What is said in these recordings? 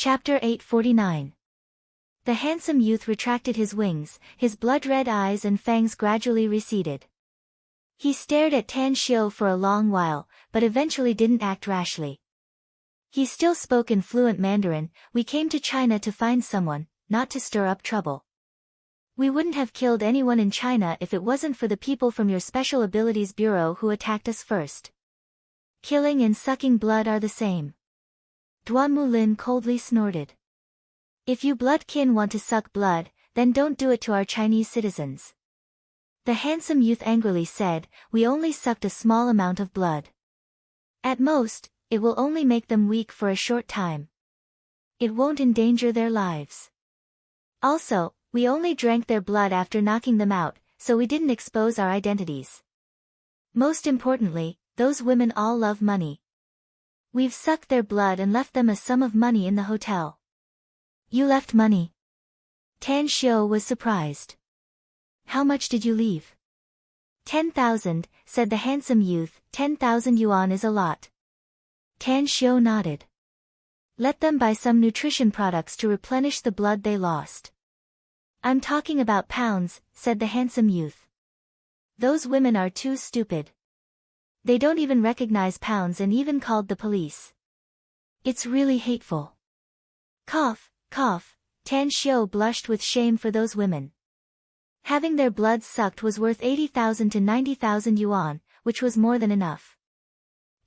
Chapter 849. The handsome youth retracted his wings, his blood-red eyes and fangs gradually receded. He stared at Tan Xiu for a long while, but eventually didn't act rashly. He still spoke in fluent Mandarin. "We came to China to find someone, not to stir up trouble. We wouldn't have killed anyone in China if it wasn't for the people from your Special Abilities Bureau who attacked us first. Killing and sucking blood are the same." Duan Mulin coldly snorted. "If you blood kin want to suck blood, then don't do it to our Chinese citizens." The handsome youth angrily said, "We only sucked a small amount of blood. At most, it will only make them weak for a short time. It won't endanger their lives. Also, we only drank their blood after knocking them out, so we didn't expose our identities. Most importantly, those women all love money. We've sucked their blood and left them a sum of money in the hotel." "You left money?" Tan Xiu was surprised. "How much did you leave?" 10,000, said the handsome youth. 10,000 yuan is a lot. Tan Xiu nodded. "Let them buy some nutrition products to replenish the blood they lost." "I'm talking about pounds," said the handsome youth. "Those women are too stupid. They don't even recognize pounds and even called the police. It's really hateful." Cough, cough, Tan Xiu blushed with shame for those women. Having their blood sucked was worth 80,000 to 90,000 yuan, which was more than enough.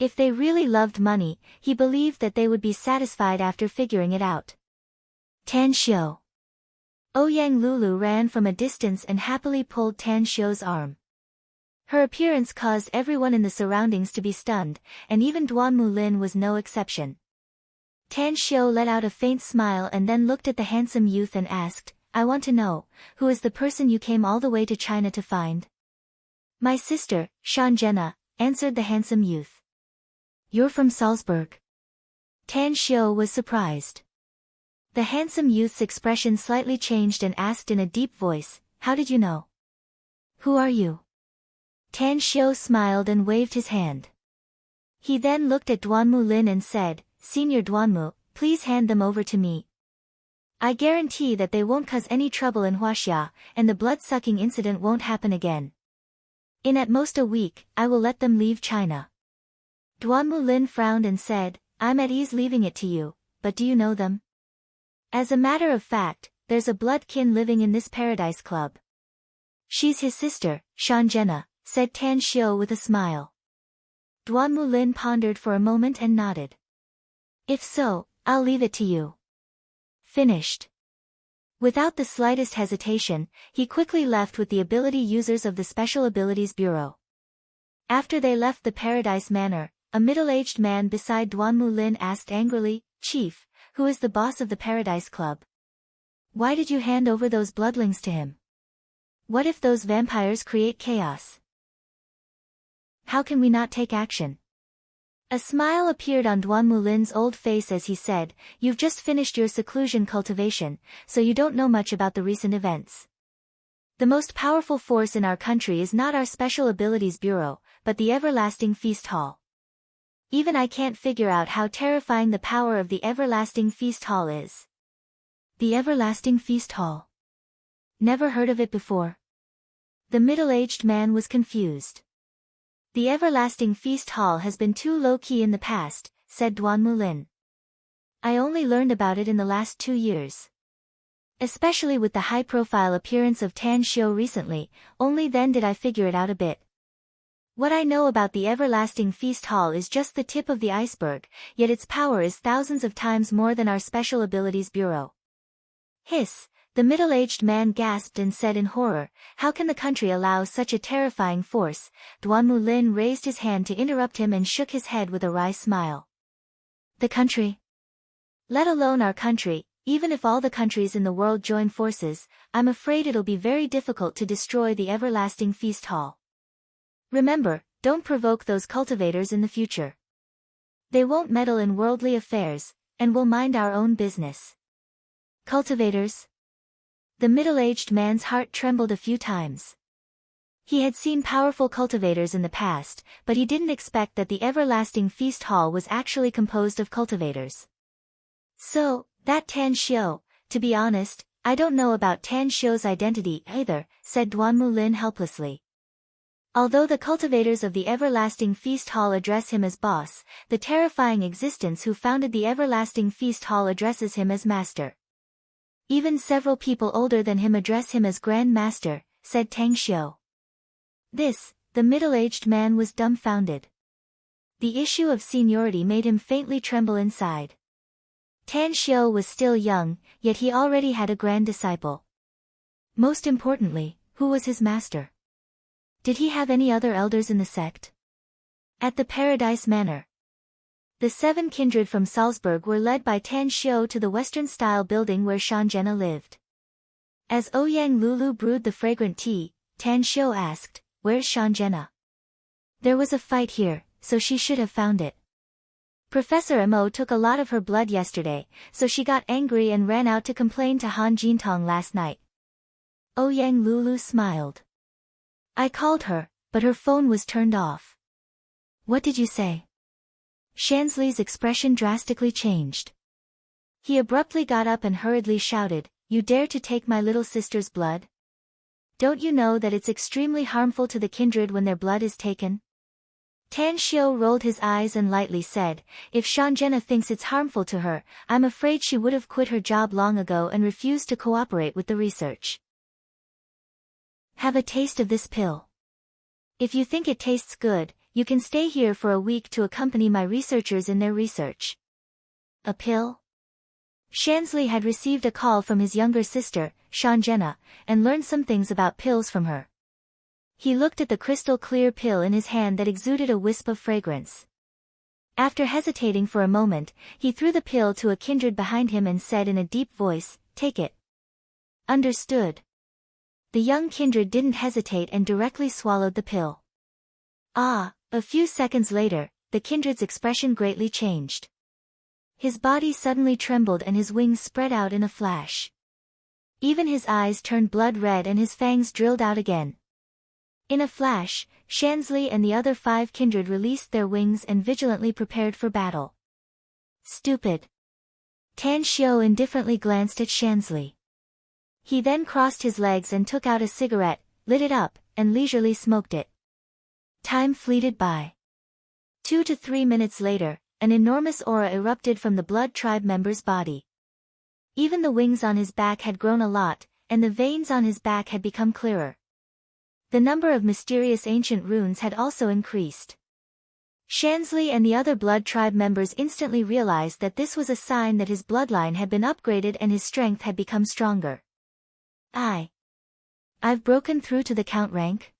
If they really loved money, he believed that they would be satisfied after figuring it out. Tan Xiu. Ouyang Lulu ran from a distance and happily pulled Tan Xiu's arm. Her appearance caused everyone in the surroundings to be stunned, and even Duan Mulin was no exception. Tan Xiu let out a faint smile and then looked at the handsome youth and asked, "I want to know, who is the person you came all the way to China to find?" "My sister, Shanjena," answered the handsome youth. "You're from Salzburg?" Tan Xiu was surprised. The handsome youth's expression slightly changed and asked in a deep voice, "How did you know?" "Who are you?" Tan Xiu smiled and waved his hand. He then looked at Duan Mulin and said, "Senior Duanmu, please hand them over to me. I guarantee that they won't cause any trouble in Huaxia, and the blood-sucking incident won't happen again. In at most a week, I will let them leave China." Duan Mulin frowned and said, "I'm at ease leaving it to you, but do you know them?" "As a matter of fact, there's a blood kin living in this Paradise Club. She's his sister, Shanjena," said Tan Xiu with a smile. Duan Mulin pondered for a moment and nodded. "If so, I'll leave it to you." Finished. Without the slightest hesitation, he quickly left with the ability users of the Special Abilities Bureau. After they left the Paradise Manor, a middle-aged man beside Duan Mulin asked angrily, "Chief, who is the boss of the Paradise Club? Why did you hand over those bloodlings to him? What if those vampires create chaos? How can we not take action?" A smile appeared on Duan Mulin's old face as he said, "You've just finished your seclusion cultivation, so you don't know much about the recent events. The most powerful force in our country is not our Special Abilities Bureau, but the Everlasting Feast Hall. Even I can't figure out how terrifying the power of the Everlasting Feast Hall is." "The Everlasting Feast Hall? Never heard of it before." The middle-aged man was confused. "The Everlasting Feast Hall has been too low-key in the past," said Duan Mulin. "I only learned about it in the last 2 years. Especially with the high-profile appearance of Tan Xiu recently, only then did I figure it out a bit. What I know about the Everlasting Feast Hall is just the tip of the iceberg, yet its power is thousands of times more than our Special Abilities Bureau." "Hiss," the middle-aged man gasped and said in horror, "How can the country allow such a terrifying force?" Duan Mulin raised his hand to interrupt him and shook his head with a wry smile. "The country? Let alone our country, even if all the countries in the world join forces, I'm afraid it'll be very difficult to destroy the Everlasting Feast Hall. Remember, don't provoke those cultivators in the future. They won't meddle in worldly affairs, and will mind our own business." "Cultivators?" The middle-aged man's heart trembled a few times. He had seen powerful cultivators in the past, but he didn't expect that the Everlasting Feast Hall was actually composed of cultivators. So, That Tan Xiu, to be honest, I don't know about Tan Xiu's identity either, said Duanmu Lin helplessly. Although the cultivators of the Everlasting Feast Hall address him as boss, the terrifying existence who founded the Everlasting Feast Hall addresses him as master. Even several people older than him address him as Grand Master, said Tang Xiu. The middle-aged man was dumbfounded. The issue of seniority made him faintly tremble inside. Tan Xiu was still young, yet he already had a grand disciple. Most importantly, who was his master? Did he have any other elders in the sect? At the Paradise Manor, the 7 kindred from Salzburg were led by Tan Xiu to the Western-style building where Shanjena lived. As Ouyang Lulu brewed the fragrant tea, Tan Xiu asked, "Where's Shanjena?" "There was a fight here, so she should have found it. Professor Mo took a lot of her blood yesterday, so she got angry and ran out to complain to Han Jintong last night." Ouyang Lulu smiled. "I called her, but her phone was turned off." "What did you say?" Shansley's expression drastically changed. He abruptly got up and hurriedly shouted, "You dare to take my little sister's blood? Don't you know that it's extremely harmful to the kindred when their blood is taken?" Tan Xiu rolled his eyes and lightly said, "If Shanjena thinks it's harmful to her, I'm afraid she would have quit her job long ago and refused to cooperate with the research. Have a taste of this pill. If you think it tastes good, you can stay here for a week to accompany my researchers in their research." A pill? Shansley had received a call from his younger sister, Shanjena, and learned some things about pills from her. He looked at the crystal-clear pill in his hand that exuded a wisp of fragrance. After hesitating for a moment, he threw the pill to a kindred behind him and said in a deep voice, "Take it." "Understood." The young kindred didn't hesitate and directly swallowed the pill. A few seconds later, the kindred's expression greatly changed. His body suddenly trembled and his wings spread out in a flash. Even his eyes turned blood red and his fangs drilled out again. In a flash, Shansley and the other 5 kindred released their wings and vigilantly prepared for battle. "Stupid." Tan Xiu indifferently glanced at Shansley. He then crossed his legs and took out a cigarette, lit it up, and leisurely smoked it. Time fleeted by. 2 to 3 minutes later, an enormous aura erupted from the Blood Tribe member's body. Even the wings on his back had grown a lot, and the veins on his back had become clearer. The number of mysterious ancient runes had also increased. Shansley and the other Blood Tribe members instantly realized that this was a sign that his bloodline had been upgraded and his strength had become stronger. I've broken through to the Count rank?"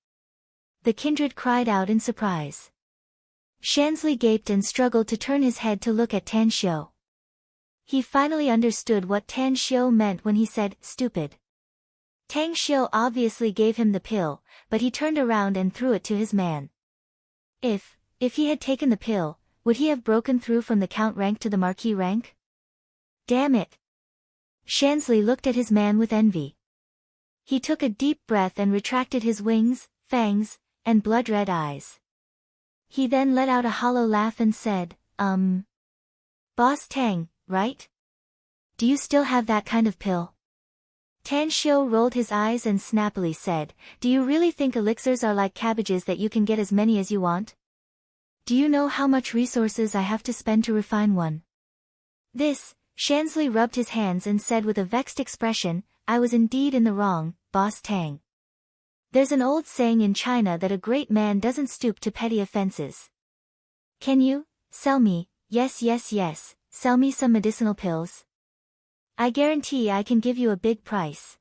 The kindred cried out in surprise. Shansley gaped and struggled to turn his head to look at Tan Xiu. He finally understood what Tan Xiu meant when he said, "Stupid." Tang Xiu obviously gave him the pill, but he turned around and threw it to his man. If he had taken the pill, would he have broken through from the Count rank to the Marquis rank? Damn it! Shansley looked at his man with envy. He took a deep breath and retracted his wings, fangs, and blood-red eyes. He then let out a hollow laugh and said, Boss Tang, right? Do you still have that kind of pill?" Tan Xiu rolled his eyes and snappily said, "Do you really think elixirs are like cabbages that you can get as many as you want? Do you know how much resources I have to spend to refine one?" Shansley rubbed his hands and said with a vexed expression, "I was indeed in the wrong, Boss Tang. There's an old saying in China that a great man doesn't stoop to petty offenses. Can you sell me, yes, sell me some medicinal pills? I guarantee I can give you a big price."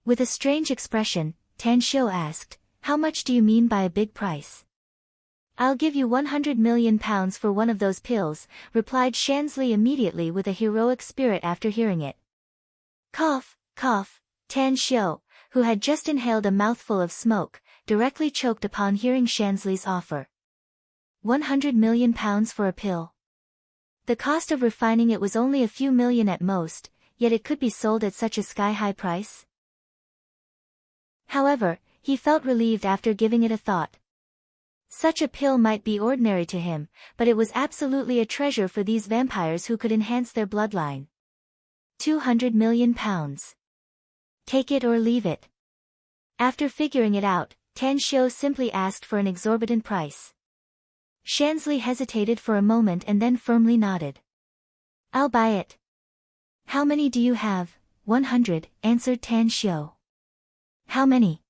With a strange expression, Tan Xiu asked, "How much do you mean by a big price?" "I'll give you 100 million pounds for one of those pills," replied Shansley immediately with a heroic spirit after hearing it. Cough, cough, Tan Xiu, who had just inhaled a mouthful of smoke, directly choked upon hearing Shansley's offer. 100 million pounds for a pill. The cost of refining it was only a few million at most, yet it could be sold at such a sky-high price. However, he felt relieved after giving it a thought. Such a pill might be ordinary to him, but it was absolutely a treasure for these vampires who could enhance their bloodline. 200 million pounds. Take it or leave it. After figuring it out, Tan Xiu simply asked for an exorbitant price. Shansley hesitated for a moment and then firmly nodded. I'll buy it. How many do you have? 100, answered Tan Xiu. How many?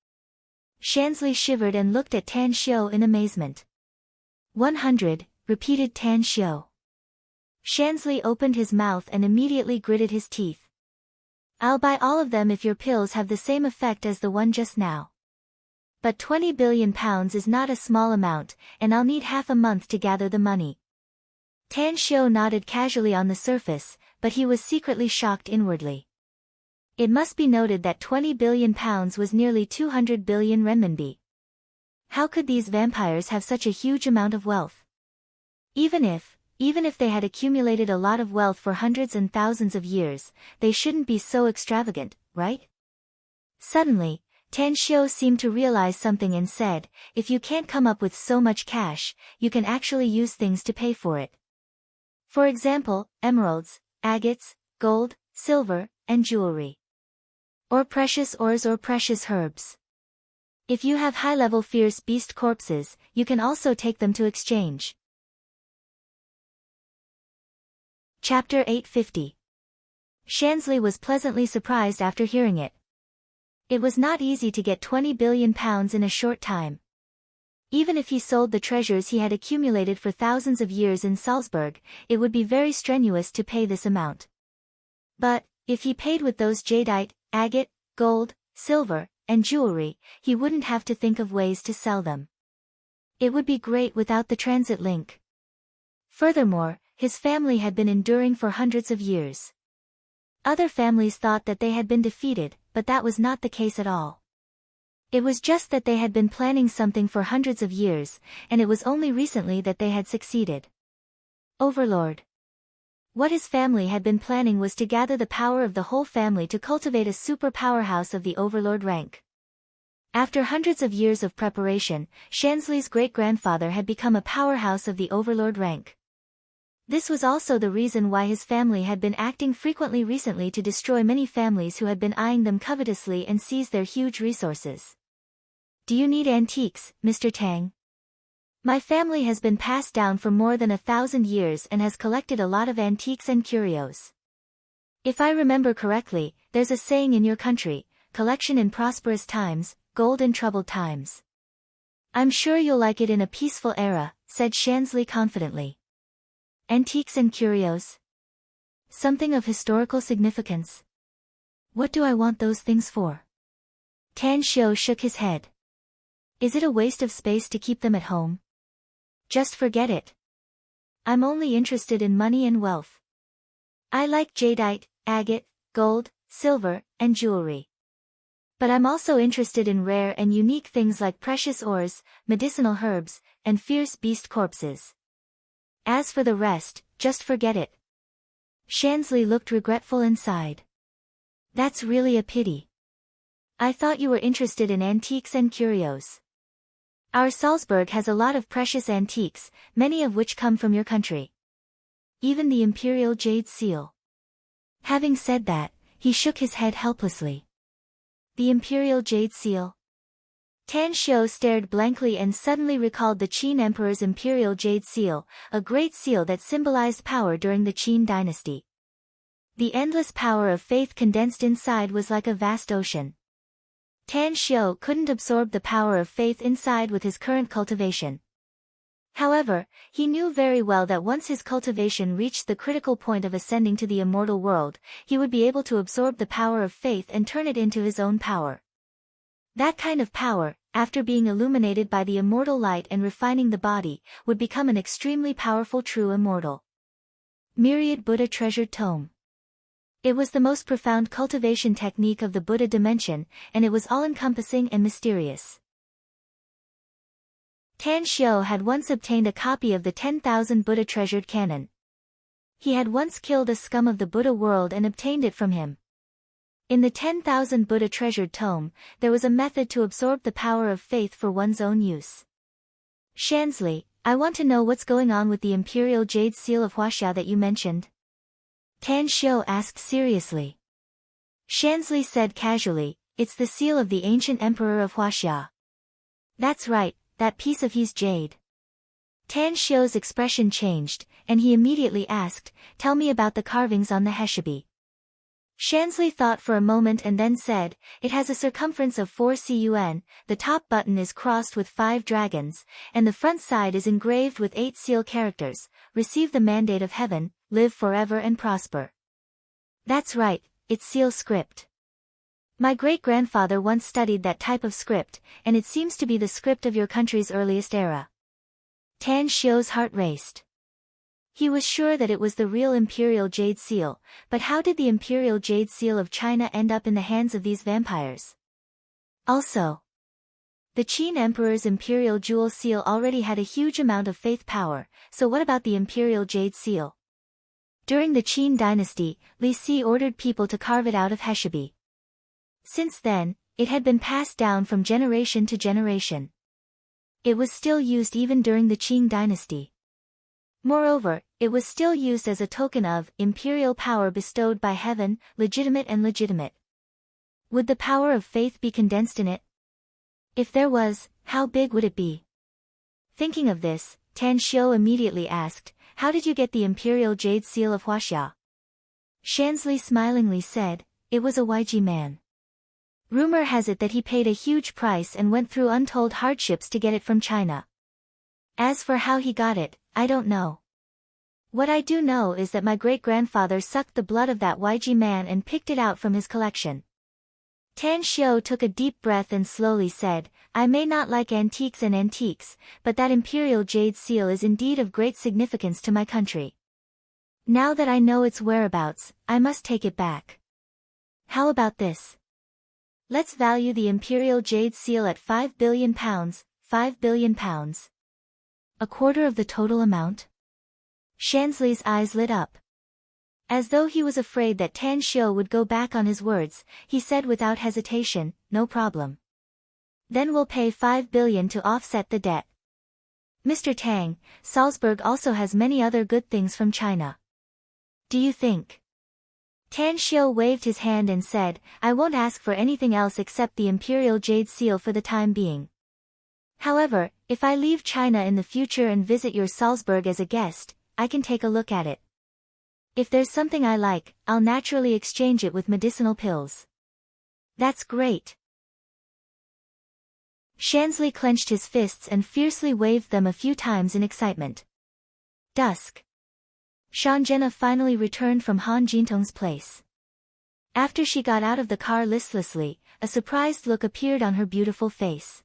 Shansley shivered and looked at Tan Xiu in amazement. 100, repeated Tan Xiu. Shansley opened his mouth and immediately gritted his teeth. I'll buy all of them if your pills have the same effect as the one just now. But 20 billion pounds is not a small amount, and I'll need half a month to gather the money. Tan Xiu nodded casually on the surface, but he was secretly shocked inwardly. It must be noted that 20 billion pounds was nearly 200 billion renminbi. How could these vampires have such a huge amount of wealth? Even if they had accumulated a lot of wealth for hundreds and thousands of years, they shouldn't be so extravagant, right? Suddenly, Tan Xiu seemed to realize something and said, if you can't come up with so much cash, you can actually use things to pay for it. For example, emeralds, agates, gold, silver, and jewelry. Or precious ores or precious herbs. If you have high-level fierce beast corpses, you can also take them to exchange. Chapter 850. Shansley was pleasantly surprised after hearing it. It was not easy to get 20 billion pounds in a short time. Even if he sold the treasures he had accumulated for thousands of years in Salzburg, it would be very strenuous to pay this amount. But, if he paid with those jadeite, agate, gold, silver, and jewelry, he wouldn't have to think of ways to sell them. It would be great without the transit link. Furthermore, his family had been enduring for hundreds of years. Other families thought that they had been defeated, but that was not the case at all. It was just that they had been planning something for hundreds of years, and it was only recently that they had succeeded. Overlord. What his family had been planning was to gather the power of the whole family to cultivate a super powerhouse of the Overlord rank. After hundreds of years of preparation, Shansley's great-grandfather had become a powerhouse of the Overlord rank. This was also the reason why his family had been acting frequently recently to destroy many families who had been eyeing them covetously and seize their huge resources. Do you need antiques, Mr. Tang? My family has been passed down for more than 1,000 years and has collected a lot of antiques and curios. If I remember correctly, there's a saying in your country, collection in prosperous times, gold in troubled times. I'm sure you'll like it in a peaceful era, said Shansley confidently. Antiques and curios? Something of historical significance. What do I want those things for? Tan Xiu shook his head. Is it a waste of space to keep them at home? Just forget it. I'm only interested in money and wealth. I like jadeite, agate, gold, silver, and jewelry. But I'm also interested in rare and unique things like precious ores, medicinal herbs, and fierce beast corpses. As for the rest, just forget it. Shansley looked regretful and sighed. That's really a pity. I thought you were interested in antiques and curios. Our Salzburg has a lot of precious antiques, many of which come from your country. Even the imperial jade seal. Having said that, he shook his head helplessly. The imperial jade seal? Tan Xiu stared blankly and suddenly recalled the Qin Emperor's imperial jade seal, a great seal that symbolized power during the Qin dynasty. The endless power of faith condensed inside was like a vast ocean. Tan Xiu couldn't absorb the power of faith inside with his current cultivation. However, he knew very well that once his cultivation reached the critical point of ascending to the immortal world, he would be able to absorb the power of faith and turn it into his own power. That kind of power, after being illuminated by the immortal light and refining the body, would become an extremely powerful true immortal. Myriad Buddha Treasured Tome. It was the most profound cultivation technique of the Buddha dimension, and it was all-encompassing and mysterious. Tan Xiu had once obtained a copy of the 10,000 Buddha Treasured Canon. He had once killed a scum of the Buddha world and obtained it from him. In the 10,000 Buddha Treasured Tome, there was a method to absorb the power of faith for one's own use. Shansley, I want to know what's going on with the Imperial Jade Seal of Huaxia that you mentioned. Tan Xiu asked seriously. Shansley said casually, it's the seal of the ancient emperor of Huaxia. That's right, that piece of his jade. Tan Xiu's expression changed, and he immediately asked, tell me about the carvings on the heshabi. Shansley thought for a moment and then said, it has a circumference of 4 cun, the top button is crossed with 5 dragons, and the front side is engraved with 8 seal characters, receive the mandate of heaven, live forever and prosper. That's right, it's seal script. My great-grandfather once studied that type of script, and it seems to be the script of your country's earliest era. Tan Xiu's heart raced. He was sure that it was the real imperial jade seal, but how did the imperial jade seal of China end up in the hands of these vampires? Also, the Qin emperor's imperial jewel seal already had a huge amount of faith power, so what about the imperial jade seal? During the Qin dynasty, Li Si ordered people to carve it out of heshabi. Since then, it had been passed down from generation to generation. It was still used even during the Qing dynasty. Moreover, it was still used as a token of imperial power bestowed by heaven, legitimate and legitimate. Would the power of faith be condensed in it? If there was, how big would it be? Thinking of this, Tan Xiu immediately asked, how did you get the imperial jade seal of Huaxia? Shansley smilingly said, it was a YG man. Rumor has it that he paid a huge price and went through untold hardships to get it from China. As for how he got it, I don't know. What I do know is that my great-grandfather sucked the blood of that YG man and picked it out from his collection. Tan Xiu took a deep breath and slowly said, I may not like antiques, but that imperial jade seal is indeed of great significance to my country. Now that I know its whereabouts, I must take it back. How about this? Let's value the imperial jade seal at £5 billion, £5 billion. A quarter of the total amount? Shansley's eyes lit up. As though he was afraid that Tan Xiu would go back on his words, he said without hesitation, no problem. Then we'll pay 5 billion to offset the debt. Mr. Tang, Salzburg also has many other good things from China. Do you think? Tan Xiu waved his hand and said, I won't ask for anything else except the imperial jade seal for the time being. However, if I leave China in the future and visit your Salzburg as a guest, I can take a look at it. If there's something I like, I'll naturally exchange it with medicinal pills. That's great. Shansley clenched his fists and fiercely waved them a few times in excitement. Dusk. Shanjena finally returned from Han Jintong's place. After she got out of the car listlessly, a surprised look appeared on her beautiful face.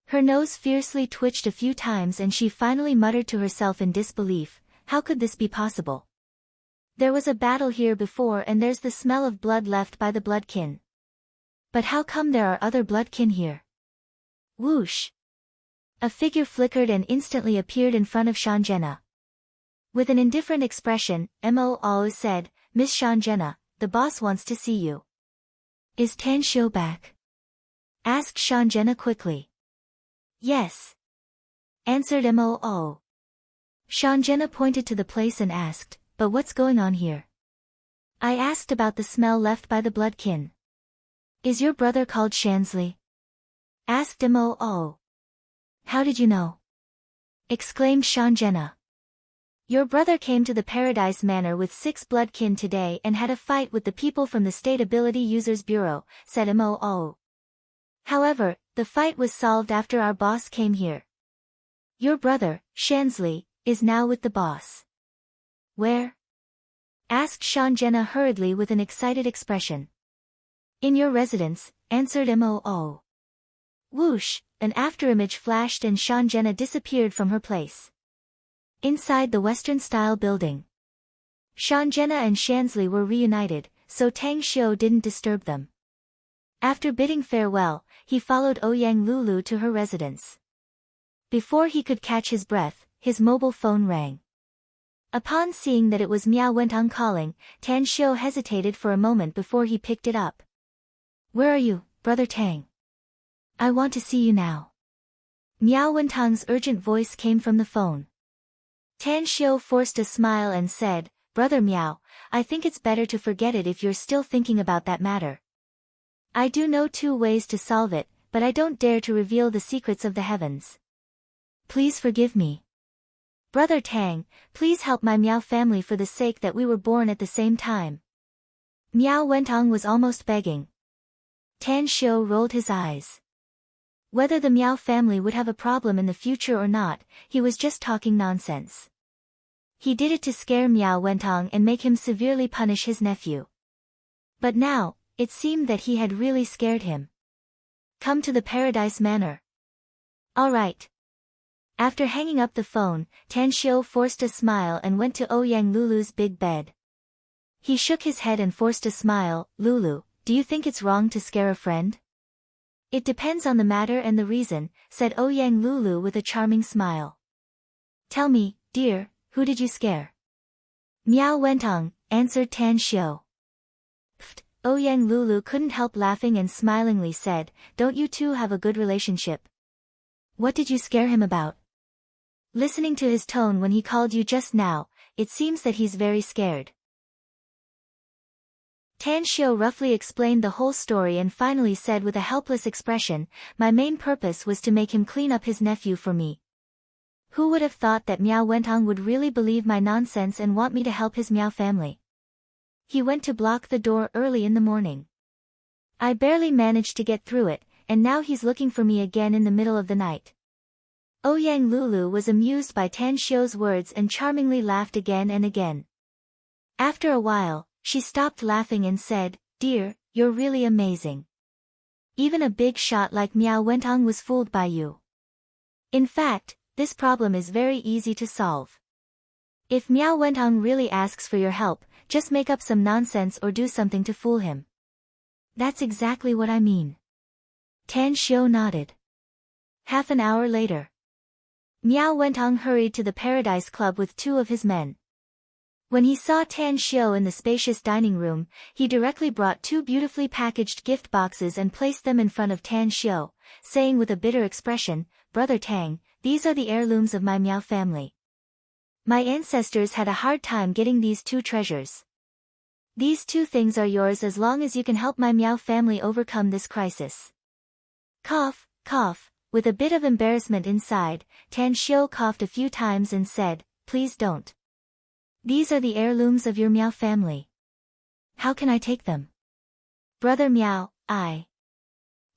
Her nose fiercely twitched a few times and she finally muttered to herself in disbelief, how could this be possible? There was a battle here before and there's the smell of blood left by the bloodkin. But how come there are other bloodkin here? Whoosh! A figure flickered and instantly appeared in front of Shanjena. With an indifferent expression, Mo said, Miss Shanjena, the boss wants to see you. Is Tan Xiu back? Asked Shanjena quickly. Yes. Answered Mo. Shanjena pointed to the place and asked, but what's going on here? I asked about the smell left by the bloodkin. Is your brother called Shansley? Asked Mo. How did you know? Exclaimed Shanjena. Your brother came to the Paradise Manor with 6 bloodkin today and had a fight with the people from the State Ability Users Bureau, said Mo. However, the fight was solved after our boss came here. Your brother, Shansley, is now with the boss. Where? Asked Shanjena hurriedly with an excited expression. In your residence, answered Mo. Whoosh, an afterimage flashed and Shanjena disappeared from her place. Inside the Western-style building. Shanjena and Shansley were reunited, so Tang Xiu didn't disturb them. After bidding farewell, he followed Ouyang Lulu to her residence. Before he could catch his breath, his mobile phone rang. Upon seeing that it was Miao Wentong calling, Tan Xiu hesitated for a moment before he picked it up. Where are you, Brother Tang? I want to see you now. Miao Wentong's urgent voice came from the phone. Tan Xiu forced a smile and said, Brother Meow, I think it's better to forget it if you're still thinking about that matter. I do know 2 ways to solve it, but I don't dare to reveal the secrets of the heavens. Please forgive me. Brother Tang, please help my Meow family for the sake that we were born at the same time. Meow Wentong was almost begging. Tan Xiu rolled his eyes. Whether the Meow family would have a problem in the future or not, he was just talking nonsense. He did it to scare Meow Wentong and make him severely punish his nephew. But now, it seemed that he had really scared him. Come to the Paradise Manor. All right. After hanging up the phone, Tan Xiu forced a smile and went to Ouyang Lulu's big bed. He shook his head and forced a smile. Lulu, do you think it's wrong to scare a friend? It depends on the matter and the reason, said Ouyang Lulu with a charming smile. Tell me, dear, who did you scare? Meow Wentong, answered Tan Xiu. Pfft, Ouyang Lulu couldn't help laughing and smilingly said, don't you two have a good relationship? What did you scare him about? Listening to his tone when he called you just now, it seems that he's very scared. Tan Xiu roughly explained the whole story and finally said with a helpless expression, my main purpose was to make him clean up his nephew for me. Who would have thought that Meow Wentong would really believe my nonsense and want me to help his Meow family? He went to block the door early in the morning. I barely managed to get through it, and now he's looking for me again in the middle of the night. Ouyang Lulu was amused by Tan Xiu's words and charmingly laughed again and again. After a while, she stopped laughing and said, dear, you're really amazing. Even a big shot like Meow Wentong was fooled by you. In fact, this problem is very easy to solve. If Meow Wentong really asks for your help, just make up some nonsense or do something to fool him. That's exactly what I mean. Tan Xiu nodded. Half an hour later. Meow Wentong hurried to the Paradise Club with 2 of his men. When he saw Tan Xiu in the spacious dining room, he directly brought 2 beautifully packaged gift boxes and placed them in front of Tan Xiu, saying with a bitter expression, Brother Tang, these are the heirlooms of my Meow family. My ancestors had a hard time getting these 2 treasures. These 2 things are yours as long as you can help my Meow family overcome this crisis. Cough, cough, with a bit of embarrassment inside, Tan Xiu coughed a few times and said, please don't. These are the heirlooms of your Meow family. How can I take them? Brother Meow,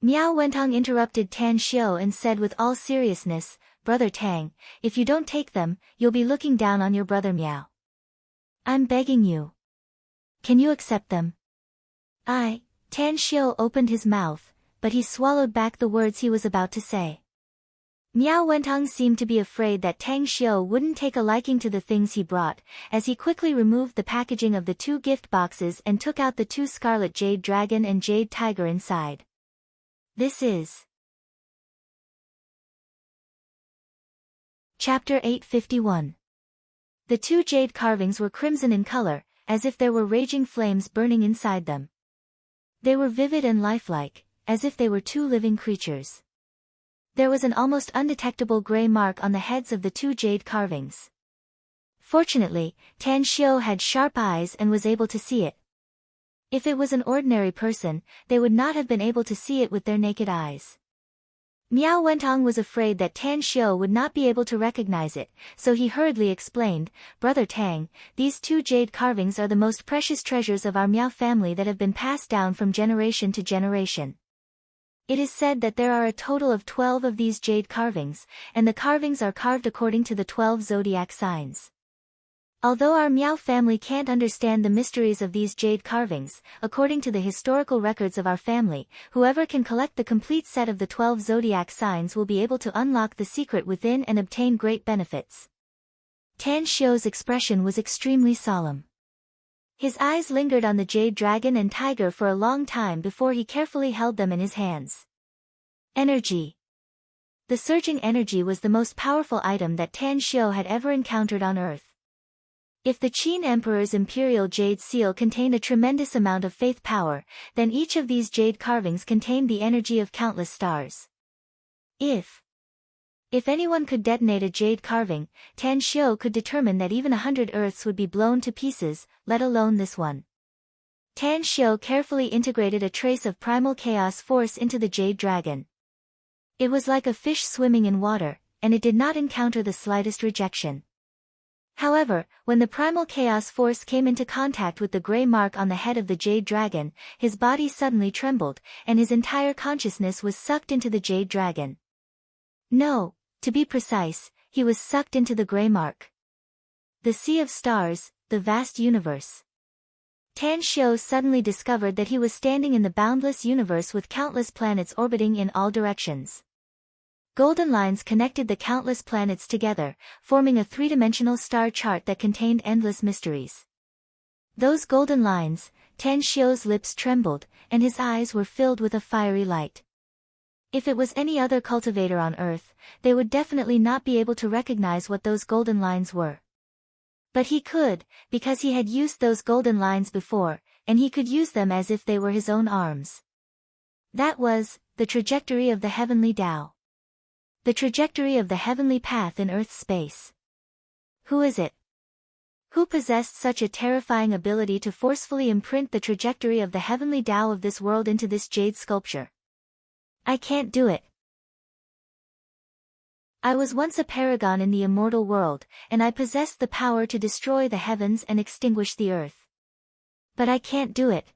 Meow Wentong interrupted Tan Xiu and said with all seriousness, Brother Tang, if you don't take them, you'll be looking down on your brother Meow. I'm begging you. Can you accept them? Tan Xiu opened his mouth, but he swallowed back the words he was about to say. Meow Wentong seemed to be afraid that Tang Xiu wouldn't take a liking to the things he brought, as he quickly removed the packaging of the 2 gift boxes and took out the 2 scarlet jade dragon and jade tiger inside. This is Chapter 851. The 2 jade carvings were crimson in color, as if there were raging flames burning inside them. They were vivid and lifelike, as if they were 2 living creatures. There was an almost undetectable gray mark on the heads of the 2 jade carvings. Fortunately, Tan Xiu had sharp eyes and was able to see it. If it was an ordinary person, they would not have been able to see it with their naked eyes. Meow Wentong was afraid that Tan Xiu would not be able to recognize it, so he hurriedly explained, Brother Tang, these 2 jade carvings are the most precious treasures of our Meow family that have been passed down from generation to generation. It is said that there are a total of 12 of these jade carvings, and the carvings are carved according to the 12 zodiac signs. Although our Meow family can't understand the mysteries of these jade carvings, according to the historical records of our family, whoever can collect the complete set of the 12 zodiac signs will be able to unlock the secret within and obtain great benefits. Tan Xiu's expression was extremely solemn. His eyes lingered on the jade dragon and tiger for a long time before he carefully held them in his hands. Energy. The surging energy was the most powerful item that Tan Xiu had ever encountered on Earth. If the Qin Emperor's imperial jade seal contained a tremendous amount of faith power, then each of these jade carvings contained the energy of countless stars. If If anyone could detonate a jade carving, Tan Xiu could determine that even 100 earths would be blown to pieces, let alone this one. Tan Xiu carefully integrated a trace of primal chaos force into the jade dragon. It was like a fish swimming in water, and it did not encounter the slightest rejection. However, when the primal chaos force came into contact with the gray mark on the head of the jade dragon, his body suddenly trembled, and his entire consciousness was sucked into the jade dragon. No, to be precise, he was sucked into the gray mark. The sea of stars, the vast universe. Tan Xiu suddenly discovered that he was standing in the boundless universe with countless planets orbiting in all directions. Golden lines connected the countless planets together, forming a three-dimensional star chart that contained endless mysteries. Those golden lines, Tan Xiu's lips trembled, and his eyes were filled with a fiery light. If it was any other cultivator on Earth, they would definitely not be able to recognize what those golden lines were. But he could, because he had used those golden lines before, and he could use them as if they were his own arms. That was the trajectory of the heavenly Tao. The trajectory of the heavenly path in Earth's space. Who is it? Who possessed such a terrifying ability to forcefully imprint the trajectory of the heavenly Tao of this world into this jade sculpture? I can't do it. I was once a paragon in the immortal world, and I possessed the power to destroy the heavens and extinguish the earth. But I can't do it.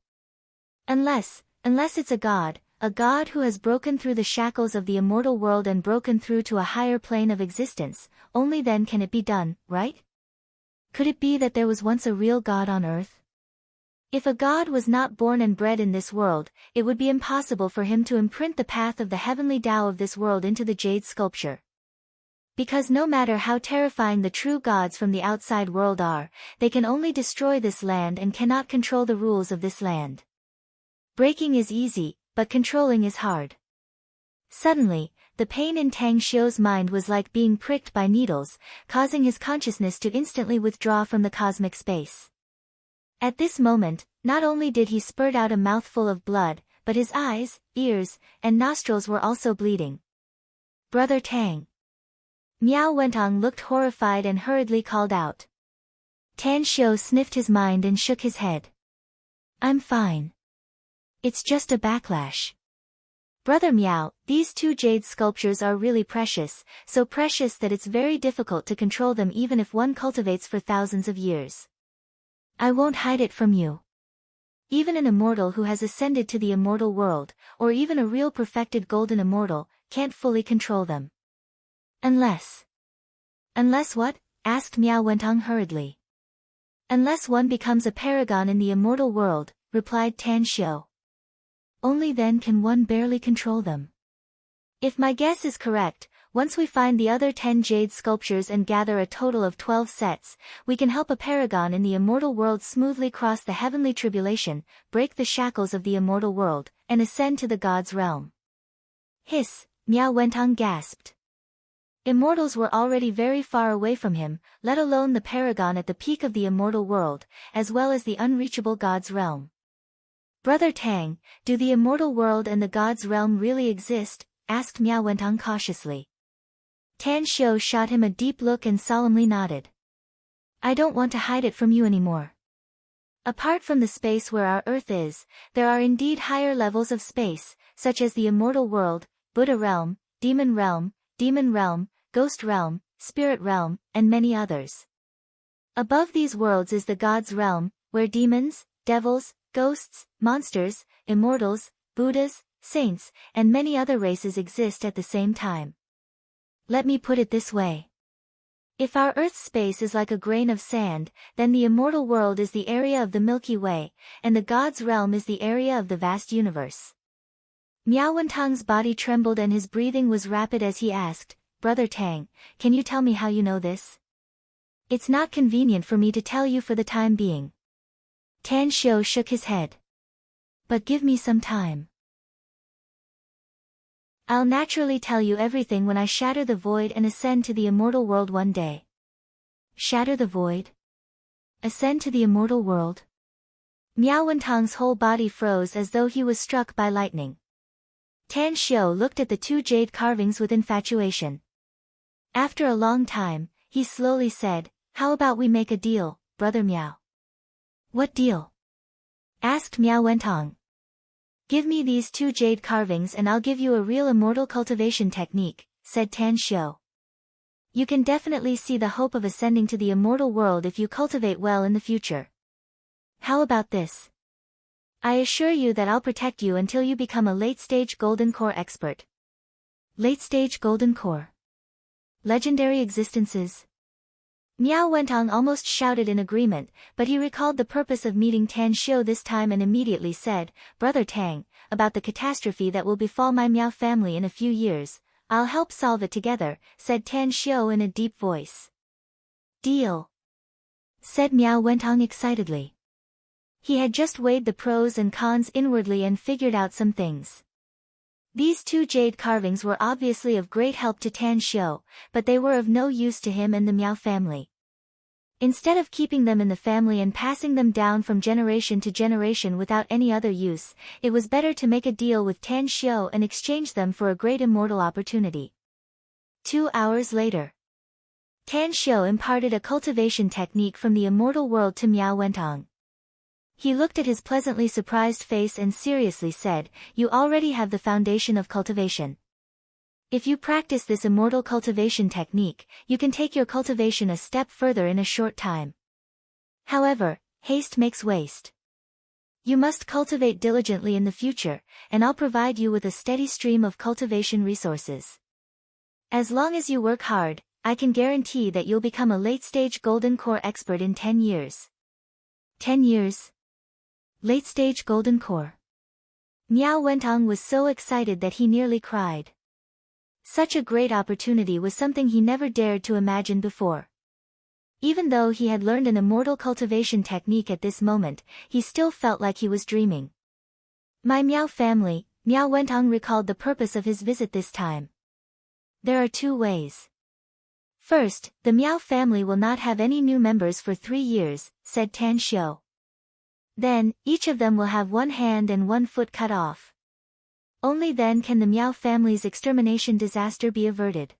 Unless it's a god who has broken through the shackles of the immortal world and broken through to a higher plane of existence, only then can it be done, right? Could it be that there was once a real god on earth? If a god was not born and bred in this world, it would be impossible for him to imprint the path of the heavenly Tao of this world into the jade sculpture. Because no matter how terrifying the true gods from the outside world are, they can only destroy this land and cannot control the rules of this land. Breaking is easy, but controlling is hard. Suddenly, the pain in Tang Xiu's mind was like being pricked by needles, causing his consciousness to instantly withdraw from the cosmic space. At this moment, not only did he spurt out a mouthful of blood, but his eyes, ears, and nostrils were also bleeding. Brother Tang. Miao Wentong looked horrified and hurriedly called out. Tan Xiu sniffed his mind and shook his head. I'm fine. It's just a backlash. Brother Miao, these two jade sculptures are really precious, so precious that it's very difficult to control them even if one cultivates for thousands of years. I won't hide it from you. Even an immortal who has ascended to the immortal world, or even a real perfected golden immortal, can't fully control them. Unless what? Asked Miao Wentong hurriedly. Unless one becomes a paragon in the immortal world, replied Tan Xiu. Only then can one barely control them. If my guess is correct, once we find the other 10 jade sculptures and gather a total of 12 sets, we can help a paragon in the immortal world smoothly cross the heavenly tribulation, break the shackles of the immortal world, and ascend to the god's realm. Hiss, Miao Wentong gasped. Immortals were already very far away from him, let alone the paragon at the peak of the immortal world, as well as the unreachable god's realm. Brother Tang, do the immortal world and the god's realm really exist? Asked Miao Wentong cautiously. Tan Xiu shot him a deep look and solemnly nodded. I don't want to hide it from you anymore. Apart from the space where our Earth is, there are indeed higher levels of space, such as the immortal world, Buddha realm, demon realm, ghost realm, spirit realm, and many others. Above these worlds is the god's realm, where demons, devils, ghosts, monsters, immortals, Buddhas, saints, and many other races exist at the same time. Let me put it this way. If our Earth's space is like a grain of sand, then the immortal world is the area of the Milky Way, and the god's realm is the area of the vast universe. Miao Wentong's body trembled and his breathing was rapid as he asked, Brother Tang, can you tell me how you know this? It's not convenient for me to tell you for the time being. Tan Xiu shook his head. But give me some time. I'll naturally tell you everything when I shatter the void and ascend to the immortal world one day. Shatter the void? Ascend to the immortal world? Miao Wentong's whole body froze as though he was struck by lightning. Tan Xiu looked at the two jade carvings with infatuation. After a long time, he slowly said, "How about we make a deal, brother Miao?" "What deal?" asked Miao Wentong. "Give me these 2 jade carvings and I'll give you a real immortal cultivation technique," said Tan Xiu. "You can definitely see the hope of ascending to the immortal world if you cultivate well in the future. How about this? I assure you that I'll protect you until you become a late-stage golden core expert." Late-stage golden core. Legendary existences. Miao Wentong almost shouted in agreement, but he recalled the purpose of meeting Tan Xiu this time and immediately said, "Brother Tang, about the catastrophe that will befall my Miao family in a few years, I'll help solve it together," said Tan Xiu in a deep voice. "Deal," said Miao Wentong excitedly. He had just weighed the pros and cons inwardly and figured out some things. These 2 jade carvings were obviously of great help to Tan Xiu, but they were of no use to him and the Miao family. Instead of keeping them in the family and passing them down from generation to generation without any other use, it was better to make a deal with Tan Xiu and exchange them for a great immortal opportunity. 2 hours later, Tan Xiu imparted a cultivation technique from the immortal world to Miao Wentong. He looked at his pleasantly surprised face and seriously said, "You already have the foundation of cultivation. If you practice this immortal cultivation technique, you can take your cultivation a step further in a short time. However, haste makes waste. You must cultivate diligently in the future, and I'll provide you with a steady stream of cultivation resources. As long as you work hard, I can guarantee that you'll become a late-stage golden core expert in 10 years. 10 years? Late-stage golden core. Miao Wentong was so excited that he nearly cried. Such a great opportunity was something he never dared to imagine before. Even though he had learned an immortal cultivation technique at this moment, he still felt like he was dreaming. My Miao family, Miao Wentong recalled the purpose of his visit this time. There are 2 ways. First, the Miao family will not have any new members for 3 years, said Tan Xiu. Then, each of them will have 1 hand and 1 foot cut off. Only then can the Miao family's extermination disaster be averted.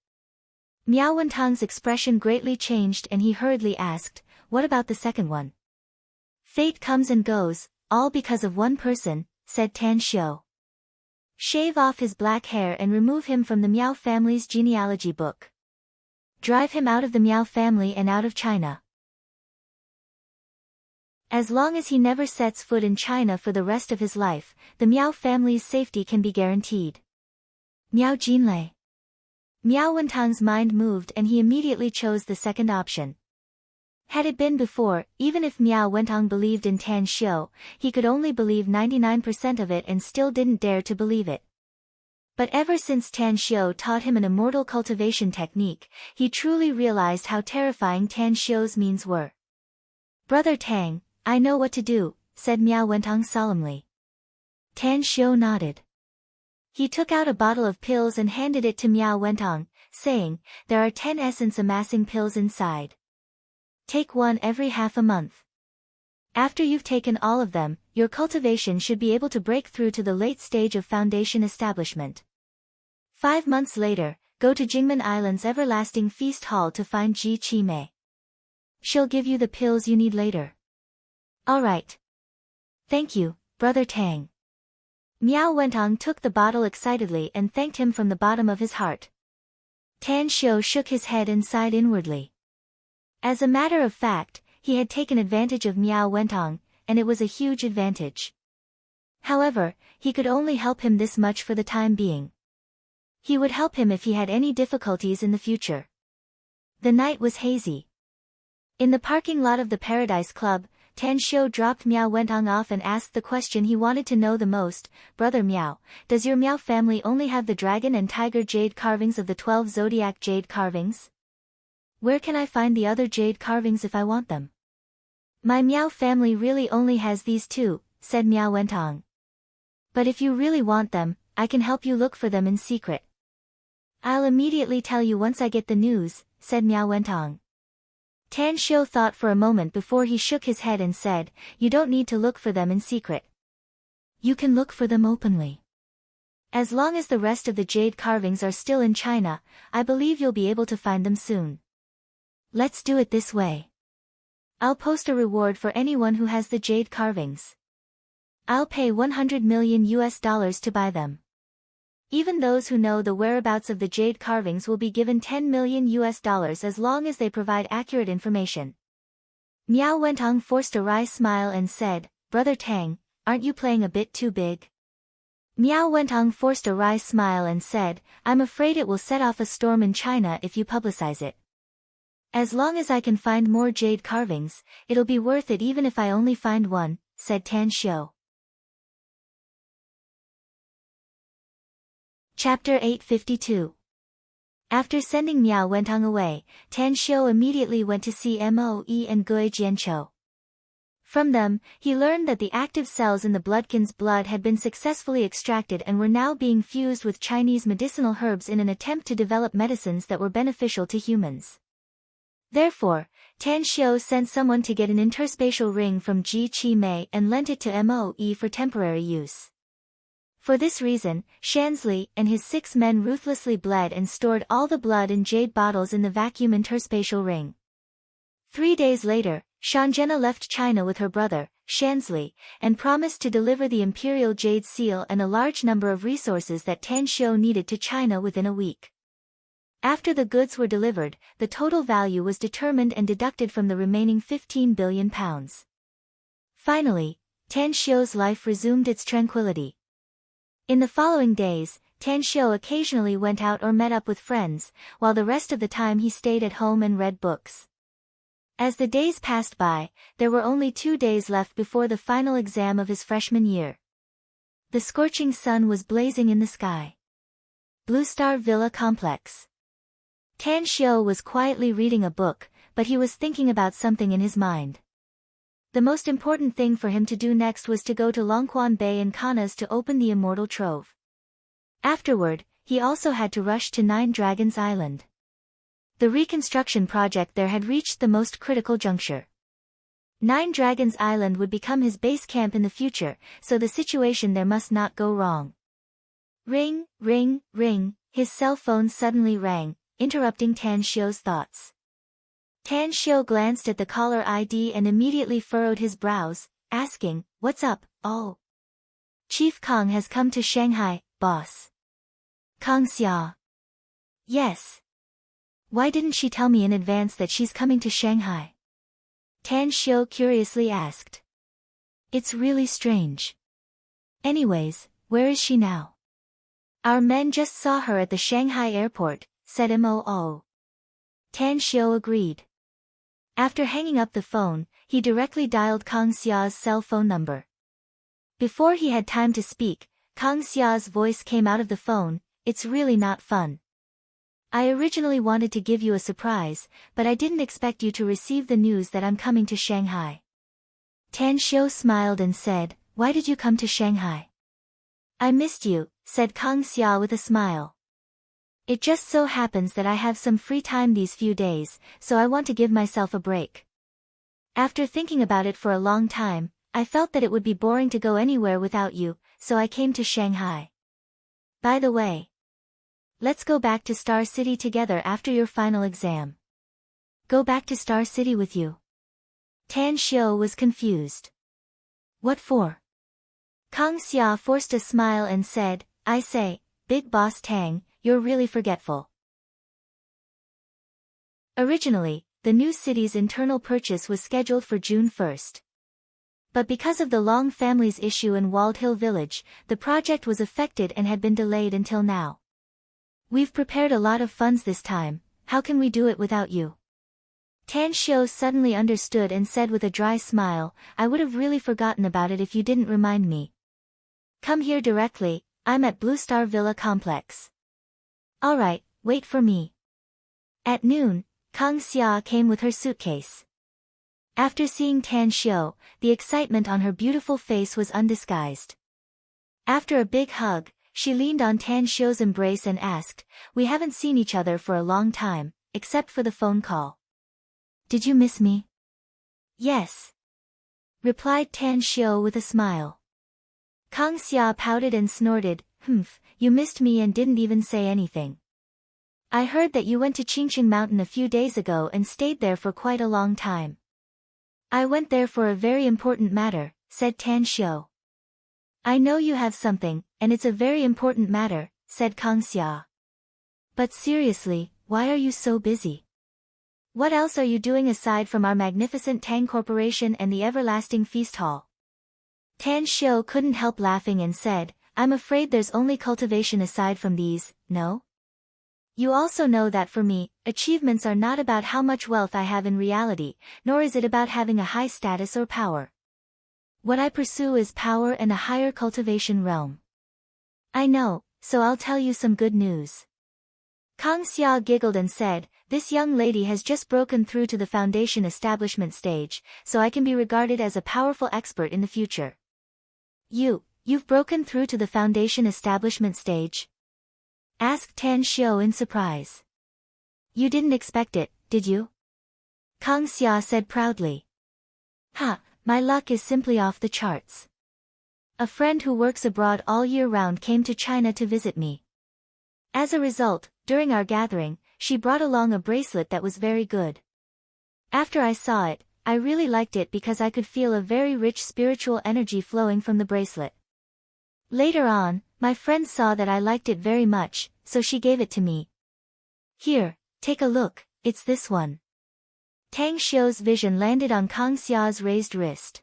Miao Wentong's expression greatly changed and he hurriedly asked, "What about the second one?" "Fate comes and goes, all because of 1 person, said Tan Xiu. "Shave off his black hair and remove him from the Miao family's genealogy book. Drive him out of the Miao family and out of China. As long as he never sets foot in China for the rest of his life, the Miao family's safety can be guaranteed." Miao Jinlei. Miao Wentong's mind moved and he immediately chose the second option. Had it been before, even if Miao Wentong believed in Tan Xiu, he could only believe 99% of it and still didn't dare to believe it. But ever since Tan Xiu taught him an immortal cultivation technique, he truly realized how terrifying Tan Xiu's means were. "Brother Tang, I know what to do," said Miao Wentong solemnly. Tan Xiu nodded. He took out a bottle of pills and handed it to Miao Wentong, saying, "There are 10 essence amassing pills inside. Take 1 every half a month. After you've taken all of them, your cultivation should be able to break through to the late stage of foundation establishment. 5 months later, go to Jingmen Island's everlasting feast hall to find Ji Qimei. She'll give you the pills you need later." "All right. Thank you, Brother Tang." Miao Wentong took the bottle excitedly and thanked him from the bottom of his heart. Tan Xiu shook his head and sighed inwardly. As a matter of fact, he had taken advantage of Miao Wentong, and it was a huge advantage. However, he could only help him this much for the time being. He would help him if he had any difficulties in the future. The night was hazy. In the parking lot of the Paradise Club, Tan Xiu dropped Miao Wentong off and asked the question he wanted to know the most, "Brother Miao, does your Miao family only have the dragon and tiger jade carvings of the 12 zodiac jade carvings? Where can I find the other jade carvings if I want them?" "My Miao family really only has these 2, said Miao Wentong. "But if you really want them, I can help you look for them in secret." "I'll immediately tell you once I get the news," said Miao Wentong. Tan Xiu thought for a moment before he shook his head and said, "You don't need to look for them in secret. You can look for them openly. As long as the rest of the jade carvings are still in China, I believe you'll be able to find them soon. Let's do it this way. I'll post a reward for anyone who has the jade carvings. I'll pay $100 million to buy them. Even those who know the whereabouts of the jade carvings will be given $10 million as long as they provide accurate information. Miao Wentong forced a wry smile and said, Brother Tang, aren't you playing a bit too big? Miao Wentong forced a wry smile and said, I'm afraid it will set off a storm in China if you publicize it. As long as I can find more jade carvings, it'll be worth it even if I only find one, said Tan Xiu. Chapter 852. After sending Miao Wentong away, Tan Xiu immediately went to see Moe and Gui Jianqiu. From them, he learned that the active cells in the bloodkin's blood had been successfully extracted and were now being fused with Chinese medicinal herbs in an attempt to develop medicines that were beneficial to humans. Therefore, Tan Xiu sent someone to get an interspatial ring from Ji Qi Mei and lent it to Moe for temporary use. For this reason, Shanzli and his 6 men ruthlessly bled and stored all the blood in jade bottles in the vacuum interspatial ring. 3 days later, Shanzhena left China with her brother, Shanzli, and promised to deliver the imperial jade seal and a large number of resources that Tan Xiu needed to China within a week. After the goods were delivered, the total value was determined and deducted from the remaining £15 billion. Finally, Tan Xiu's life resumed its tranquility. In the following days, Tan Xiu occasionally went out or met up with friends, while the rest of the time he stayed at home and read books. As the days passed by, there were only 2 days left before the final exam of his freshman year. The scorching sun was blazing in the sky. Blue Star Villa Complex. Tan Xiu was quietly reading a book, but he was thinking about something in his mind. The most important thing for him to do next was to go to Longquan Bay and Kanas to open the Immortal Trove. Afterward, he also had to rush to 9 Dragons Island. The reconstruction project there had reached the most critical juncture. 9 Dragons Island would become his base camp in the future, so the situation there must not go wrong. Ring, ring, ring, his cell phone suddenly rang, interrupting Tan Xiu's thoughts. Tan Xiu glanced at the caller ID and immediately furrowed his brows, asking, What's up, oh? Chief Kong has come to Shanghai, boss. Kong Xia. Yes. Why didn't she tell me in advance that she's coming to Shanghai? Tan Xiu curiously asked. It's really strange. Anyways, where is she now? Our men just saw her at the Shanghai airport, said Moo. Tan Xiu agreed. After hanging up the phone, he directly dialed Kong Xia's cell phone number. Before he had time to speak, Kong Xia's voice came out of the phone, It's really not fun. I originally wanted to give you a surprise, but I didn't expect you to receive the news that I'm coming to Shanghai. Tan Xiu smiled and said, Why did you come to Shanghai? I missed you, said Kong Xia with a smile. It just so happens that I have some free time these few days, so I want to give myself a break. After thinking about it for a long time, I felt that it would be boring to go anywhere without you, so I came to Shanghai. By the way, let's go back to Star City together after your final exam. Go back to Star City with you? Tan Xiu was confused. What for? Kong Xia forced a smile and said, I say, Big Boss Tang, you're really forgetful. Originally, the new city's internal purchase was scheduled for June 1st. But because of the Long family's issue in Walled Hill Village, the project was affected and had been delayed until now. We've prepared a lot of funds this time, how can we do it without you? Tan Xiu suddenly understood and said with a dry smile, I would have really forgotten about it if you didn't remind me. Come here directly, I'm at Blue Star Villa Complex. Alright, wait for me. At noon, Kong Xia came with her suitcase. After seeing Tan Xiu, the excitement on her beautiful face was undisguised. After a big hug, she leaned on Tan Xiu's embrace and asked, We haven't seen each other for a long time, except for the phone call. Did you miss me? Yes, replied Tan Xiu with a smile. Kong Xia pouted and snorted, you you missed me and didn't even say anything. I heard that you went to Qingqing Mountain a few days ago and stayed there for quite a long time. I went there for a very important matter, said Tan Xiu. I know you have something, and it's a very important matter, said Kang Xia. But seriously, why are you so busy? What else are you doing aside from our magnificent Tang Corporation and the everlasting feast hall? Tan Xiu couldn't help laughing and said, I'm afraid there's only cultivation aside from these, no? You also know that for me, achievements are not about how much wealth I have in reality, nor is it about having a high status or power. What I pursue is power and a higher cultivation realm. I know, so I'll tell you some good news. Kang Xia giggled and said, this young lady has just broken through to the foundation establishment stage, so I can be regarded as a powerful expert in the future. You've broken through to the foundation establishment stage? Asked Tan Xiu in surprise. You didn't expect it, did you? Kang Xia said proudly. Ha, my luck is simply off the charts. A friend who works abroad all year round came to China to visit me. As a result, during our gathering, she brought along a bracelet that was very good. After I saw it, I really liked it because I could feel a very rich spiritual energy flowing from the bracelet. Later on, my friend saw that I liked it very much, so she gave it to me. Here, take a look, it's this one. Tang Xiu's vision landed on Kang Xia's raised wrist.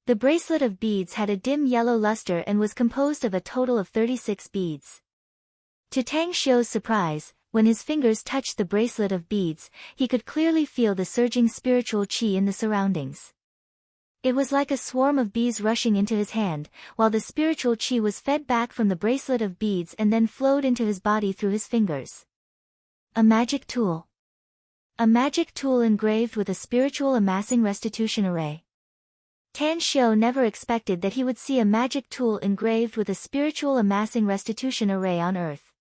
The bracelet of beads had a dim yellow luster and was composed of a total of 36 beads. To Tang Xiu's surprise, when his fingers touched the bracelet of beads, he could clearly feel the surging spiritual qi in the surroundings. It was like a swarm of bees rushing into his hand, while the spiritual qi was fed back from the bracelet of beads and then flowed into his body through his fingers. A magic tool. A magic tool engraved with a spiritual amassing restitution array. Tan Xiu never expected that he would see a magic tool engraved with a spiritual amassing restitution array on Earth.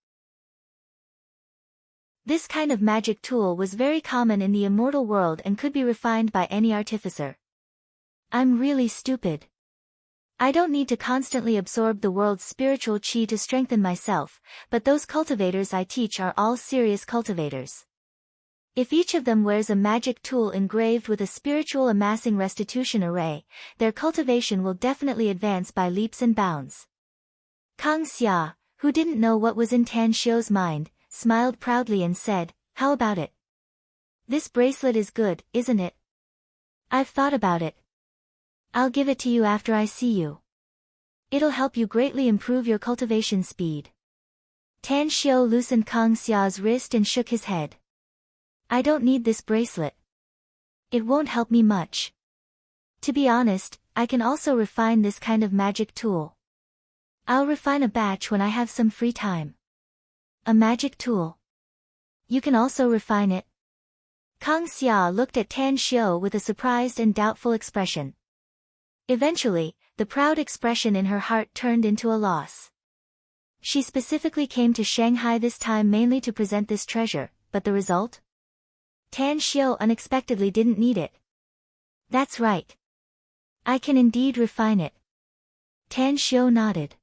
This kind of magic tool was very common in the immortal world and could be refined by any artificer. I'm really stupid. I don't need to constantly absorb the world's spiritual qi to strengthen myself, but those cultivators I teach are all serious cultivators. If each of them wears a magic tool engraved with a spiritual amassing restitution array, their cultivation will definitely advance by leaps and bounds. Kang Xia, who didn't know what was in Tan Xiu's mind, smiled proudly and said, how about it? This bracelet is good, isn't it? I've thought about it. I'll give it to you after I see you. It'll help you greatly improve your cultivation speed. Tan Xiu loosened Kang Xia's wrist and shook his head. I don't need this bracelet. It won't help me much. To be honest, I can also refine this kind of magic tool. I'll refine a batch when I have some free time. A magic tool. You can also refine it. Kang Xia looked at Tan Xiu with a surprised and doubtful expression. Eventually, the proud expression in her heart turned into a loss. She specifically came to Shanghai this time mainly to present this treasure, but the result? Tan Xiu unexpectedly didn't need it. That's right. I can indeed refine it. Tan Xiu nodded.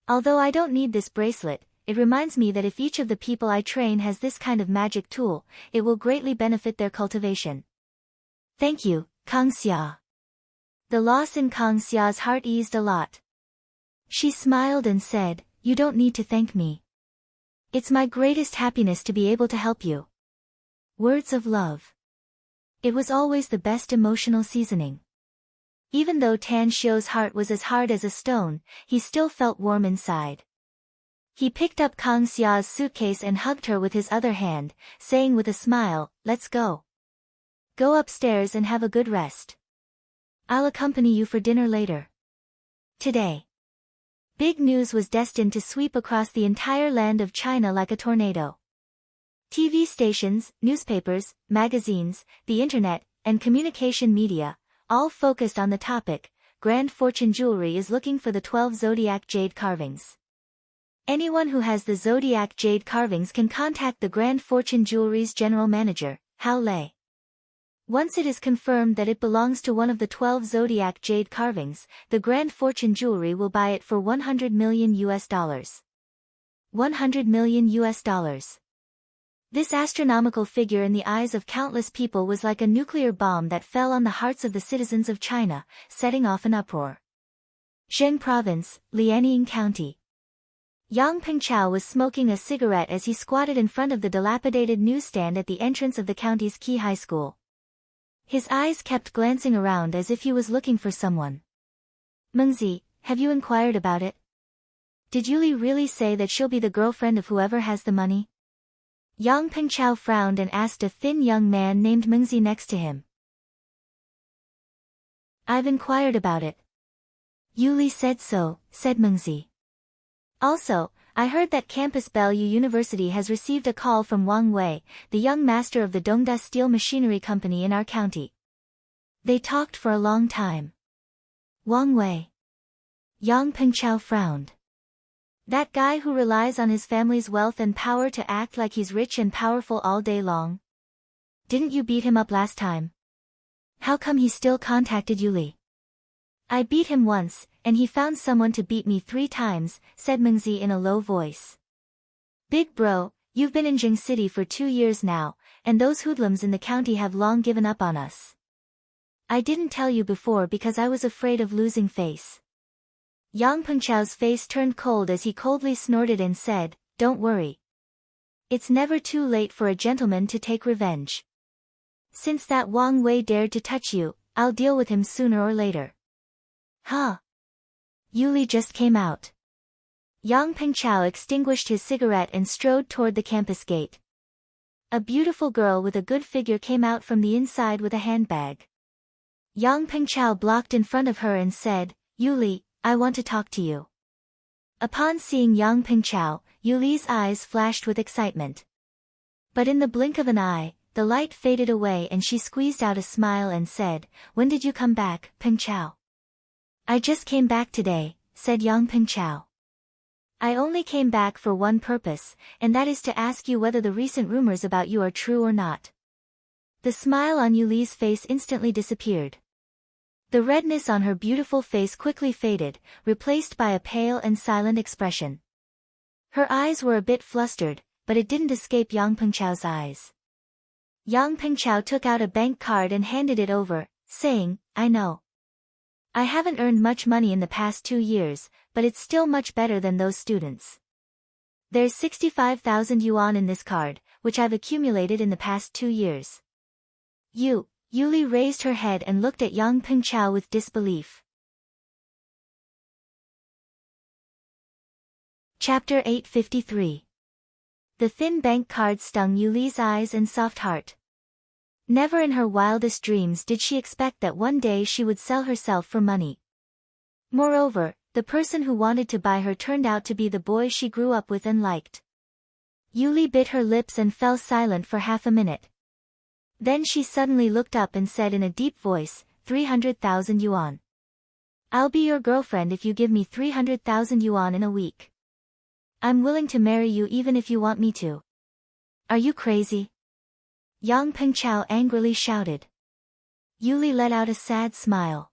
Although I don't need this bracelet, it reminds me that if each of the people I train has this kind of magic tool, it will greatly benefit their cultivation. Thank you, Kang Xia. The loss in Kang Xia's heart eased a lot. She smiled and said, you don't need to thank me. It's my greatest happiness to be able to help you. Words of love. It was always the best emotional seasoning. Even though Tan Xiu's heart was as hard as a stone, he still felt warm inside. He picked up Kang Xia's suitcase and hugged her with his other hand, saying with a smile, let's go. Go upstairs and have a good rest. I'll accompany you for dinner later. Today. Big news was destined to sweep across the entire land of China like a tornado. TV stations, newspapers, magazines, the internet, and communication media, all focused on the topic, Grand Fortune Jewelry is looking for the 12 zodiac jade carvings. Anyone who has the zodiac jade carvings can contact the Grand Fortune Jewelry's general manager, Hao Lei. Once it is confirmed that it belongs to one of the 12 zodiac jade carvings, the Grand Fortune Jewelry will buy it for $100 million. $100 million US. This astronomical figure in the eyes of countless people was like a nuclear bomb that fell on the hearts of the citizens of China, setting off an uproar. Zheng Province, Liaoning County. Yang Pengchao was smoking a cigarette as he squatted in front of the dilapidated newsstand at the entrance of the county's key high school. His eyes kept glancing around as if he was looking for someone. Mengzi, have you inquired about it? Did Yuli really say that she'll be the girlfriend of whoever has the money? Yang Pengchao frowned and asked a thin young man named Mengzi next to him. I've inquired about it. Yuli said so, said Mengzi. Also, I heard that Campus Bellu University has received a call from Wang Wei, the young master of the Dongda Steel Machinery Company in our county. They talked for a long time. Wang Wei. Yang Pengchao frowned. That guy who relies on his family's wealth and power to act like he's rich and powerful all day long? Didn't you beat him up last time? How come he still contacted Yuli? I beat him once, and he found someone to beat me 3 times, said Mengzi in a low voice. Big bro, you've been in Jing City for 2 years now, and those hoodlums in the county have long given up on us. I didn't tell you before because I was afraid of losing face. Yang Pengchao's face turned cold as he coldly snorted and said, Don't worry. It's never too late for a gentleman to take revenge. Since that Wang Wei dared to touch you, I'll deal with him sooner or later. Huh? Yuli just came out. Yang Pengchao extinguished his cigarette and strode toward the campus gate. A beautiful girl with a good figure came out from the inside with a handbag. Yang Pengchao blocked in front of her and said, Yuli, I want to talk to you. Upon seeing Yang Pengchao, Yuli's eyes flashed with excitement. But in the blink of an eye, the light faded away and she squeezed out a smile and said, When did you come back, Pengchao? I just came back today, said Yang Pengchao. I only came back for one purpose, and that is to ask you whether the recent rumors about you are true or not. The smile on Yuli's face instantly disappeared. The redness on her beautiful face quickly faded, replaced by a pale and silent expression. Her eyes were a bit flustered, but it didn't escape Yang Pengchao's eyes. Yang Pengchao took out a bank card and handed it over, saying, I know. I haven't earned much money in the past 2 years, but it's still much better than those students. There's 65,000 yuan in this card, which I've accumulated in the past 2 years. Yuli raised her head and looked at Yang Pengchao with disbelief. Chapter 853. The thin bank card stung Yuli's eyes and soft heart. Never in her wildest dreams did she expect that one day she would sell herself for money. Moreover, the person who wanted to buy her turned out to be the boy she grew up with and liked. Yuli bit her lips and fell silent for half a minute. Then she suddenly looked up and said in a deep voice, 300,000 yuan. I'll be your girlfriend if you give me 300,000 yuan in a week. I'm willing to marry you even if you want me to. Are you crazy? Yang Pengchao angrily shouted. Yuli let out a sad smile.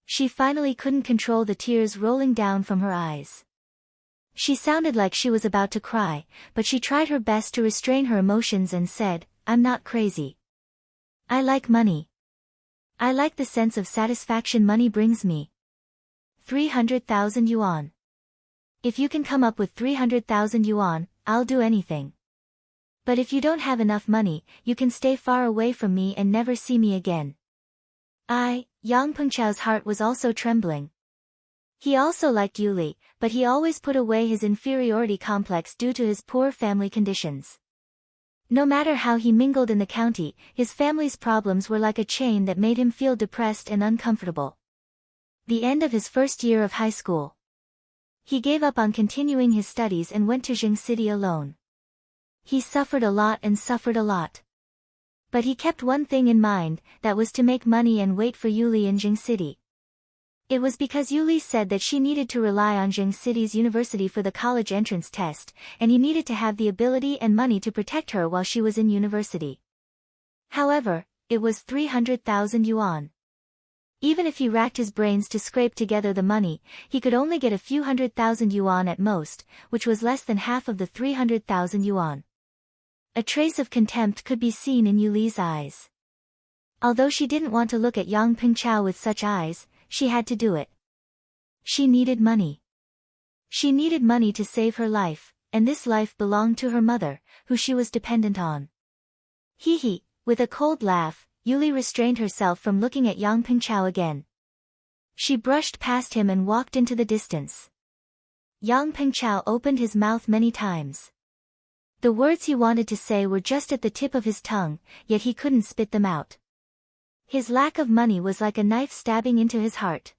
She finally couldn't control the tears rolling down from her eyes. She sounded like she was about to cry, but she tried her best to restrain her emotions and said, I'm not crazy. I like money. I like the sense of satisfaction money brings me. 300,000 yuan. If you can come up with 300,000 yuan, I'll do anything. But if you don't have enough money, you can stay far away from me and never see me again. Yang Pengchao's heart was also trembling. He also liked Yuli, but he always put away his inferiority complex due to his poor family conditions. No matter how he mingled in the county, his family's problems were like a chain that made him feel depressed and uncomfortable. The end of his first year of high school. He gave up on continuing his studies and went to Jing City alone. He suffered a lot and suffered a lot. But he kept one thing in mind, that was to make money and wait for Yuli in Jing City. It was because Yuli said that she needed to rely on Jing City's university for the college entrance test, and he needed to have the ability and money to protect her while she was in university. However, it was 300,000 yuan. Even if he racked his brains to scrape together the money, he could only get a few 100,000 yuan at most, which was less than half of the 300,000 yuan. A trace of contempt could be seen in Yuli's eyes. Although she didn't want to look at Yang Pengchao with such eyes, she had to do it. She needed money. She needed money to save her life, and this life belonged to her mother, who she was dependent on. Hee. With a cold laugh, Yuli restrained herself from looking at Yang Pengchao again. She brushed past him and walked into the distance. Yang Pengchao opened his mouth many times. The words he wanted to say were just at the tip of his tongue, yet he couldn't spit them out. His lack of money was like a knife stabbing into his heart.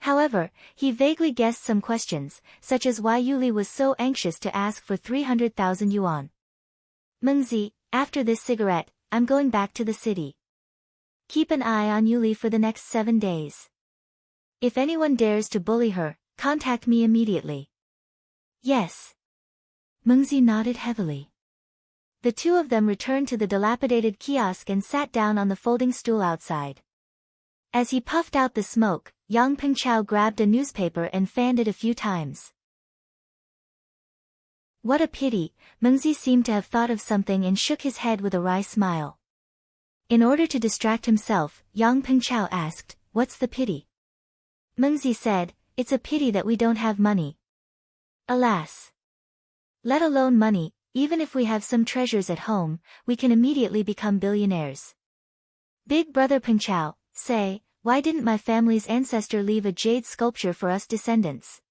However, he vaguely guessed some questions, such as why Yuli was so anxious to ask for 300,000 yuan. Mengzi, after this cigarette, I'm going back to the city. Keep an eye on Yuli for the next 7 days. If anyone dares to bully her, contact me immediately. Yes. Mengzi nodded heavily. The two of them returned to the dilapidated kiosk and sat down on the folding stool outside. As he puffed out the smoke, Yang Pengchao grabbed a newspaper and fanned it a few times. What a pity, Mengzi seemed to have thought of something and shook his head with a wry smile. In order to distract himself, Yang Pengchao asked, "What's the pity?" Mengzi said, "It's a pity that we don't have money. Alas. Let alone money, even if we have some treasures at home, we can immediately become billionaires. Big brother Pengchao, say, why didn't my family's ancestor leave a jade sculpture for us descendants?"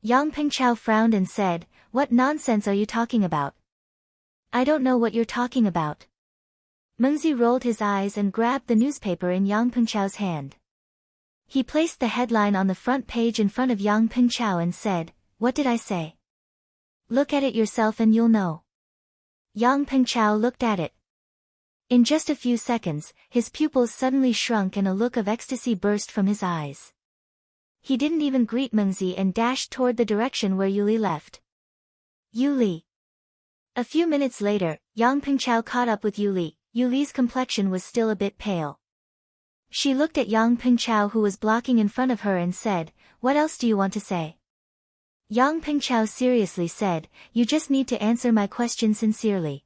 Yang Pengchao frowned and said, "What nonsense are you talking about? I don't know what you're talking about." Mengzi rolled his eyes and grabbed the newspaper in Yang Pengchao's hand. He placed the headline on the front page in front of Yang Pengchao and said, "What did I say? Look at it yourself and you'll know." Yang Pengchao looked at it. In just a few seconds, his pupils suddenly shrunk and a look of ecstasy burst from his eyes. He didn't even greet Mengzi and dashed toward the direction where Yuli left. Yuli. A few minutes later, Yang Pengchao caught up with Yuli. Yuli's complexion was still a bit pale. She looked at Yang Pengchao, who was blocking in front of her, and said, "What else do you want to say?" Yang Pengchao seriously said, "You just need to answer my question sincerely.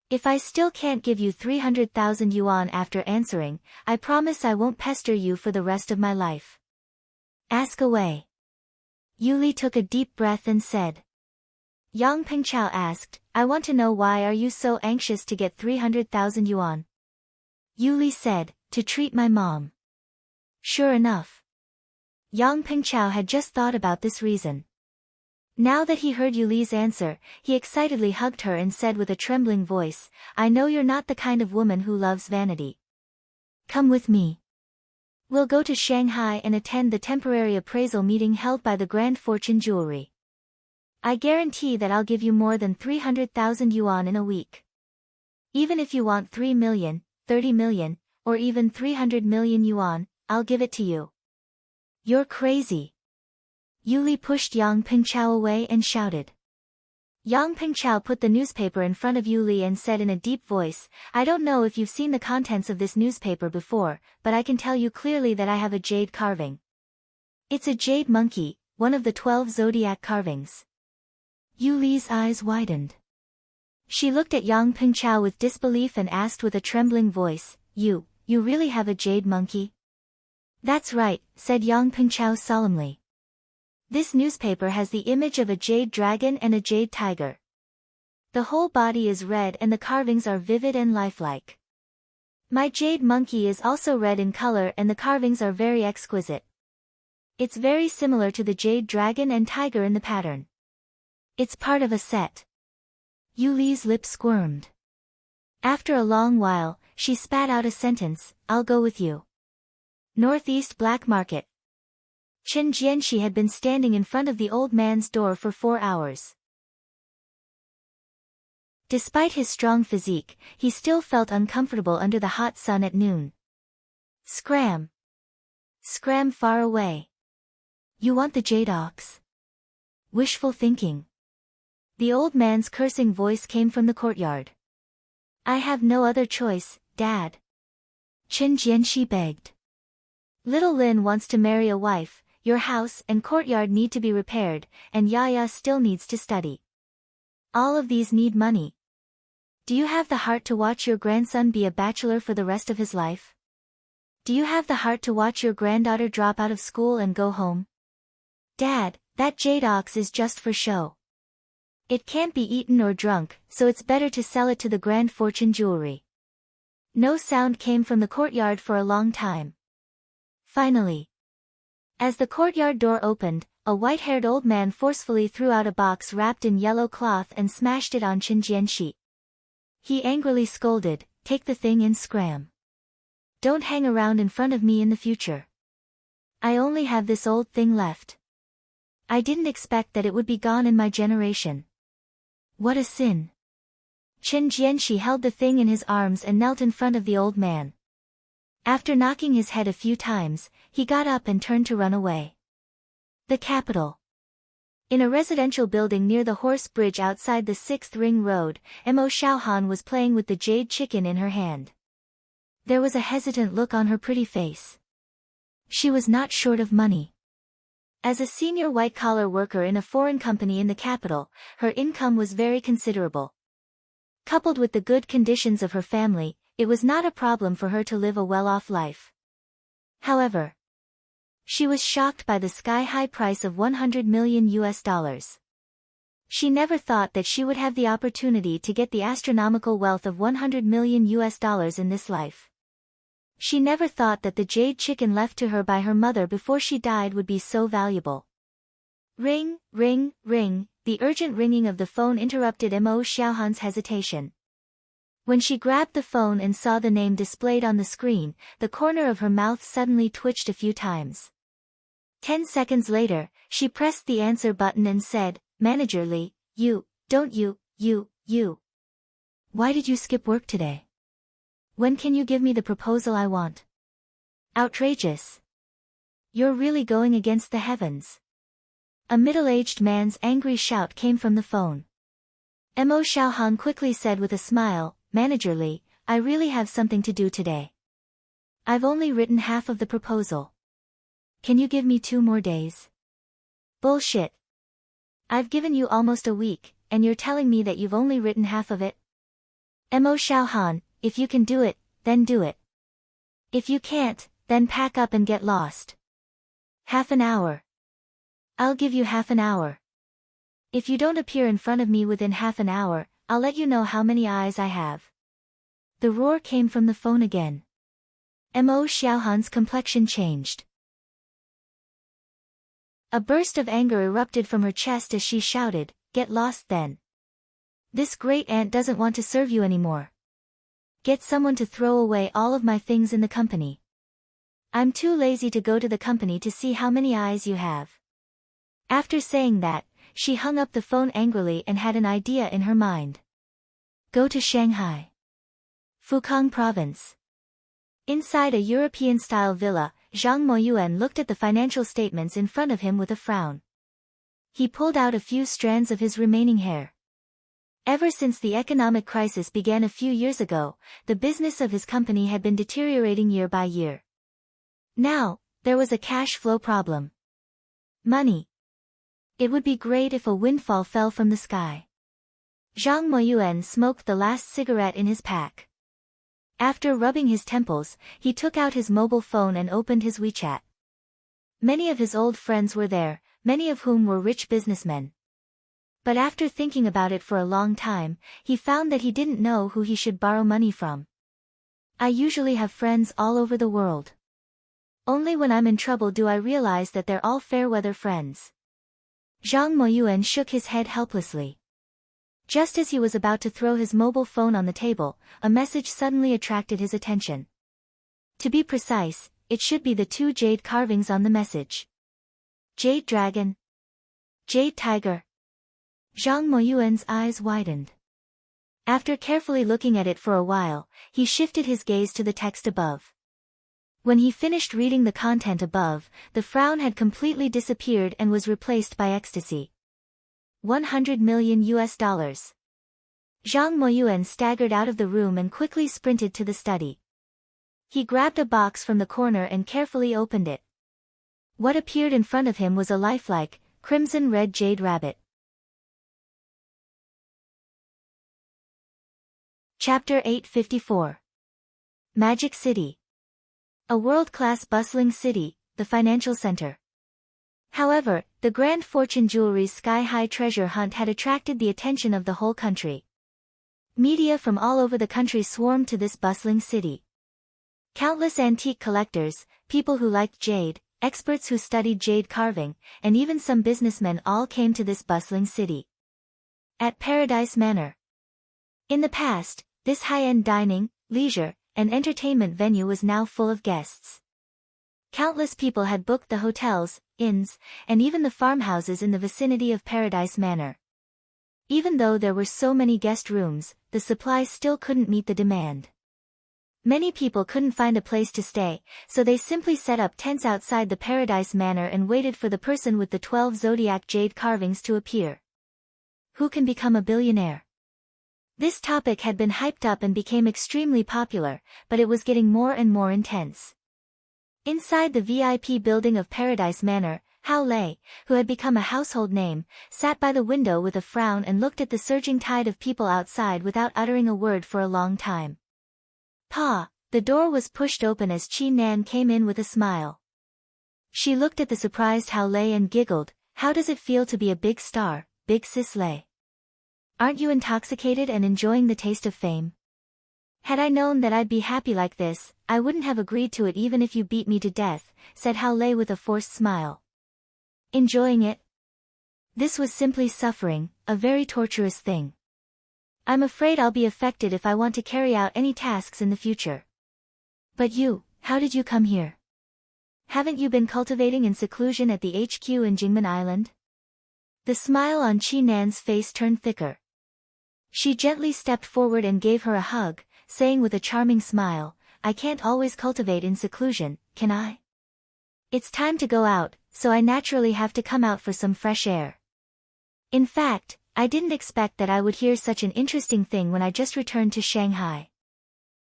If I still can't give you 300,000 yuan after answering, I promise I won't pester you for the rest of my life. Ask away." Yuli took a deep breath and said. Yang Pengchao asked, "I want to know why are you so anxious to get 300,000 yuan?" Yuli said, "To treat my mom." Sure enough. Yang Pengchao had just thought about this reason. Now that he heard Yuli's answer, he excitedly hugged her and said with a trembling voice, "I know you're not the kind of woman who loves vanity. Come with me. We'll go to Shanghai and attend the temporary appraisal meeting held by the Grand Fortune Jewelry. I guarantee that I'll give you more than 300,000 yuan in a week. Even if you want 3 million, 30 million, or even 300 million yuan, I'll give it to you." "You're crazy." Yuli pushed Yang Pengchao away and shouted. Yang Pengchao put the newspaper in front of Yuli and said in a deep voice, "I don't know if you've seen the contents of this newspaper before, but I can tell you clearly that I have a jade carving. It's a jade monkey, one of the 12 zodiac carvings." Yuli's eyes widened. She looked at Yang Pengchao with disbelief and asked with a trembling voice, You really have a jade monkey?" "That's right," said Yang Pengchao solemnly. "This newspaper has the image of a jade dragon and a jade tiger. The whole body is red and the carvings are vivid and lifelike. My jade monkey is also red in color and the carvings are very exquisite. It's very similar to the jade dragon and tiger in the pattern. It's part of a set." Yuli's lips squirmed. After a long while, she spat out a sentence, "I'll go with you." Northeast Black Market. Chen Jianxi had been standing in front of the old man's door for 4 hours. Despite his strong physique, he still felt uncomfortable under the hot sun at noon. Scram! Scram far away. You want the jade ox? Wishful thinking. The old man's cursing voice came from the courtyard. I have no other choice, Dad. Chen Jianxi begged. Little Lin wants to marry a wife, your house and courtyard need to be repaired, and Yaya still needs to study. All of these need money. Do you have the heart to watch your grandson be a bachelor for the rest of his life? Do you have the heart to watch your granddaughter drop out of school and go home? Dad, that jade ox is just for show. It can't be eaten or drunk, so it's better to sell it to the Grand Fortune Jewelry. No sound came from the courtyard for a long time. Finally, as the courtyard door opened, a white-haired old man forcefully threw out a box wrapped in yellow cloth and smashed it on Chen Jianxi. He angrily scolded, "Take the thing and scram. Don't hang around in front of me in the future. I only have this old thing left. I didn't expect that it would be gone in my generation. What a sin." Chen Jianxi held the thing in his arms and knelt in front of the old man. After knocking his head a few times, he got up and turned to run away. The capital. In a residential building near the horse bridge outside the 6th Ring Road, Mo Xiaohan was playing with the jade chicken in her hand. There was a hesitant look on her pretty face. She was not short of money. As a senior white-collar worker in a foreign company in the capital, her income was very considerable. Coupled with the good conditions of her family, it was not a problem for her to live a well-off life. However, she was shocked by the sky-high price of $100 million. She never thought that she would have the opportunity to get the astronomical wealth of $100 million in this life. She never thought that the jade chicken left to her by her mother before she died would be so valuable. Ring, ring, ring, the urgent ringing of the phone interrupted Mo Xiaohan's hesitation. When she grabbed the phone and saw the name displayed on the screen, the corner of her mouth suddenly twitched a few times. 10 seconds later, she pressed the answer button and said, "Manager Li, you. Why did you skip work today? When can you give me the proposal I want?" Outrageous. You're really going against the heavens. A middle-aged man's angry shout came from the phone. Mo Xiaohan quickly said with a smile, "Manager Li, I really have something to do today. I've only written half of the proposal. Can you give me 2 more days?" Bullshit. I've given you almost a week, and you're telling me that you've only written half of it? Mo Xiaohan, if you can do it, then do it. If you can't, then pack up and get lost. Half an hour. I'll give you half an hour. If you don't appear in front of me within half an hour, I'll let you know how many eyes I have. The roar came from the phone again. Mo Xiaohan's complexion changed. A burst of anger erupted from her chest as she shouted, "Get lost then. This great aunt doesn't want to serve you anymore. Get someone to throw away all of my things in the company. I'm too lazy to go to the company to see how many eyes you have." After saying that, she hung up the phone angrily and had an idea in her mind. Go to Shanghai, Fukang Province. Inside a European-style villa, Zhang Moyuan looked at the financial statements in front of him with a frown. He pulled out a few strands of his remaining hair. Ever since the economic crisis began a few years ago, the business of his company had been deteriorating year by year. Now, there was a cash flow problem. Money. It would be great if a windfall fell from the sky. Zhang Moyuan smoked the last cigarette in his pack. After rubbing his temples, he took out his mobile phone and opened his WeChat. Many of his old friends were there, many of whom were rich businessmen. But after thinking about it for a long time, he found that he didn't know who he should borrow money from. I usually have friends all over the world. Only when I'm in trouble do I realize that they're all fair-weather friends. Zhang Moyuan shook his head helplessly. Just as he was about to throw his mobile phone on the table, a message suddenly attracted his attention. To be precise, it should be the 2 jade carvings on the message. Jade dragon. Jade tiger. Zhang Moyuan's eyes widened. After carefully looking at it for a while, he shifted his gaze to the text above. When he finished reading the content above, the frown had completely disappeared and was replaced by ecstasy. $100 million. Zhang Moyuan staggered out of the room and quickly sprinted to the study. He grabbed a box from the corner and carefully opened it. What appeared in front of him was a lifelike, crimson-red jade rabbit. Chapter 854. Magic City. A world-class bustling city, the financial center. However, the Grand Fortune Jewelry's sky-high treasure hunt had attracted the attention of the whole country. Media from all over the country swarmed to this bustling city. Countless antique collectors, people who liked jade, experts who studied jade carving, and even some businessmen all came to this bustling city. At Paradise Manor. In the past, this high-end dining, leisure, and entertainment venue was now full of guests. Countless people had booked the hotels, inns, and even the farmhouses in the vicinity of Paradise Manor. Even though there were so many guest rooms, the supply still couldn't meet the demand. Many people couldn't find a place to stay, so they simply set up tents outside the Paradise Manor and waited for the person with the 12 zodiac jade carvings to appear. Who can become a billionaire? This topic had been hyped up and became extremely popular, but it was getting more and more intense. Inside the VIP building of Paradise Manor, Hao Lei, who had become a household name, sat by the window with a frown and looked at the surging tide of people outside without uttering a word for a long time. Pa, the door was pushed open as Chi Nan came in with a smile. She looked at the surprised Hao Lei and giggled, "How does it feel to be a big star, big sis Lei? Aren't you intoxicated and enjoying the taste of fame?" "Had I known that I'd be happy like this, I wouldn't have agreed to it even if you beat me to death," said Hao Lei with a forced smile. "Enjoying it? This was simply suffering, a very torturous thing. I'm afraid I'll be affected if I want to carry out any tasks in the future." "But you, how did you come here? Haven't you been cultivating in seclusion at the HQ in Jingmen Island?" The smile on Chi Nan's face turned thicker. She gently stepped forward and gave her a hug, saying with a charming smile, "I can't always cultivate in seclusion, can I? It's time to go out, so I naturally have to come out for some fresh air. In fact, I didn't expect that I would hear such an interesting thing when I just returned to Shanghai."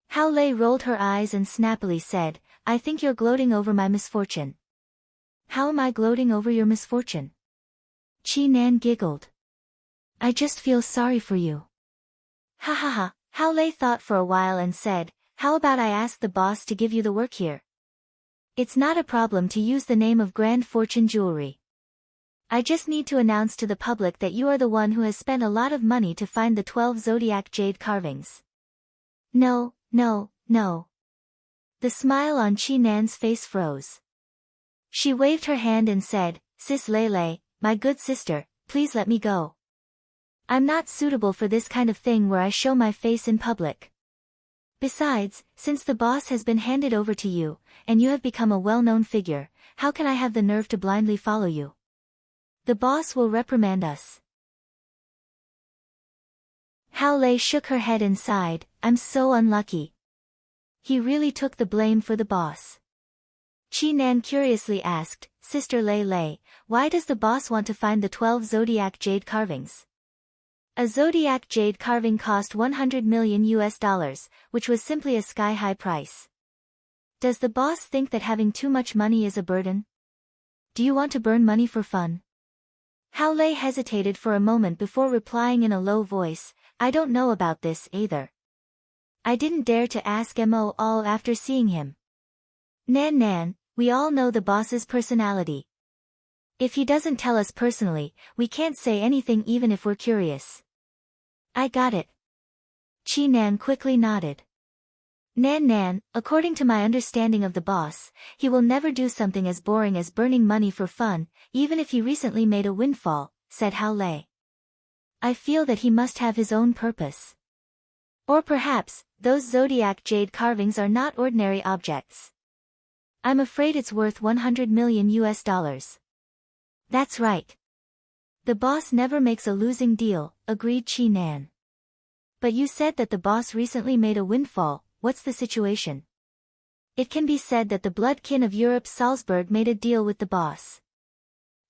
Hao Lei rolled her eyes and snappily said, "I think you're gloating over my misfortune." "How am I gloating over your misfortune?" Chi Nan giggled. "I just feel sorry for you." "Ha ha ha," Hao Lei thought for a while and said, "How about I ask the boss to give you the work here? It's not a problem to use the name of Grand Fortune Jewelry. I just need to announce to the public that you are the one who has spent a lot of money to find the 12 zodiac jade carvings." "No, no, no." The smile on Chi Nan's face froze. She waved her hand and said, "Sis Lei Lei, my good sister, please let me go. I'm not suitable for this kind of thing where I show my face in public. Besides, since the boss has been handed over to you, and you have become a well-known figure, how can I have the nerve to blindly follow you? The boss will reprimand us." Hao Lei shook her head and sighed, "I'm so unlucky." He really took the blame for the boss. Chi Nan curiously asked, "Sister Lei Lei, why does the boss want to find the 12 zodiac jade carvings?" A zodiac jade carving cost $100 million, which was simply a sky-high price. "Does the boss think that having too much money is a burden? Do you want to burn money for fun?" Hao Lei hesitated for a moment before replying in a low voice, "I don't know about this either. I didn't dare to ask Mo all after seeing him. Nan, we all know the boss's personality. If he doesn't tell us personally, we can't say anything even if we're curious." "I got it." Chi Nan quickly nodded. Nan, according to my understanding of the boss, he will never do something as boring as burning money for fun, even if he recently made a windfall," said Hao Lei. "I feel that he must have his own purpose. Or perhaps, those zodiac jade carvings are not ordinary objects. I'm afraid it's worth $100 million. "That's right. The boss never makes a losing deal," agreed Chi Nan. "But you said that the boss recently made a windfall. What's the situation?" "It can be said that the blood kin of Europe Salzburg made a deal with the boss.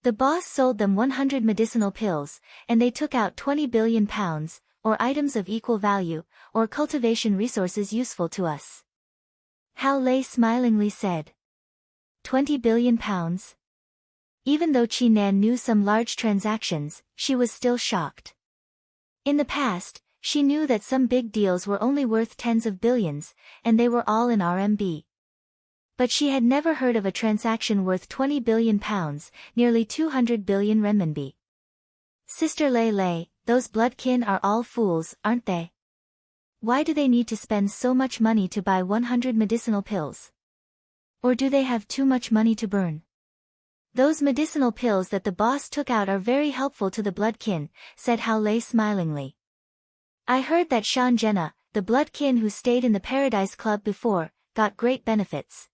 The boss sold them 100 medicinal pills, and they took out 20 billion pounds, or items of equal value, or cultivation resources useful to us." Hao Lei smilingly said. 20 billion pounds? Even though Qi Nan knew some large transactions, she was still shocked. In the past, she knew that some big deals were only worth tens of billions, and they were all in RMB. But she had never heard of a transaction worth 20 billion pounds, nearly 200 billion renminbi. Sister Lei Lei, those bloodkin are all fools, aren't they? Why do they need to spend so much money to buy 100 medicinal pills? Or do they have too much money to burn? Those medicinal pills that the boss took out are very helpful to the bloodkin, said Hao Lei smilingly. I heard that Shan Jenna, the bloodkin who stayed in the Paradise Club before, got great benefits.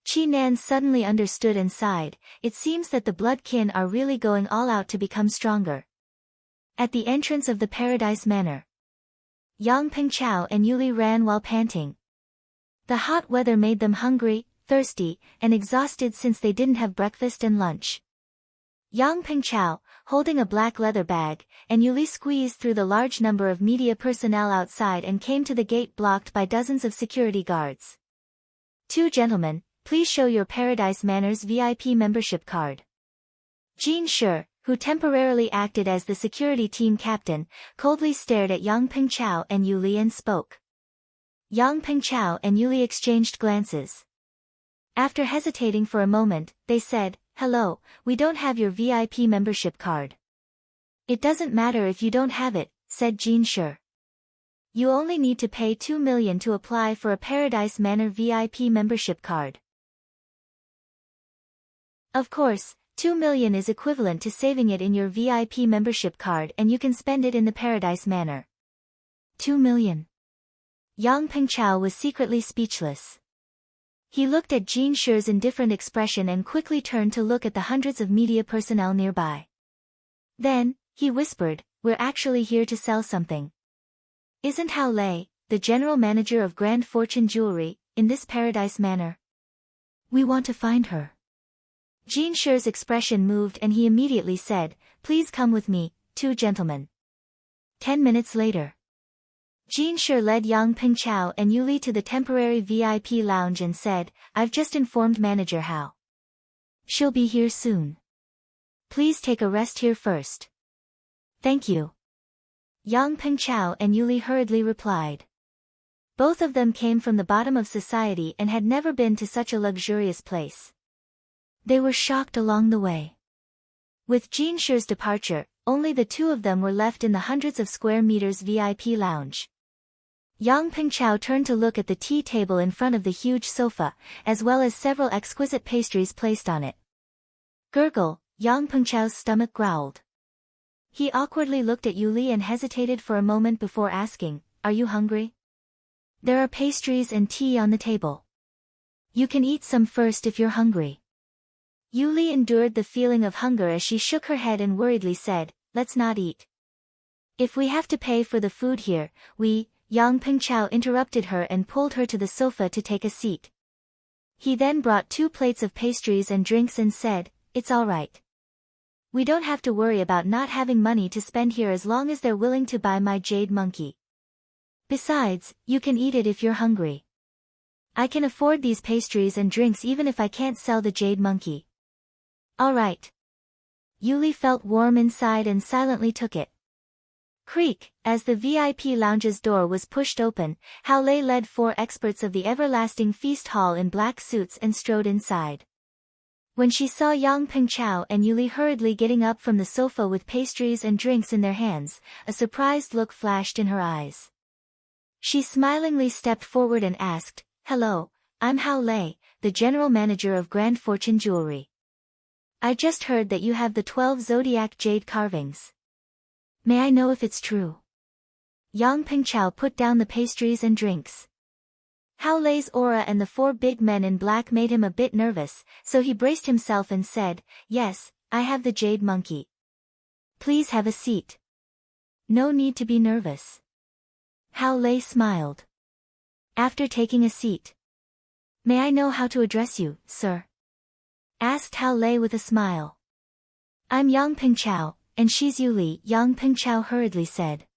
Qi Nan suddenly understood and sighed. It seems that the bloodkin are really going all out to become stronger. At the entrance of the Paradise Manor, Yang Pengchao and Yuli ran while panting. The hot weather made them hungry, thirsty, and exhausted since they didn't have breakfast and lunch. Yang Pengchao, holding a black leather bag, and Yuli squeezed through the large number of media personnel outside and came to the gate blocked by dozens of security guards. 2 gentlemen, please show your Paradise Manor's VIP membership card. Jin Shi, who temporarily acted as the security team captain, coldly stared at Yang Pengchao and Yuli and spoke. Yang Pengchao and Yuli exchanged glances. After hesitating for a moment, they said, "Hello, we don't have your VIP membership card." "It doesn't matter if you don't have it," said Jin Shi. "You only need to pay 2 million to apply for a Paradise Manor VIP membership card." Of course, 2 million is equivalent to saving it in your VIP membership card and you can spend it in the Paradise Manor. 2 million. Yang Pengchao was secretly speechless. He looked at Jin Shi's indifferent expression and quickly turned to look at the hundreds of media personnel nearby. Then, he whispered, "We're actually here to sell something. Isn't Hao Lei, the general manager of Grand Fortune Jewelry, in this Paradise Manor? We want to find her." Jin Shi's expression moved and he immediately said, "Please come with me, 2 gentlemen." 10 minutes later, Jin Shi led Yang Pengchao and Yuli to the temporary VIP lounge and said, "I've just informed Manager Hao. She'll be here soon. Please take a rest here first." "Thank you." Yang Pengchao and Yuli hurriedly replied. Both of them came from the bottom of society and had never been to such a luxurious place. They were shocked along the way. With Jin Shi's departure, only the 2 of them were left in the hundreds of square meters VIP lounge. Yang Pengchao turned to look at the tea table in front of the huge sofa, as well as several exquisite pastries placed on it. Gurgle, Yang Pengchao's stomach growled. He awkwardly looked at Yuli and hesitated for a moment before asking, "Are you hungry? There are pastries and tea on the table. You can eat some first if you're hungry." Yuli endured the feeling of hunger as she shook her head and worriedly said, "Let's not eat. If we have to pay for the food here, Yang Pengchao interrupted her and pulled her to the sofa to take a seat. He then brought 2 plates of pastries and drinks and said, "It's all right. We don't have to worry about not having money to spend here as long as they're willing to buy my jade monkey. Besides, you can eat it if you're hungry. I can afford these pastries and drinks even if I can't sell the jade monkey." "All right." Yuli felt warm inside and silently took it. Creak, as the VIP lounge's door was pushed open, Hao Lei led 4 experts of the everlasting feast hall in black suits and strode inside. When she saw Yang Pengchao and Yuli hurriedly getting up from the sofa with pastries and drinks in their hands, a surprised look flashed in her eyes. She smilingly stepped forward and asked, "Hello, I'm Hao Lei, the general manager of Grand Fortune Jewelry. I just heard that you have the 12 zodiac jade carvings. May I know if it's true?" Yang Pengchao put down the pastries and drinks. Hao Lei's aura and the 4 big men in black made him a bit nervous, so he braced himself and said, "Yes, I have the jade monkey. Please have a seat." "No need to be nervous." Hao Lei smiled. After taking a seat, "May I know how to address you, sir?" asked Hao Lei with a smile. "I'm Yang Pengchao, and she's Yuli," Yang Pengchao hurriedly said.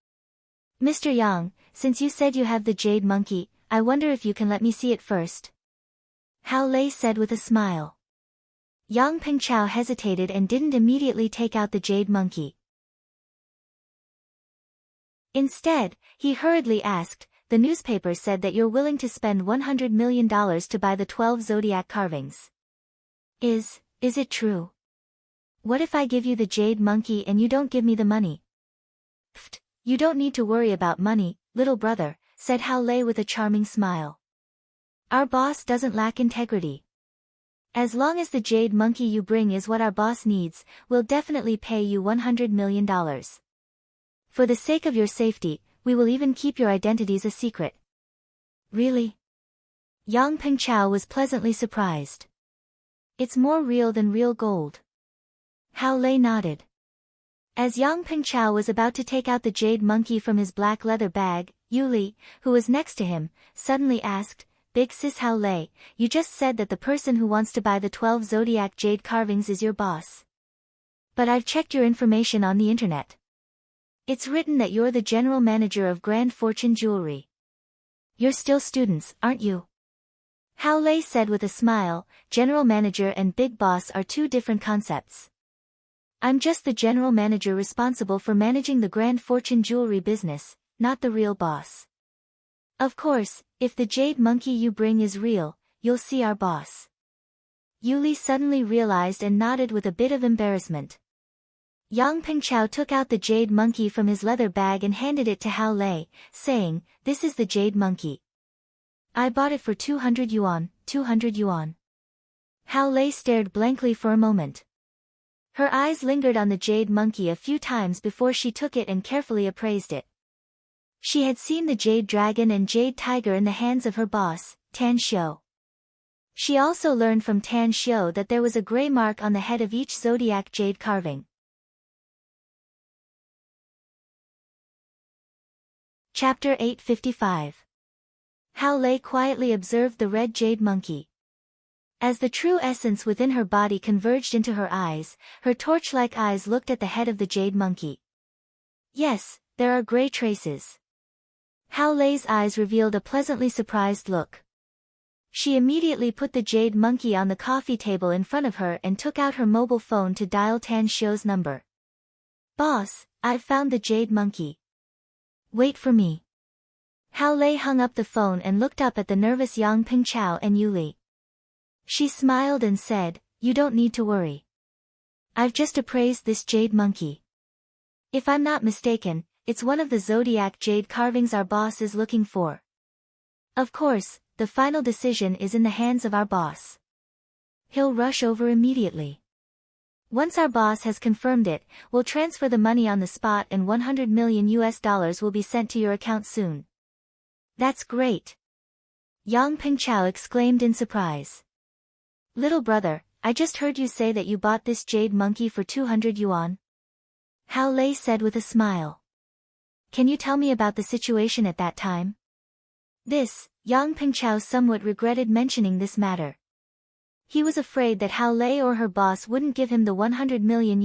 "Mr. Yang, since you said you have the jade monkey, I wonder if you can let me see it first. Hao Lei said with a smile. Yang Pengchao hesitated and didn't immediately take out the jade monkey. Instead, he hurriedly asked, the newspaper said that you're willing to spend $100 million to buy the 12 zodiac carvings. Is it true? What if I give you the jade monkey and you don't give me the money? Pfft, you don't need to worry about money, little brother, said Hao Lei with a charming smile. Our boss doesn't lack integrity. As long as the jade monkey you bring is what our boss needs, we'll definitely pay you $100 million. For the sake of your safety, we will even keep your identities a secret. Really? Yang Pengchao was pleasantly surprised. It's more real than real gold. Hao Lei nodded. As Yang Pengchao was about to take out the jade monkey from his black leather bag, Yuli, who was next to him, suddenly asked, Big sis Hao Lei, you just said that the person who wants to buy the 12 zodiac jade carvings is your boss. But I've checked your information on the internet. It's written that you're the general manager of Grand Fortune Jewelry. You're still students, aren't you? Hao Lei said with a smile, general manager and big boss are two different concepts. I'm just the general manager responsible for managing the Grand Fortune Jewelry business, not the real boss. Of course, if the jade monkey you bring is real, you'll see our boss. Yuli suddenly realized and nodded with a bit of embarrassment. Yang Pengchao took out the jade monkey from his leather bag and handed it to Hao Lei, saying, This is the jade monkey. I bought it for 200 yuan, 200 yuan. Hao Lei stared blankly for a moment. Her eyes lingered on the jade monkey a few times before she took it and carefully appraised it. She had seen the jade dragon and jade tiger in the hands of her boss, Tan Xiu. She also learned from Tan Xiu that there was a gray mark on the head of each zodiac jade carving. Chapter 855. Hao Lei quietly observed the red jade monkey. As the true essence within her body converged into her eyes, her torch-like eyes looked at the head of the jade monkey. Yes, there are gray traces. Hao Lei's eyes revealed a pleasantly surprised look. She immediately put the jade monkey on the coffee table in front of her and took out her mobile phone to dial Tan Xiu's number. Boss, I've found the jade monkey. Wait for me. Hao Lei hung up the phone and looked up at the nervous Yang Pengchao and Yuli. She smiled and said, You don't need to worry. I've just appraised this jade monkey. If I'm not mistaken, it's one of the zodiac jade carvings our boss is looking for. Of course, the final decision is in the hands of our boss. He'll rush over immediately. Once our boss has confirmed it, we'll transfer the money on the spot and $100 million will be sent to your account soon. That's great. Yang Pengchao exclaimed in surprise. Little brother, I just heard you say that you bought this jade monkey for 200 yuan. Hao Lei said with a smile. Can you tell me about the situation at that time? Yang Pengchao somewhat regretted mentioning this matter. He was afraid that Hao Lei or her boss wouldn't give him the $100 million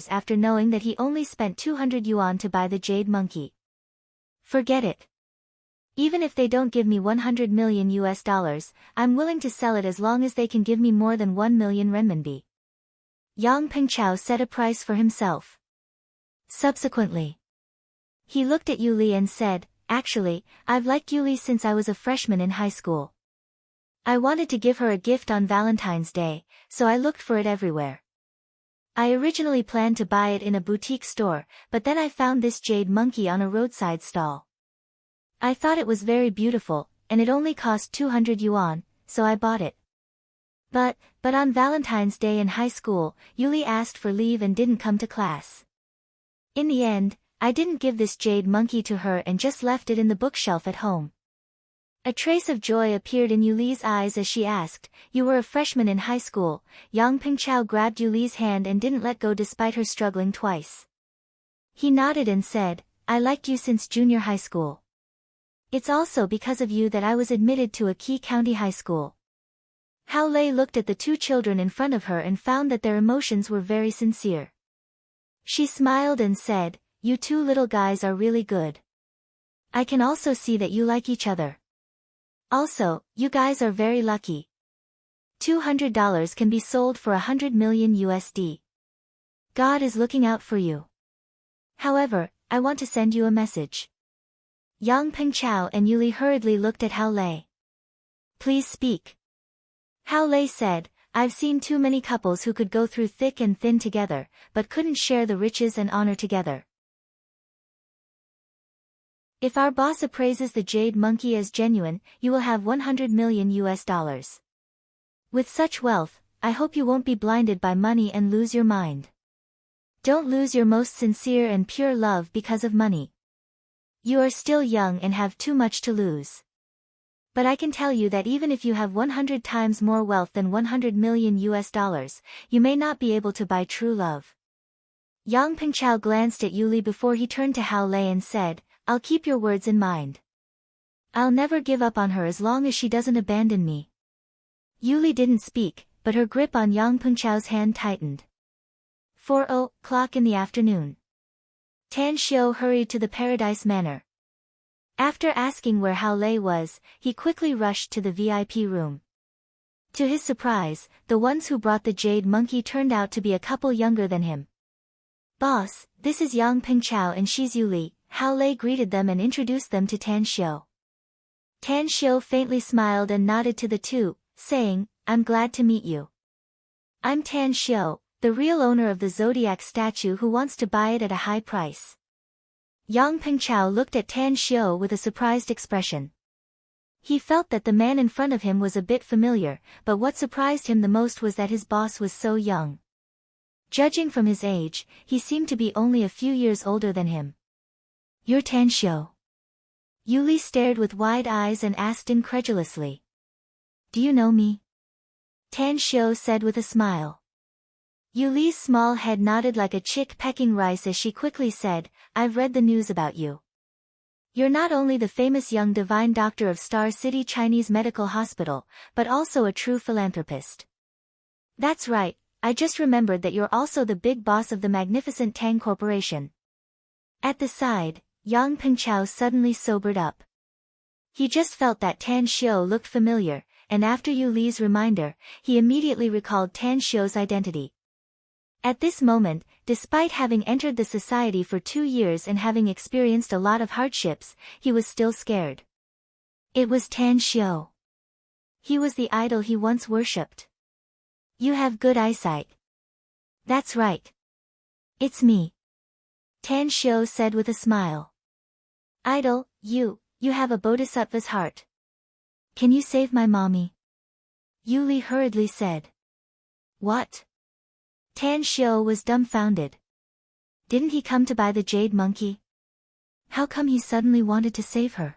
after knowing that he only spent 200 yuan to buy the jade monkey. Forget it. Even if they don't give me $100 million, I'm willing to sell it as long as they can give me more than 1 million renminbi. Yang Pengchao set a price for himself. Subsequently, he looked at Yuli and said, Actually, I've liked Yuli since I was a freshman in high school. I wanted to give her a gift on Valentine's Day, so I looked for it everywhere. I originally planned to buy it in a boutique store, but then I found this jade monkey on a roadside stall. I thought it was very beautiful, and it only cost 200 yuan, so I bought it. But on Valentine's Day in high school, Yuli asked for leave and didn't come to class. In the end, I didn't give this jade monkey to her and just left it in the bookshelf at home. A trace of joy appeared in Yuli's eyes as she asked, You were a freshman in high school. Yang Pengchao grabbed Yuli's hand and didn't let go despite her struggling twice. He nodded and said, I liked you since junior high school. It's also because of you that I was admitted to a key county high school. Hao Lei looked at the two children in front of her and found that their emotions were very sincere. She smiled and said, You two little guys are really good. I can also see that you like each other. Also, you guys are very lucky. $200 can be sold for 100 million USD. God is looking out for you. However, I want to send you a message. Yang Pengchao and Yuli hurriedly looked at Hao Lei. Please speak. Hao Lei said, I've seen too many couples who could go through thick and thin together, but couldn't share the riches and honor together. If our boss appraises the jade monkey as genuine, you will have 100 million US dollars. With such wealth, I hope you won't be blinded by money and lose your mind. Don't lose your most sincere and pure love because of money. You are still young and have too much to lose. But I can tell you that even if you have 100 times more wealth than 100 million US dollars, you may not be able to buy true love. Yang Pengchao glanced at Yuli before he turned to Hao Lei and said, I'll keep your words in mind. I'll never give up on her as long as she doesn't abandon me. Yuli didn't speak, but her grip on Yang Pengchao's hand tightened. 4:00 in the afternoon. Tan Xiu hurried to the Paradise Manor. After asking where Hao Lei was, he quickly rushed to the VIP room. To his surprise, the ones who brought the jade monkey turned out to be a couple younger than him. Boss, this is Yang Pengchao and she's Yuli. Hao Lei greeted them and introduced them to Tan Xiu. Tan Xiu faintly smiled and nodded to the two, saying, I'm glad to meet you. I'm Tan Xiu, the real owner of the zodiac statue who wants to buy it at a high price. Yang Pengchao looked at Tan Xiu with a surprised expression. He felt that the man in front of him was a bit familiar, but what surprised him the most was that his boss was so young. Judging from his age, he seemed to be only a few years older than him. You're Tan Xiu. Yuli stared with wide eyes and asked incredulously. Do you know me? Tan Xiu said with a smile. Yuli's small head nodded like a chick pecking rice as she quickly said, I've read the news about you. You're not only the famous young divine doctor of Star City Chinese Medical Hospital, but also a true philanthropist. That's right, I just remembered that you're also the big boss of the magnificent Tang Corporation. At the side, Yang Pengchao suddenly sobered up. He just felt that Tan Xiu looked familiar, and after Yuli's reminder, he immediately recalled Tan Xiu's identity. At this moment, despite having entered the society for 2 years and having experienced a lot of hardships, he was still scared. It was Tan Xiu. He was the idol he once worshipped. You have good eyesight. That's right. It's me. Tan Xiu said with a smile. Idol, you have a bodhisattva's heart. Can you save my mommy? Yuli hurriedly said. What? Tan Xiu was dumbfounded. Didn't he come to buy the jade monkey? How come he suddenly wanted to save her?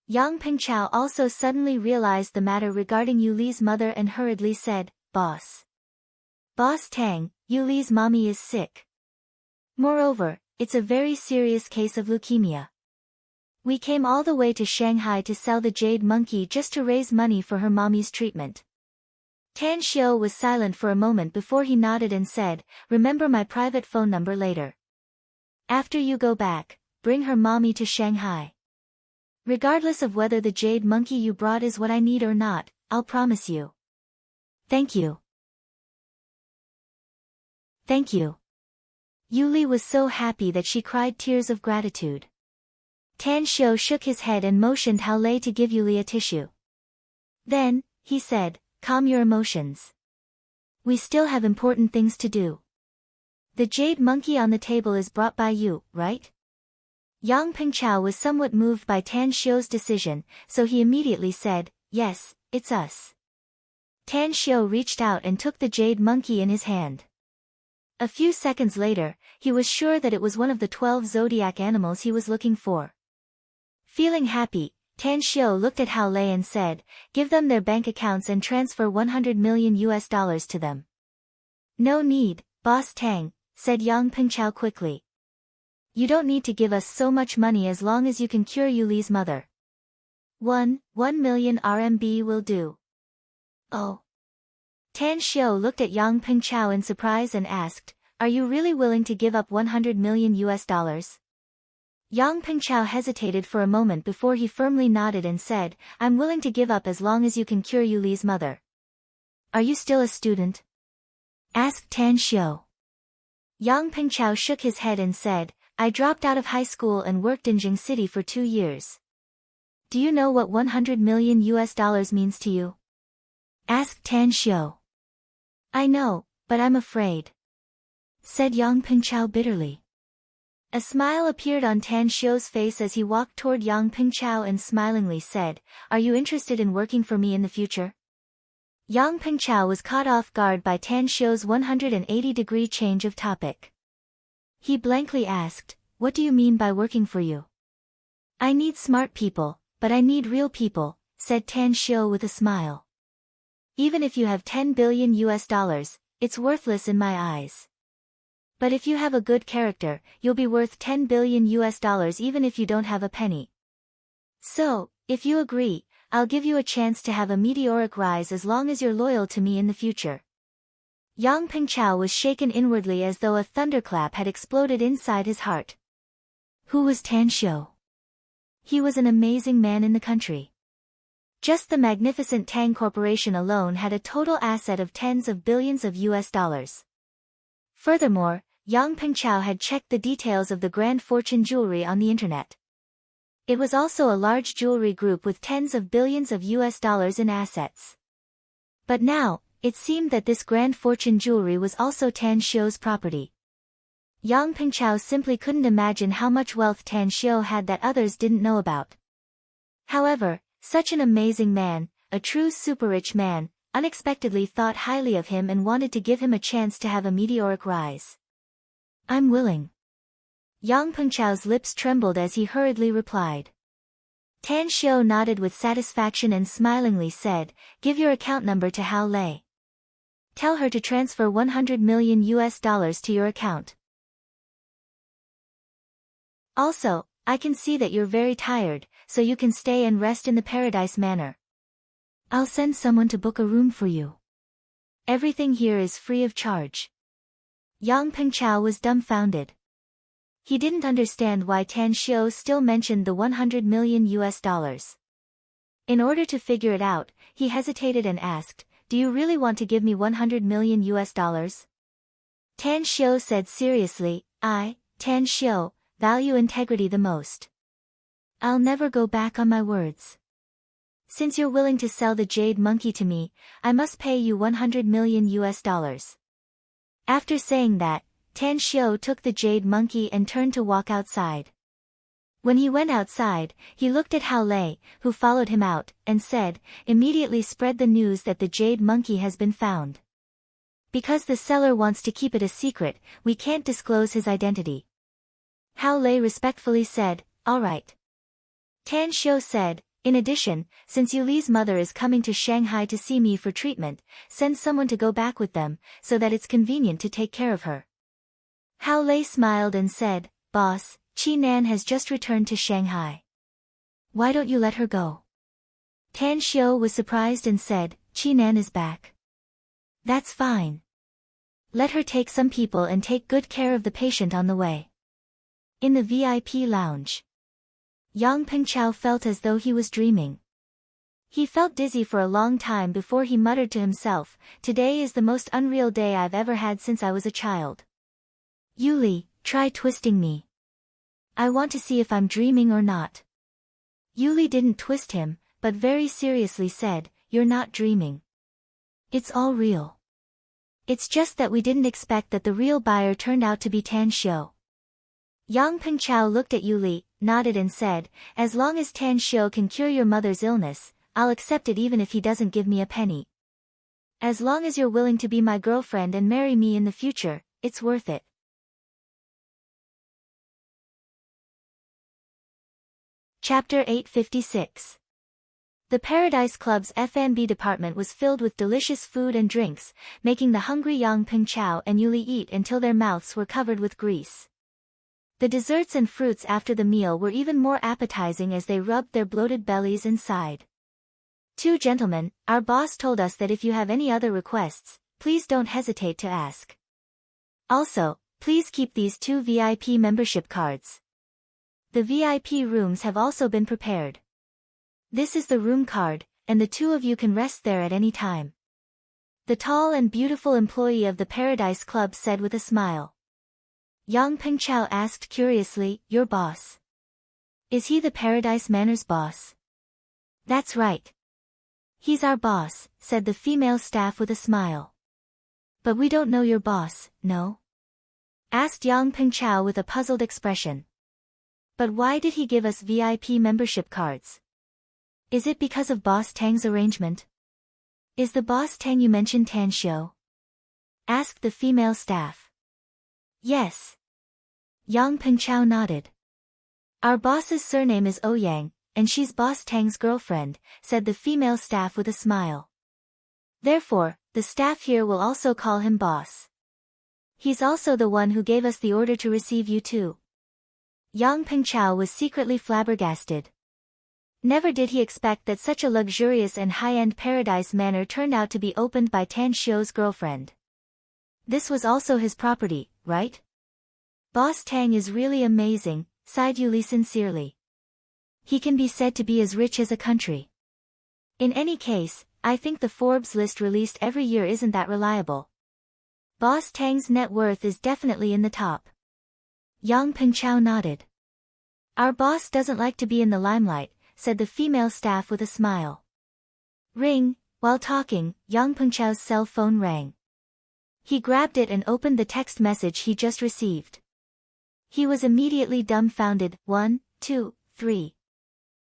Yang Pengchao also suddenly realized the matter regarding Yuli's mother and hurriedly said, Boss. Boss Tang, Yuli's mommy is sick. Moreover, it's a very serious case of leukemia. We came all the way to Shanghai to sell the jade monkey just to raise money for her mommy's treatment. Tan Xiu was silent for a moment before he nodded and said, Remember my private phone number later. After you go back, bring her mommy to Shanghai. Regardless of whether the jade monkey you brought is what I need or not, I'll promise you. Thank you. Thank you. Yuli was so happy that she cried tears of gratitude. Tan Xiu shook his head and motioned Hao Lei to give Yuli a tissue. Then, he said, Calm your emotions. We still have important things to do. The jade monkey on the table is brought by you, right? Yang Pengchao was somewhat moved by Tan Xiu's decision, so he immediately said, Yes, it's us. Tan Xiu reached out and took the jade monkey in his hand. A few seconds later, he was sure that it was one of the 12 zodiac animals he was looking for. Feeling happy, Tan Xiu looked at Hao Lei and said, Give them their bank accounts and transfer 100 million US dollars to them. No need, Boss Tang, said Yang Pengchao quickly. You don't need to give us so much money as long as you can cure Yuli's mother. 1 million RMB will do. Oh. Tan Xiu looked at Yang Pengchao in surprise and asked, Are you really willing to give up 100 million US dollars? Yang Pengchao hesitated for a moment before he firmly nodded and said, I'm willing to give up as long as you can cure Yuli's mother. Are you still a student? Asked Tan Xiu. Yang Pengchao shook his head and said, I dropped out of high school and worked in Jing City for 2 years. Do you know what $100 million means to you? Asked Tan Xiu. I know, but I'm afraid, said Yang Pengchao bitterly. A smile appeared on Tan Xiu's face as he walked toward Yang Pengchao and smilingly said, Are you interested in working for me in the future? Yang Pengchao was caught off guard by Tan Xiu's 180-degree change of topic. He blankly asked, What do you mean by working for you? I need smart people, but I need real people, said Tan Xiu with a smile. Even if you have $10 billion, it's worthless in my eyes. But if you have a good character, you'll be worth $10 billion even if you don't have a penny. So, if you agree, I'll give you a chance to have a meteoric rise as long as you're loyal to me in the future. Yang Pengchao was shaken inwardly as though a thunderclap had exploded inside his heart. Who was Tan Xiu? He was an amazing man in the country. Just the magnificent Tang Corporation alone had a total asset of tens of billions of US dollars. Furthermore, Yang Pengchao had checked the details of the Grand Fortune jewelry on the internet. It was also a large jewelry group with tens of billions of US dollars in assets. But now, it seemed that this Grand Fortune jewelry was also Tan Xiu's property. Yang Pengchao simply couldn't imagine how much wealth Tan Xiu had that others didn't know about. However, such an amazing man, a true super-rich man, unexpectedly thought highly of him and wanted to give him a chance to have a meteoric rise. I'm willing. Yang Pengchao's lips trembled as he hurriedly replied. Tan Xiu nodded with satisfaction and smilingly said, Give your account number to Hao Lei. Tell her to transfer $100 million to your account. Also, I can see that you're very tired, so you can stay and rest in the Paradise Manor. I'll send someone to book a room for you. Everything here is free of charge. Yang Pengchao was dumbfounded. He didn't understand why Tan Xiu still mentioned the $100 million. In order to figure it out, he hesitated and asked, Do you really want to give me $100 million? Tan Xiu said seriously, I, Tan Xiu, value integrity the most. I'll never go back on my words. Since you're willing to sell the jade monkey to me, I must pay you $100 million. After saying that, Tan Xiu took the jade monkey and turned to walk outside. When he went outside, he looked at Hao Lei, who followed him out, and said, Immediately spread the news that the jade monkey has been found. Because the seller wants to keep it a secret, we can't disclose his identity. Hao Lei respectfully said, All right. Tan Xiu said, In addition, since Yuli's mother is coming to Shanghai to see me for treatment, send someone to go back with them, so that it's convenient to take care of her. Hao Lei smiled and said, Boss, Qi Nan has just returned to Shanghai. Why don't you let her go? Tan Xiu was surprised and said, Qi Nan is back. That's fine. Let her take some people and take good care of the patient on the way. In the VIP lounge, Yang Pengchao felt as though he was dreaming. He felt dizzy for a long time before he muttered to himself, Today is the most unreal day I've ever had since I was a child. Yuli, try twisting me. I want to see if I'm dreaming or not. Yuli didn't twist him, but very seriously said, You're not dreaming. It's all real. It's just that we didn't expect that the real buyer turned out to be Tan Xiu. Yang Pengchao looked at Yuli, nodded and said, As long as Tan Xiu can cure your mother's illness, I'll accept it even if he doesn't give me a penny. As long as you're willing to be my girlfriend and marry me in the future, it's worth it. Chapter 856. The Paradise Club's F&B department was filled with delicious food and drinks, making the hungry Yang Pengchao and Yuli eat until their mouths were covered with grease. The desserts and fruits after the meal were even more appetizing as they rubbed their bloated bellies and sighed. Two gentlemen, our boss told us that if you have any other requests, please don't hesitate to ask. Also, please keep these 2 VIP membership cards. The VIP rooms have also been prepared. This is the room card, and the two of you can rest there at any time. The tall and beautiful employee of the Paradise Club said with a smile. Yang Pengchao asked curiously, your boss? Is he the Paradise Manor's boss? That's right. He's our boss, said the female staff with a smile. But we don't know your boss, no? Asked Yang Pengchao with a puzzled expression. But why did he give us VIP membership cards? Is it because of Boss Tang's arrangement? Is the Boss Tang you mentioned Tan Xiu? Asked the female staff. Yes. Yang Pengchao nodded. Our boss's surname is Ouyang, and she's Boss Tang's girlfriend, said the female staff with a smile. Therefore, the staff here will also call him boss. He's also the one who gave us the order to receive you too. Yang Pengchao was secretly flabbergasted. Never did he expect that such a luxurious and high-end Paradise Manor turned out to be opened by Tan Xiu's girlfriend. This was also his property, right? Boss Tang is really amazing, sighed Yuli sincerely. He can be said to be as rich as a country. In any case, I think the Forbes list released every year isn't that reliable. Boss Tang's net worth is definitely in the top. Yang Pengchao nodded. Our boss doesn't like to be in the limelight, said the female staff with a smile. Ring. While talking, Yang Pengchao's cell phone rang. He grabbed it and opened the text message he just received. He was immediately dumbfounded. 1, 2, 3.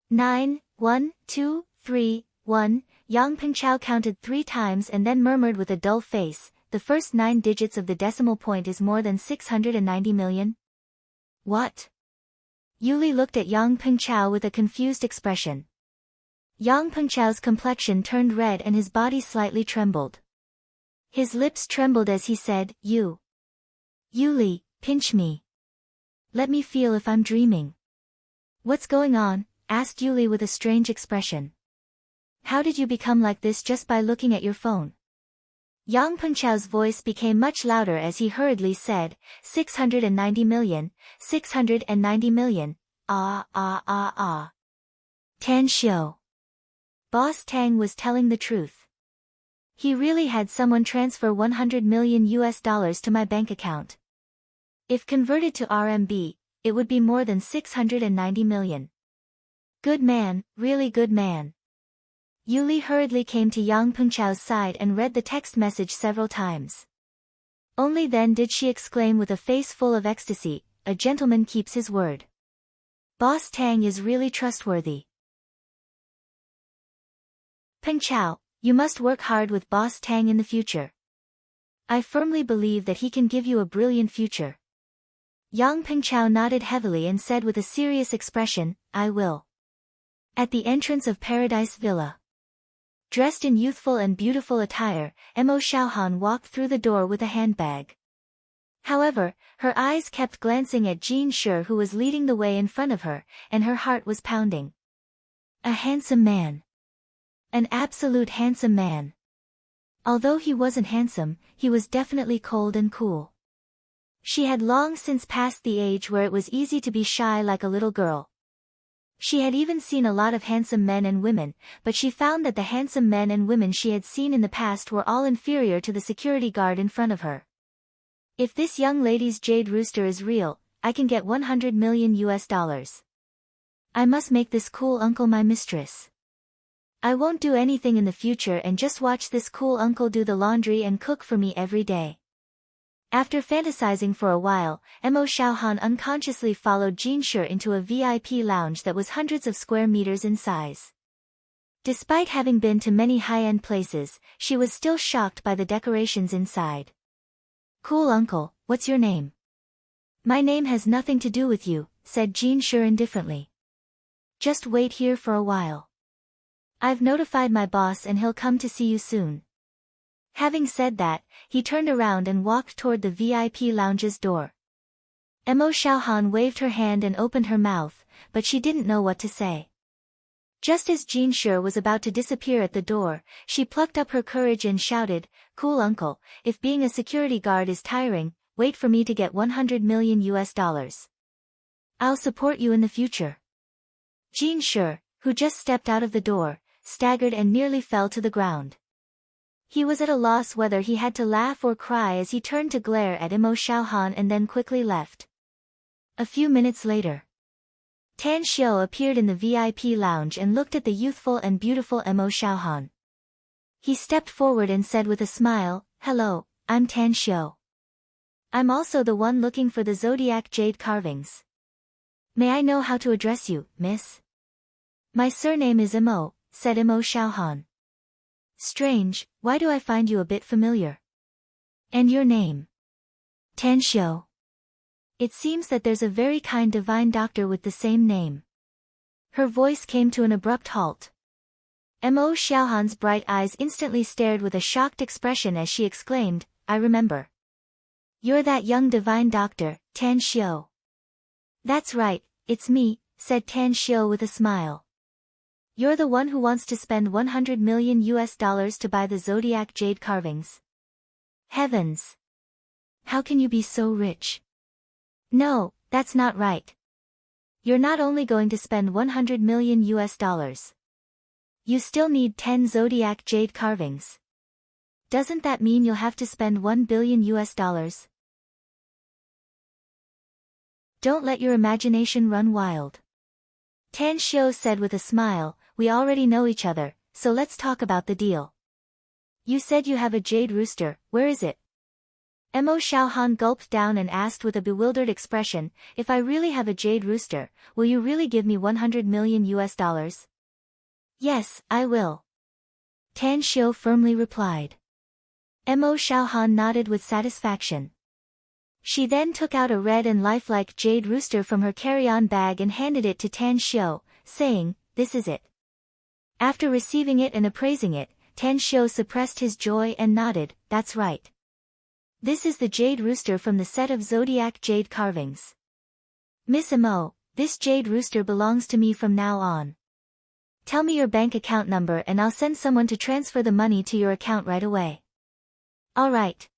9, 1, 2, 3, 1. Yang Pengchao counted 3 times and then murmured with a dull face, the first 9 digits of the decimal point is more than 690 million? What? Yuli looked at Yang Pengchao with a confused expression. Yang Pengchao's complexion turned red and his body slightly trembled. His lips trembled as he said, Yuli, pinch me. Let me feel if I'm dreaming. What's going on? Asked Yuli with a strange expression. How did you become like this just by looking at your phone? Yang Pengchao's voice became much louder as he hurriedly said, 690 million, 690 million, ah. Tan Xiu. Boss Tang was telling the truth. He really had someone transfer $100 million to my bank account. If converted to RMB, it would be more than 690 million. Good man, really good man. Yuli hurriedly came to Yang Pengchao's side and read the text message several times. Only then did she exclaim with a face full of ecstasy, a gentleman keeps his word. Boss Tang is really trustworthy. Pengchao, you must work hard with Boss Tang in the future. I firmly believe that he can give you a brilliant future. Yang Pengchao nodded heavily and said with a serious expression, I will. At the entrance of Paradise Villa. Dressed in youthful and beautiful attire, Mo Xiaohan walked through the door with a handbag. However, her eyes kept glancing at Jin Shi who was leading the way in front of her, and her heart was pounding. A handsome man. An absolute handsome man. Although he wasn't handsome, he was definitely cold and cool. She had long since passed the age where it was easy to be shy like a little girl. She had even seen a lot of handsome men and women, but she found that the handsome men and women she had seen in the past were all inferior to the security guard in front of her. If this young lady's jade rooster is real, I can get $100 million. I must make this cool uncle my mistress. I won't do anything in the future and just watch this cool uncle do the laundry and cook for me every day. After fantasizing for a while, Mo Xiaohan unconsciously followed Jin Shi into a VIP lounge that was hundreds of square meters in size. Despite having been to many high-end places, she was still shocked by the decorations inside. Cool uncle, what's your name? My name has nothing to do with you, said Jin Shi indifferently. Just wait here for a while. I've notified my boss and he'll come to see you soon. Having said that, he turned around and walked toward the VIP lounge's door. Mo Xiaohan waved her hand and opened her mouth, but she didn't know what to say. Just as Jin Shi was about to disappear at the door, she plucked up her courage and shouted, Cool uncle, if being a security guard is tiring, wait for me to get $100 million. I'll support you in the future. Jin Shi, who just stepped out of the door, staggered and nearly fell to the ground. He was at a loss whether he had to laugh or cry as he turned to glare at Imo Xiaohan and then quickly left. A few minutes later, Tan Xiu appeared in the VIP lounge and looked at the youthful and beautiful Imo Xiaohan. He stepped forward and said with a smile, "Hello, I'm Tan Xiu. I'm also the one looking for the zodiac jade carvings. May I know how to address you, miss?" "My surname is Imo," said Imo Xiaohan. "Strange, why do I find you a bit familiar? And your name?" "Tan Xiu. It seems that there's a very kind divine doctor with the same name." Her voice came to an abrupt halt. Imo Xiaohan's bright eyes instantly stared with a shocked expression as she exclaimed, "I remember. You're that young divine doctor, Tan Xiu." "That's right, it's me," said Tan Xiu with a smile. "You're the one who wants to spend $100 million to buy the zodiac jade carvings. Heavens! How can you be so rich?" "No, that's not right. You're not only going to spend $100 million. You still need 10 zodiac jade carvings. Doesn't that mean you'll have to spend $1 billion? Don't let your imagination run wild." Tan Xiu said with a smile, "We already know each other, so let's talk about the deal. You said you have a jade rooster, where is it?" Imo Xiaohan gulped down and asked with a bewildered expression, "If I really have a jade rooster, will you really give me $100 million? "Yes, I will," Tan Xiu firmly replied. Imo Xiaohan nodded with satisfaction. She then took out a red and lifelike jade rooster from her carry-on bag and handed it to Tan Xiu, saying, "This is it." After receiving it and appraising it, Tan Xiu suppressed his joy and nodded, "That's right. This is the jade rooster from the set of zodiac jade carvings. Miss Imo, this jade rooster belongs to me from now on. Tell me your bank account number and I'll send someone to transfer the money to your account right away." "All right."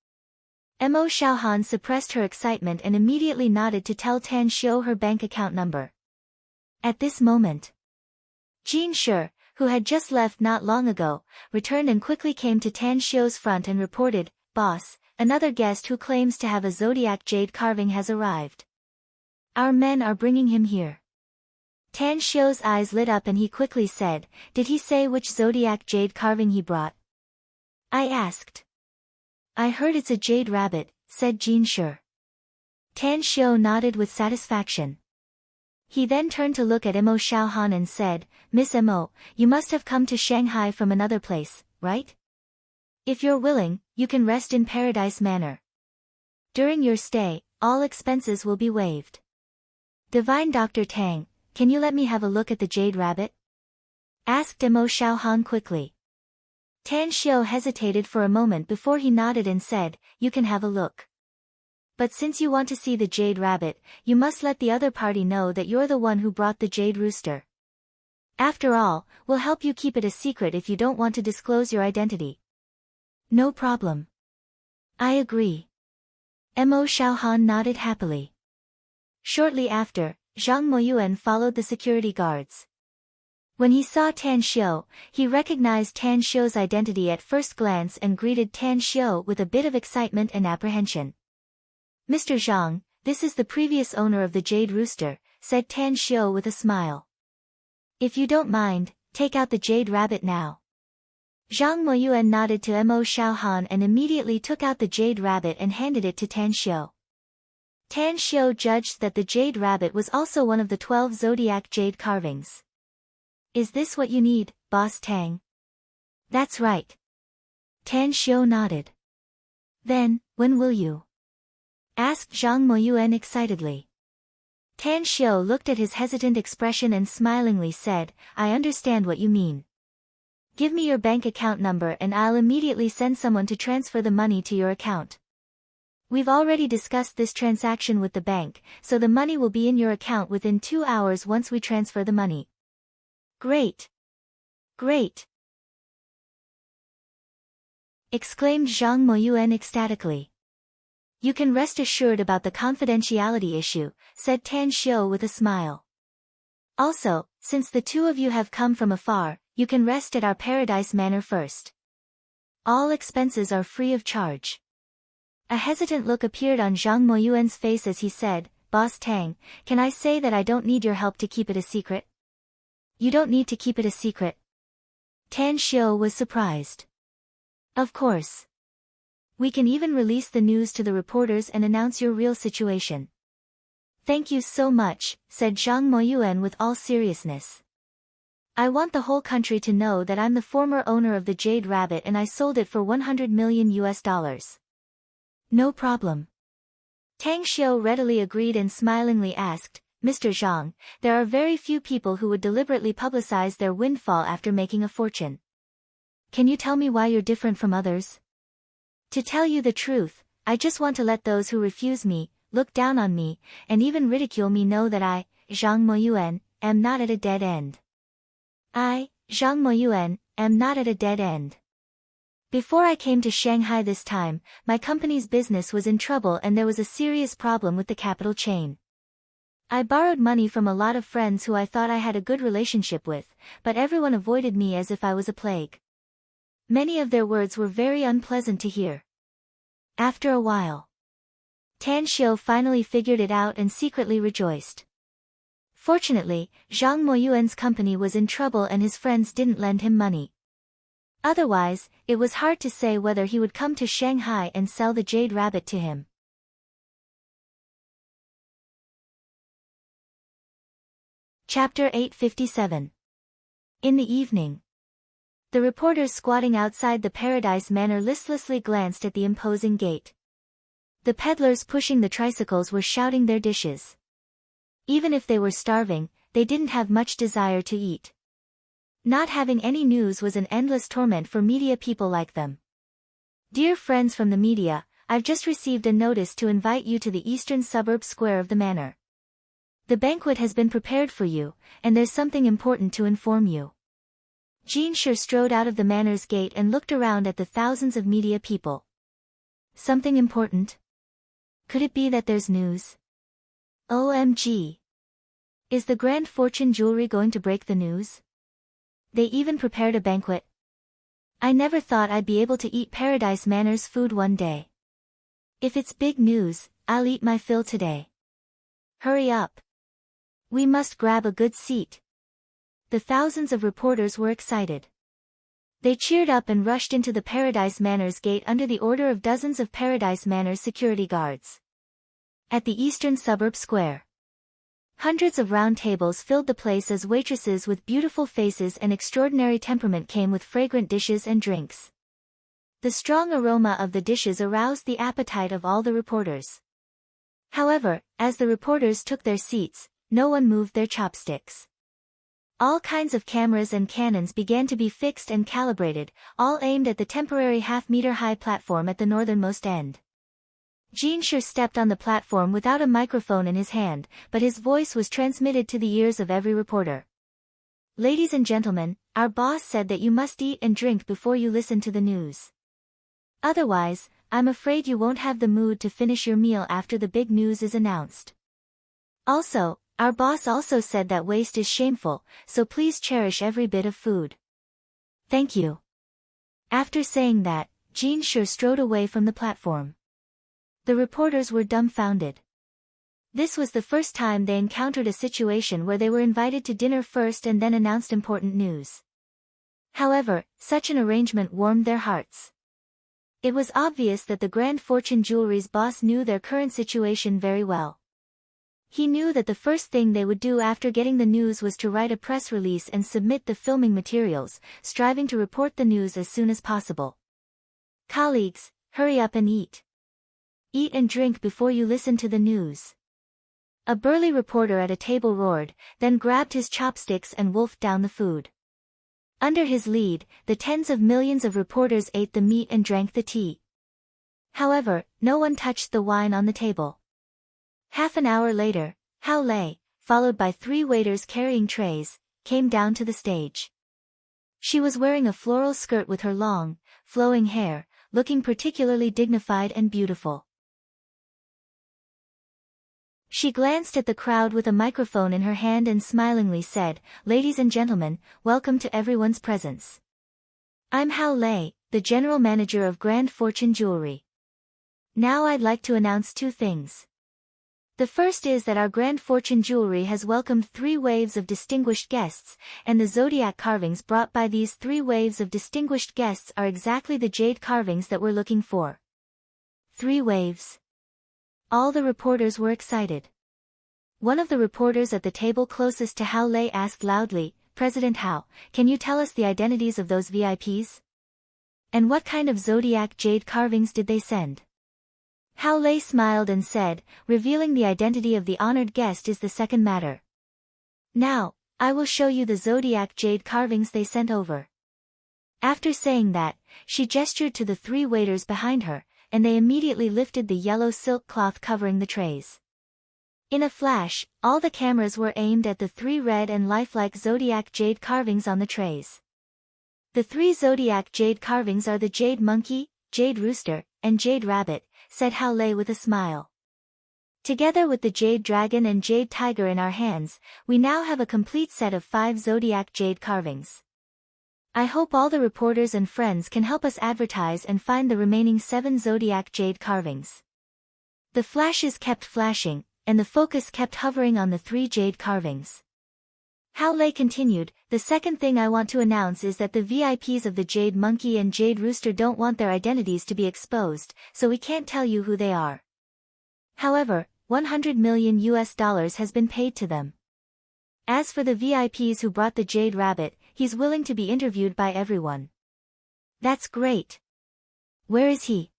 Imo Xiaohan suppressed her excitement and immediately nodded to tell Tan Xiu her bank account number. At this moment, Jin Shi, who had just left not long ago, returned and quickly came to Tan Xiu's front and reported, "Boss, another guest who claims to have a zodiac jade carving has arrived. Our men are bringing him here." Tan Xiu's eyes lit up and he quickly said, "Did he say which zodiac jade carving he brought?" I asked. "I heard it's a jade rabbit," said Jin Shi. Tan Xiu nodded with satisfaction. He then turned to look at Imo Xiaohan and said, "Miss Imo, you must have come to Shanghai from another place, right? If you're willing, you can rest in Paradise Manor. During your stay, all expenses will be waived. Divine Dr. Tang, can you let me have a look at the jade rabbit?" asked Imo Xiaohan quickly. Tan Xiu hesitated for a moment before he nodded and said, "You can have a look. But since you want to see the jade rabbit, you must let the other party know that you're the one who brought the jade rooster. After all, we'll help you keep it a secret if you don't want to disclose your identity." "No problem. I agree." Imo Xiaohan nodded happily. Shortly after, Zhang Moyuan followed the security guards. When he saw Tan Xiu, he recognized Tan Xiu's identity at first glance and greeted Tan Xiu with a bit of excitement and apprehension. "Mr. Zhang, this is the previous owner of the jade rooster," said Tan Xiu with a smile. "If you don't mind, take out the jade rabbit now." Zhang Moyuan nodded to Imo Xiaohan and immediately took out the jade rabbit and handed it to Tan Xiu. Tan Xiu judged that the jade rabbit was also one of the 12 zodiac jade carvings. "Is this what you need, Boss Tang?" "That's right." Tan Xiu nodded. "Then, when will you?" asked Zhang Moyuan excitedly. Tan Xiu looked at his hesitant expression and smilingly said, "I understand what you mean. Give me your bank account number and I'll immediately send someone to transfer the money to your account. We've already discussed this transaction with the bank, so the money will be in your account within 2 hours once we transfer the money." "Great! Great!" exclaimed Zhang Moyuan ecstatically. You can rest assured about the confidentiality issue, said Tan Xiu with a smile. Also, since the two of you have come from afar, you can rest at our Paradise Manor first. All expenses are free of charge. A hesitant look appeared on Zhang Moyuan's face as he said, Boss Tang, can I say that I don't need your help to keep it a secret? You don't need to keep it a secret. Tan Xiu was surprised. Of course. We can even release the news to the reporters and announce your real situation. Thank you so much, said Zhang Moyuan with all seriousness. I want the whole country to know that I'm the former owner of the Jade Rabbit and I sold it for $100 million. No problem. Tang Xiu readily agreed and smilingly asked, Mr. Zhang, there are very few people who would deliberately publicize their windfall after making a fortune. Can you tell me why you're different from others? To tell you the truth, I just want to let those who refuse me, look down on me, and even ridicule me know that I, Zhang Moyuan, am not at a dead end. I, Zhang Moyuan, am not at a dead end. Before I came to Shanghai this time, my company's business was in trouble and there was a serious problem with the capital chain. I borrowed money from a lot of friends who I thought I had a good relationship with, but everyone avoided me as if I was a plague. Many of their words were very unpleasant to hear. After a while, Tan Xiu finally figured it out and secretly rejoiced. Fortunately, Zhang Moyuan's company was in trouble and his friends didn't lend him money. Otherwise, it was hard to say whether he would come to Shanghai and sell the Jade Rabbit to him. Chapter 857. In the evening. The reporters squatting outside the Paradise Manor listlessly glanced at the imposing gate. The peddlers pushing the tricycles were shouting their dishes. Even if they were starving, they didn't have much desire to eat. Not having any news was an endless torment for media people like them. Dear friends from the media, I've just received a notice to invite you to the eastern suburb square of the manor. The banquet has been prepared for you, and there's something important to inform you. Jean Sher strode out of the manor's gate and looked around at the thousands of media people. Something important? Could it be that there's news? OMG! Is the Grand Fortune Jewelry going to break the news? They even prepared a banquet. I never thought I'd be able to eat Paradise Manor's food one day. If it's big news, I'll eat my fill today. Hurry up. We must grab a good seat. The thousands of reporters were excited. They cheered up and rushed into the Paradise Manor's gate under the order of dozens of Paradise Manor's security guards. At the eastern suburb square, hundreds of round tables filled the place as waitresses with beautiful faces and extraordinary temperament came with fragrant dishes and drinks. The strong aroma of the dishes aroused the appetite of all the reporters. However, as the reporters took their seats, no one moved their chopsticks. All kinds of cameras and cannons began to be fixed and calibrated, all aimed at the temporary half-meter-high platform at the northernmost end. Jean Sher stepped on the platform without a microphone in his hand, but his voice was transmitted to the ears of every reporter. Ladies and gentlemen, our boss said that you must eat and drink before you listen to the news. Otherwise, I'm afraid you won't have the mood to finish your meal after the big news is announced. Also, our boss also said that waste is shameful, so please cherish every bit of food. Thank you. After saying that, Jean Sher strode away from the platform. The reporters were dumbfounded. This was the first time they encountered a situation where they were invited to dinner first and then announced important news. However, such an arrangement warmed their hearts. It was obvious that the Grand Fortune Jewelry's boss knew their current situation very well. He knew that the first thing they would do after getting the news was to write a press release and submit the filming materials, striving to report the news as soon as possible. Colleagues, hurry up and eat. Eat and drink before you listen to the news. A burly reporter at a table roared, then grabbed his chopsticks and wolfed down the food. Under his lead, the tens of millions of reporters ate the meat and drank the tea. However, no one touched the wine on the table. Half an hour later, Hao Lei, followed by 3 waiters carrying trays, came down to the stage. She was wearing a floral skirt with her long, flowing hair, looking particularly dignified and beautiful. She glanced at the crowd with a microphone in her hand and smilingly said, "Ladies and gentlemen, welcome to everyone's presence. I'm Hao Lei, the general manager of Grand Fortune Jewelry. Now I'd like to announce two things. The first is that our Grand Fortune Jewelry has welcomed 3 waves of distinguished guests, and the zodiac carvings brought by these 3 waves of distinguished guests are exactly the jade carvings that we're looking for." 3 waves. All the reporters were excited. One of the reporters at the table closest to Hao Lei asked loudly, "President Hao, can you tell us the identities of those VIPs? And what kind of zodiac jade carvings did they send?" Hao Lei smiled and said, "Revealing the identity of the honored guest is the second matter. Now, I will show you the zodiac jade carvings they sent over." After saying that, she gestured to the 3 waiters behind her, and they immediately lifted the yellow silk cloth covering the trays. In a flash, all the cameras were aimed at the 3 red and lifelike zodiac jade carvings on the trays. The 3 zodiac jade carvings are the jade monkey, jade rooster, and jade rabbit, said Hao Lei with a smile. Together with the jade dragon and jade tiger in our hands, we now have a complete set of 5 zodiac jade carvings. I hope all the reporters and friends can help us advertise and find the remaining 7 zodiac jade carvings. The flashes kept flashing, and the focus kept hovering on the 3 jade carvings. Hao Lei continued, "The second thing I want to announce is that the VIPs of the Jade Monkey and Jade Rooster don't want their identities to be exposed, so we can't tell you who they are. However, $100 million has been paid to them. As for the VIPs who brought the Jade Rabbit, he's willing to be interviewed by everyone." "That's great. Where is he?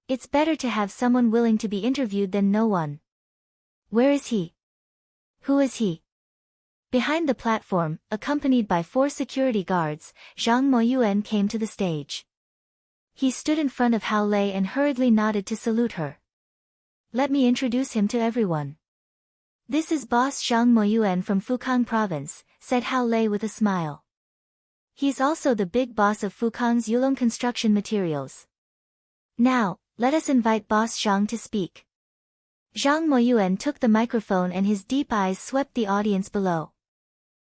It's better to have someone willing to be interviewed than no one. Where is he? Who is he?" Behind the platform, accompanied by 4 security guards, Zhang Moyuan came to the stage. He stood in front of Hao Lei and hurriedly nodded to salute her. "Let me introduce him to everyone. This is boss Zhang Moyuan from Fukang province," said Hao Lei with a smile. "He's also the big boss of Fukang's Yulong Construction Materials. Now, let us invite boss Zhang to speak." Zhang Moyuan took the microphone and his deep eyes swept the audience below.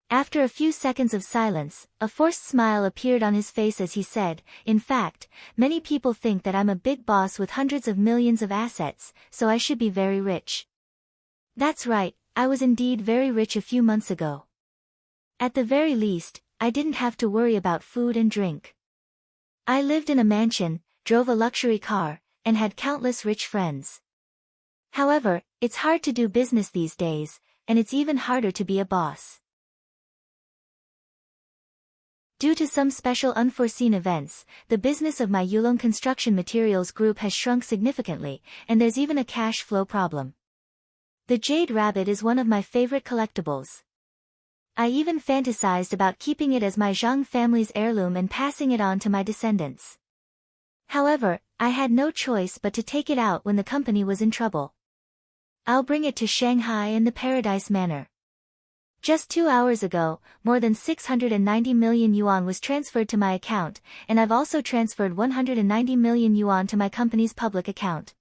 After a few seconds of silence, a forced smile appeared on his face as he said, "In fact, many people think that I'm a big boss with hundreds of millions of assets, so I should be very rich. That's right, I was indeed very rich a few months ago. At the very least, I didn't have to worry about food and drink. I lived in a mansion, drove a luxury car, and had countless rich friends. However, it's hard to do business these days, and it's even harder to be a boss. Due to some special unforeseen events, the business of my Yulong Construction Materials Group has shrunk significantly, and there's even a cash flow problem. The Jade Rabbit is one of my favorite collectibles. I even fantasized about keeping it as my Zhang family's heirloom and passing it on to my descendants. However, I had no choice but to take it out when the company was in trouble. I'll bring it to Shanghai in the Paradise Manor. Just 2 hours ago, more than 690 million yuan was transferred to my account, and I've also transferred 190 million yuan to my company's public account.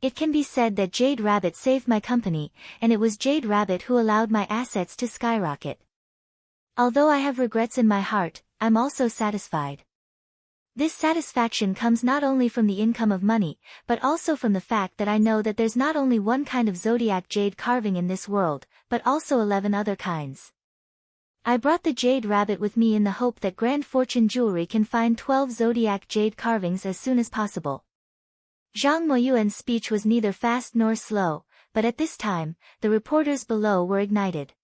It can be said that Jade Rabbit saved my company, and it was Jade Rabbit who allowed my assets to skyrocket. Although I have regrets in my heart, I'm also satisfied. This satisfaction comes not only from the income of money, but also from the fact that I know that there's not only one kind of zodiac jade carving in this world, but also 11 other kinds. I brought the Jade Rabbit with me in the hope that Grand Fortune Jewelry can find 12 zodiac jade carvings as soon as possible." Zhang Moyuan's speech was neither fast nor slow, but at this time, the reporters below were ignited.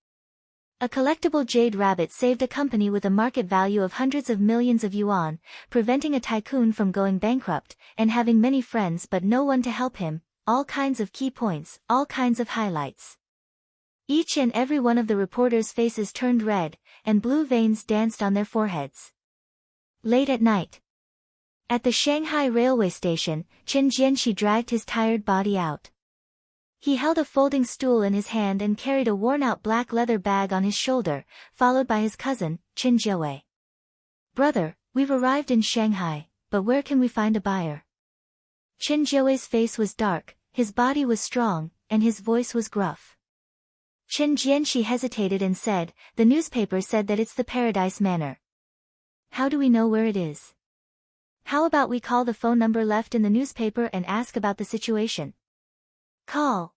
A collectible Jade Rabbit saved a company with a market value of hundreds of millions of yuan, preventing a tycoon from going bankrupt, and having many friends but no one to help him, all kinds of key points, all kinds of highlights. Each and every one of the reporters' faces turned red, and blue veins danced on their foreheads. Late at night. At the Shanghai railway station, Chen Jianxi dragged his tired body out. He held a folding stool in his hand and carried a worn-out black leather bag on his shoulder, followed by his cousin, Qin Jiawei. "Brother, we've arrived in Shanghai, but where can we find a buyer?" Qin Jiawei's face was dark, his body was strong, and his voice was gruff. Chen Jianxi hesitated and said, "The newspaper said that it's the Paradise Manor. How do we know where it is? How about we call the phone number left in the newspaper and ask about the situation?" Call.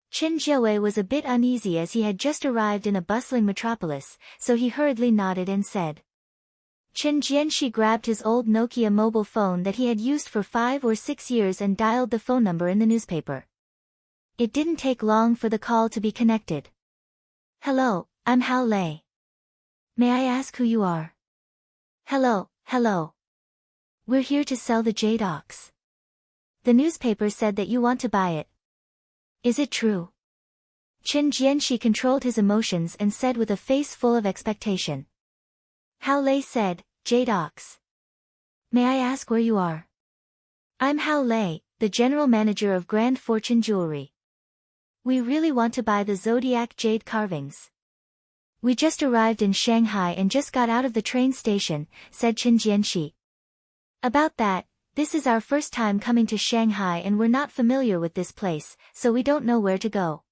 Chen Jiawei was a bit uneasy as he had just arrived in a bustling metropolis, so he hurriedly nodded and said. Chen Jianxi grabbed his old Nokia mobile phone that he had used for 5 or 6 years and dialed the phone number in the newspaper. It didn't take long for the call to be connected. "Hello, I'm Hao Lei. May I ask who you are?" "Hello. We're here to sell the jade ox. The newspaper said that you want to buy it. Is it true?" Chen Jianxi controlled his emotions and said with a face full of expectation. Hao Lei said, "Jade ox. May I ask where you are?" "I'm Hao Lei, the general manager of Grand Fortune Jewelry. We really want to buy the zodiac jade carvings. We just arrived in Shanghai and just got out of the train station," said Chen Jianxi. "About that, this is our first time coming to Shanghai and we're not familiar with this place, so we don't know where to go.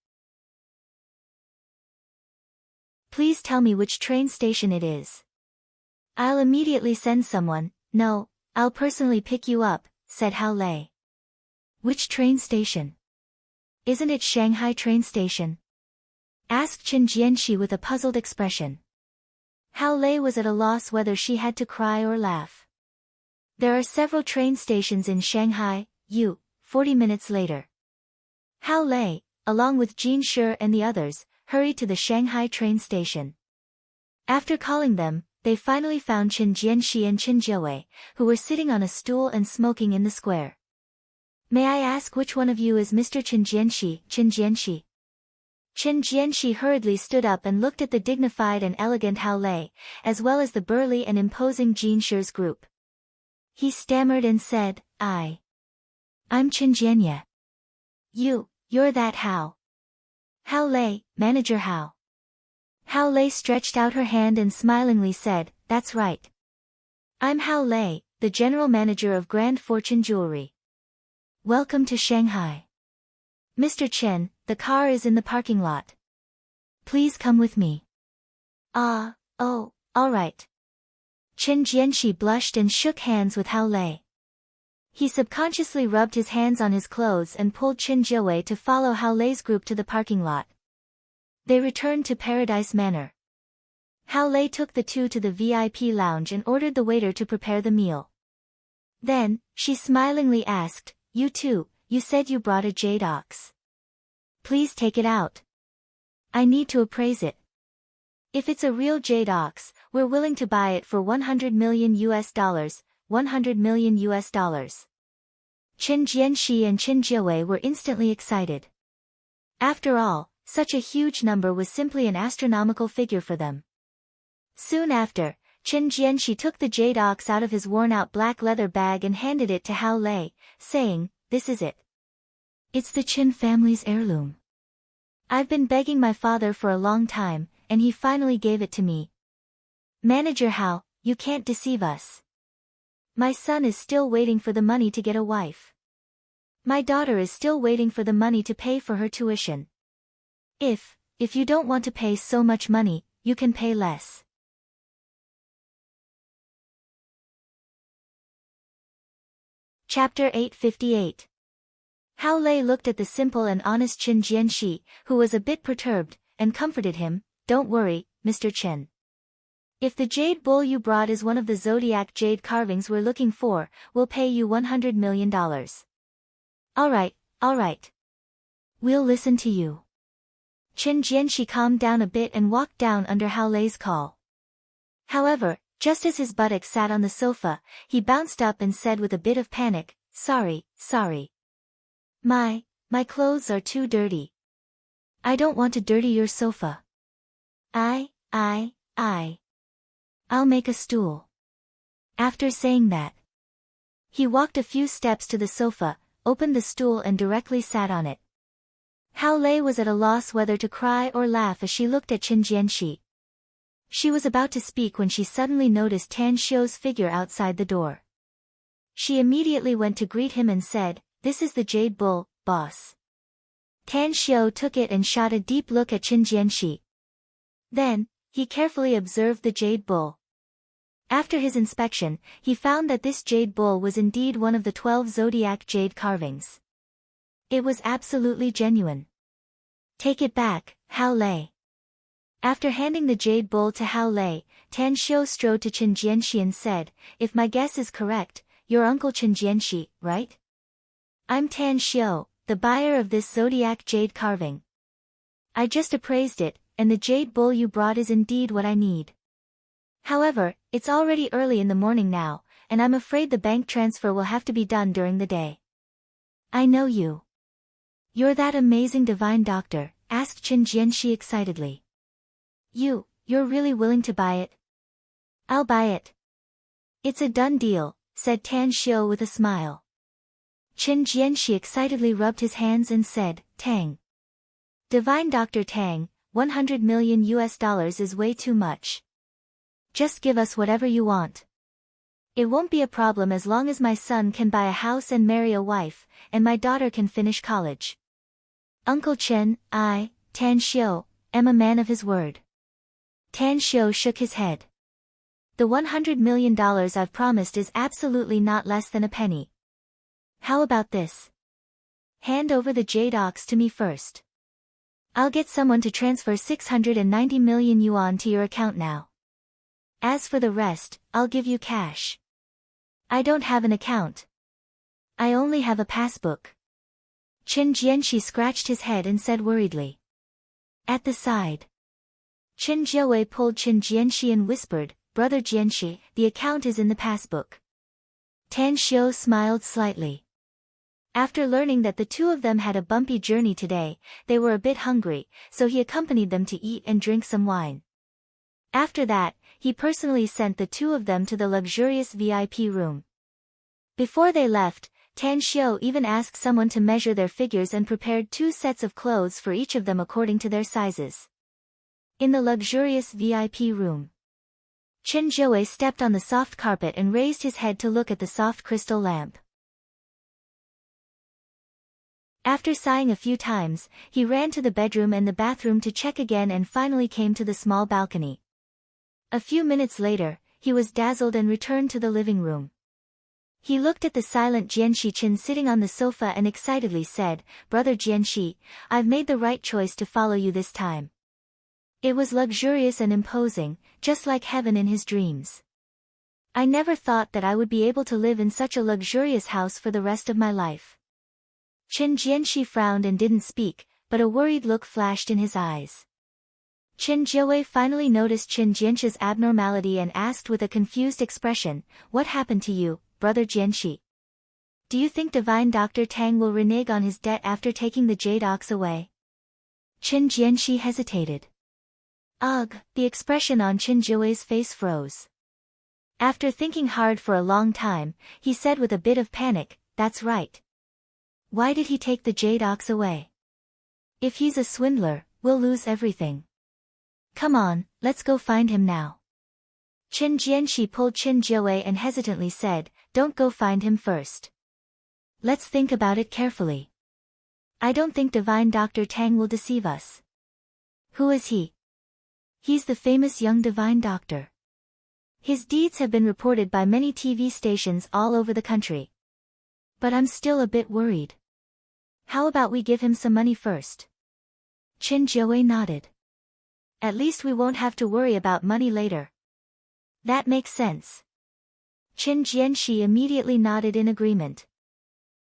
Please tell me which train station it is. I'll immediately send someone." "No, I'll personally pick you up," said Hao Lei. "Which train station? Isn't it Shanghai train station?" asked Chen Jianxi with a puzzled expression. Hao Lei was at a loss whether she had to cry or laugh. "There are several train stations in Shanghai, 40 minutes later. Hao Lei, along with Jin Shi and the others, hurried to the Shanghai train station. After calling them, they finally found Chen Jianxi and Chen Jiawei, who were sitting on a stool and smoking in the square. "May I ask which one of you is Mr. Chen Jianxi?" Chen Jianxi. Chen Jianxi hurriedly stood up and looked at the dignified and elegant Hao Lei, as well as the burly and imposing Jin Shi's group. He stammered and said, I'm Chen Jianye. You're that Hao. Hao Lei, Manager Hao. Hao Lei stretched out her hand and smilingly said, "That's right. I'm Hao Lei, the general manager of Grand Fortune Jewelry. Welcome to Shanghai. Mr. Chen, the car is in the parking lot. Please come with me." "Oh, all right." Chen Jianxi blushed and shook hands with Hao Lei. He subconsciously rubbed his hands on his clothes and pulled Chen Jiawei to follow Hao Lei's group to the parking lot. They returned to Paradise Manor. Hao Lei took the two to the VIP lounge and ordered the waiter to prepare the meal. Then, she smilingly asked, "You two, you said you brought a jade ox. Please take it out. I need to appraise it. If it's a real jade ox, we're willing to buy it for $100 million. $100 million. Chen Jianxi and Chen Jiawei were instantly excited. After all, such a huge number was simply an astronomical figure for them. Soon after, Chen Jianxi took the jade ox out of his worn-out black leather bag and handed it to Hao Lei, saying, "This is it. It's the Chen family's heirloom. I've been begging my father for a long time, and he finally gave it to me. Manager Hao, you can't deceive us. My son is still waiting for the money to get a wife. My daughter is still waiting for the money to pay for her tuition. If you don't want to pay so much money, you can pay less." Chapter 858. Hao Lei looked at the simple and honest Chen Jianxi, who was a bit perturbed, and comforted him, "Don't worry, Mr. Chen. If the jade bull you brought is one of the zodiac jade carvings we're looking for, we'll pay you $100 million. All right. We'll listen to you." Chen Jianxi calmed down a bit and walked down under Hao Lei's call. However, just as his buttocks sat on the sofa, he bounced up and said with a bit of panic, Sorry. My clothes are too dirty. I don't want to dirty your sofa. I'll make a stool." After saying that, he walked a few steps to the sofa, opened the stool and directly sat on it. Hao Lei was at a loss whether to cry or laugh as she looked at Chen Jianxi. She was about to speak when she suddenly noticed Tan Xiu's figure outside the door. She immediately went to greet him and said, "This is the Jade Bull, boss." Tan Xiao took it and shot a deep look at Qin Jianxi. Then, he carefully observed the jade bull. After his inspection, he found that this jade bull was indeed one of the 12 zodiac jade carvings. It was absolutely genuine. Take it back, Hao Lei. After handing the jade bull to Hao Lei, Tan Xiao strode to Qin Jianxi and said, "If my guess is correct, you're Uncle Qin Jianxi, right? I'm Tan Xiao, the buyer of this zodiac jade carving. I just appraised it, and the jade bull you brought is indeed what I need. However, it's already early in the morning now, and I'm afraid the bank transfer will have to be done during the day." "I know you. You're that amazing divine doctor," asked Qin Jianxi excitedly. You're really willing to buy it?" "I'll buy it." "It's a done deal," said Tan Xiao with a smile. Qin Jianxi excitedly rubbed his hands and said, "Tang. Divine Dr. Tang, $100 million is way too much. Just give us whatever you want. It won't be a problem as long as my son can buy a house and marry a wife, and my daughter can finish college. Uncle Chen, Tan Xiao, am a man of his word." Tan Xiao shook his head. "The $100 million I've promised is absolutely not less than a penny. How about this? Hand over the jade ox to me first. I'll get someone to transfer 690 million yuan to your account now. As for the rest, I'll give you cash. I don't have an account. I only have a passbook." Qin Jianxi scratched his head and said worriedly. At the side, Qin Jiawei pulled Qin Jianxi and whispered, "Brother Jianxi, the account is in the passbook." Tan Xiao smiled slightly. After learning that the two of them had a bumpy journey today, they were a bit hungry, so he accompanied them to eat and drink some wine. After that, he personally sent the two of them to the luxurious VIP room. Before they left, Tan Xiao even asked someone to measure their figures and prepared 2 sets of clothes for each of them according to their sizes. In the luxurious VIP room, Qin Jiawei stepped on the soft carpet and raised his head to look at the soft crystal lamp. After sighing a few times, he ran to the bedroom and the bathroom to check again and finally came to the small balcony. A few minutes later, he was dazzled and returned to the living room. He looked at the silent Jianxi Qin sitting on the sofa and excitedly said, "Brother Jianxi, I've made the right choice to follow you this time." It was luxurious and imposing, just like heaven in his dreams. "I never thought that I would be able to live in such a luxurious house for the rest of my life." Qin Jianxi frowned and didn't speak, but a worried look flashed in his eyes. Qin Jiawei finally noticed Qin Jianxi's abnormality and asked with a confused expression, "What happened to you, Brother Jianxi? Do you think Divine Dr. Tang will renege on his debt after taking the jade ox away?" Qin Jianxi hesitated. Ugh, the expression on Qin Jiawei's face froze. After thinking hard for a long time, he said with a bit of panic, "That's right. Why did he take the jade ox away? If he's a swindler, we'll lose everything. Come on, let's go find him now." Qin Jianxi pulled Qin Jiawei and hesitantly said, "Don't go find him first. Let's think about it carefully. I don't think Divine Dr. Tang will deceive us." "Who is he?" "He's the famous young divine doctor. His deeds have been reported by many TV stations all over the country. But I'm still a bit worried. How about we give him some money first?" Qin Jiawei nodded. "At least we won't have to worry about money later." "That makes sense." Qin Jianxi immediately nodded in agreement.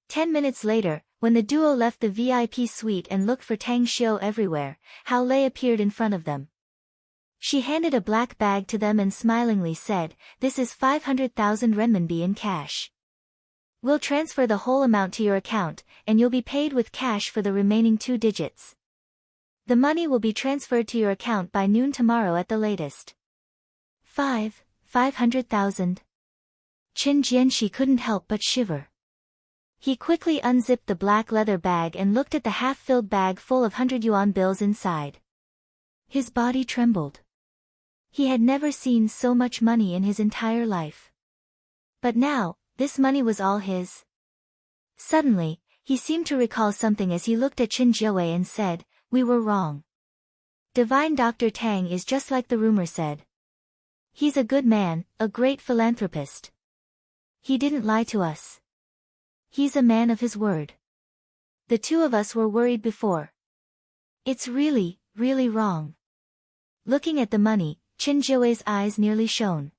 10 minutes later, when the duo left the VIP suite and looked for Tang Xiao everywhere, Hao Lei appeared in front of them. She handed a black bag to them and smilingly said, "This is 500,000 renminbi in cash. We'll transfer the whole amount to your account, and you'll be paid with cash for the remaining 2 digits. The money will be transferred to your account by noon tomorrow at the latest." 500,000. Qin Jianxi couldn't help but shiver. He quickly unzipped the black leather bag and looked at the half-filled bag full of 100 yuan bills inside. His body trembled. He had never seen so much money in his entire life. But now, this money was all his. Suddenly, He seemed to recall something as he looked at Qin Jiawei and said, "We were wrong. Divine Dr. Tang is just like the rumor said. He's a good man, a great philanthropist. He didn't lie to us. He's a man of his word. The two of us were worried before. It's really, really wrong." Looking at the money, Qin Jiawei's eyes nearly shone.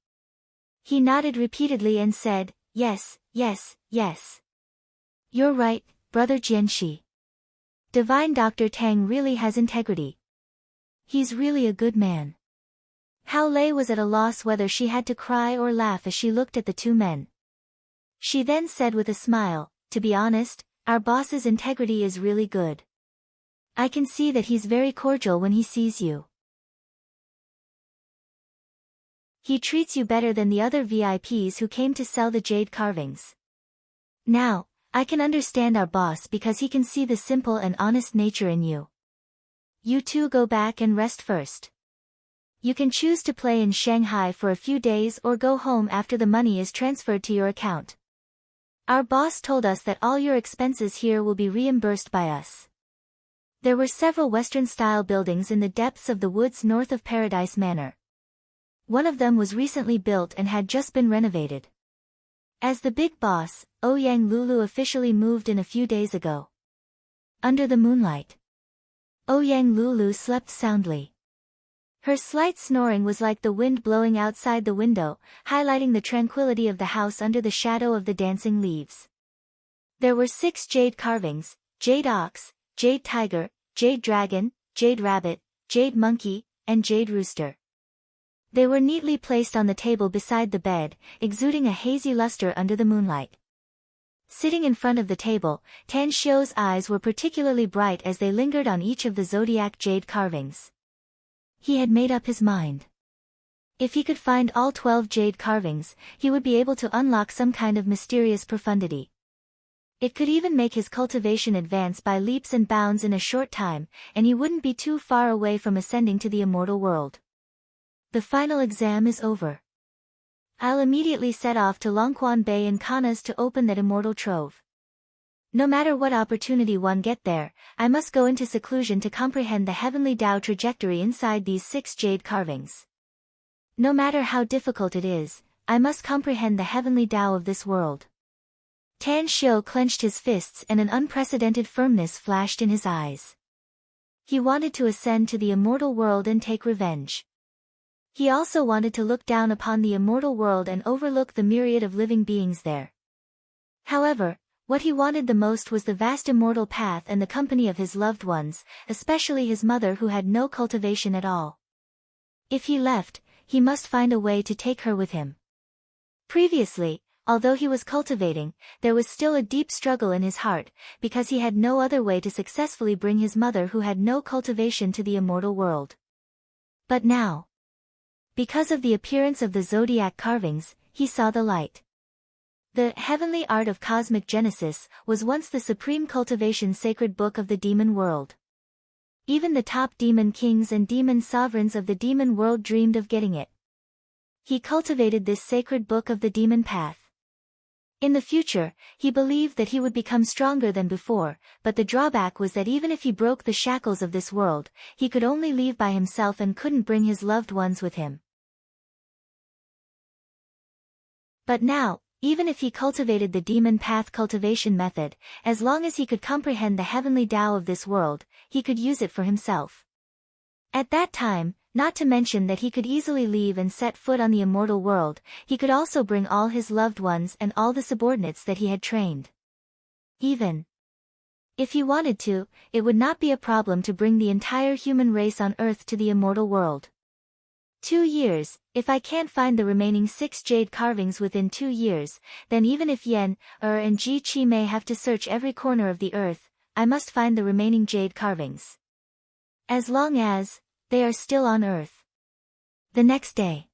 He nodded repeatedly and said, "Yes, yes, yes. You're right, Brother Jianxi. Divine Dr. Tang really has integrity. He's really a good man." Hao Lei was at a loss whether she had to cry or laugh as she looked at the two men. She then said with a smile, "To be honest, our boss's integrity is really good. I can see that he's very cordial when he sees you. He treats you better than the other VIPs who came to sell the jade carvings. Now, I can understand our boss because he can see the simple and honest nature in you. You two go back and rest first. You can choose to play in Shanghai for a few days or go home after the money is transferred to your account. Our boss told us that all your expenses here will be reimbursed by us." There were several Western-style buildings in the depths of the woods north of Paradise Manor. One of them was recently built and had just been renovated. As the big boss, Ouyang Lulu officially moved in a few days ago. Under the moonlight, Ouyang Lulu slept soundly. Her slight snoring was like the wind blowing outside the window, highlighting the tranquility of the house under the shadow of the dancing leaves. There were 6 jade carvings: jade ox, jade tiger, jade dragon, jade rabbit, jade monkey, and jade rooster. They were neatly placed on the table beside the bed, exuding a hazy luster under the moonlight. Sitting in front of the table, Tan Xiu's eyes were particularly bright as they lingered on each of the zodiac jade carvings. He had made up his mind. If he could find all 12 jade carvings, he would be able to unlock some kind of mysterious profundity. It could even make his cultivation advance by leaps and bounds in a short time, and he wouldn't be too far away from ascending to the immortal world. The final exam is over. I'll immediately set off to Longquan Bay in Kanas to open that immortal trove. No matter what opportunity one get there, I must go into seclusion to comprehend the heavenly Tao trajectory inside these 6 jade carvings. No matter how difficult it is, I must comprehend the heavenly Tao of this world. Tan Xiu clenched his fists and an unprecedented firmness flashed in his eyes. He wanted to ascend to the immortal world and take revenge. He also wanted to look down upon the immortal world and overlook the myriad of living beings there. However, what he wanted the most was the vast immortal path and the company of his loved ones, especially his mother who had no cultivation at all. If he left, he must find a way to take her with him. Previously, although he was cultivating, there was still a deep struggle in his heart, because he had no other way to successfully bring his mother who had no cultivation to the immortal world. But now, because of the appearance of the zodiac carvings, he saw the light. The heavenly art of cosmic genesis was once the supreme cultivation sacred book of the demon world. Even the top demon kings and demon sovereigns of the demon world dreamed of getting it. He cultivated this sacred book of the demon path. In the future, he believed that he would become stronger than before, but the drawback was that even if he broke the shackles of this world, he could only leave by himself and couldn't bring his loved ones with him. But now, even if he cultivated the demon path cultivation method, as long as he could comprehend the heavenly Tao of this world, he could use it for himself. At that time, not to mention that he could easily leave and set foot on the immortal world, he could also bring all his loved ones and all the subordinates that he had trained. Even if he wanted to, it would not be a problem to bring the entire human race on Earth to the immortal world. 2 years, if I can't find the remaining 6 jade carvings within 2 years, then even if Yan, and Ji Qi may have to search every corner of the earth, I must find the remaining jade carvings. As long as they are still on Earth. The next day,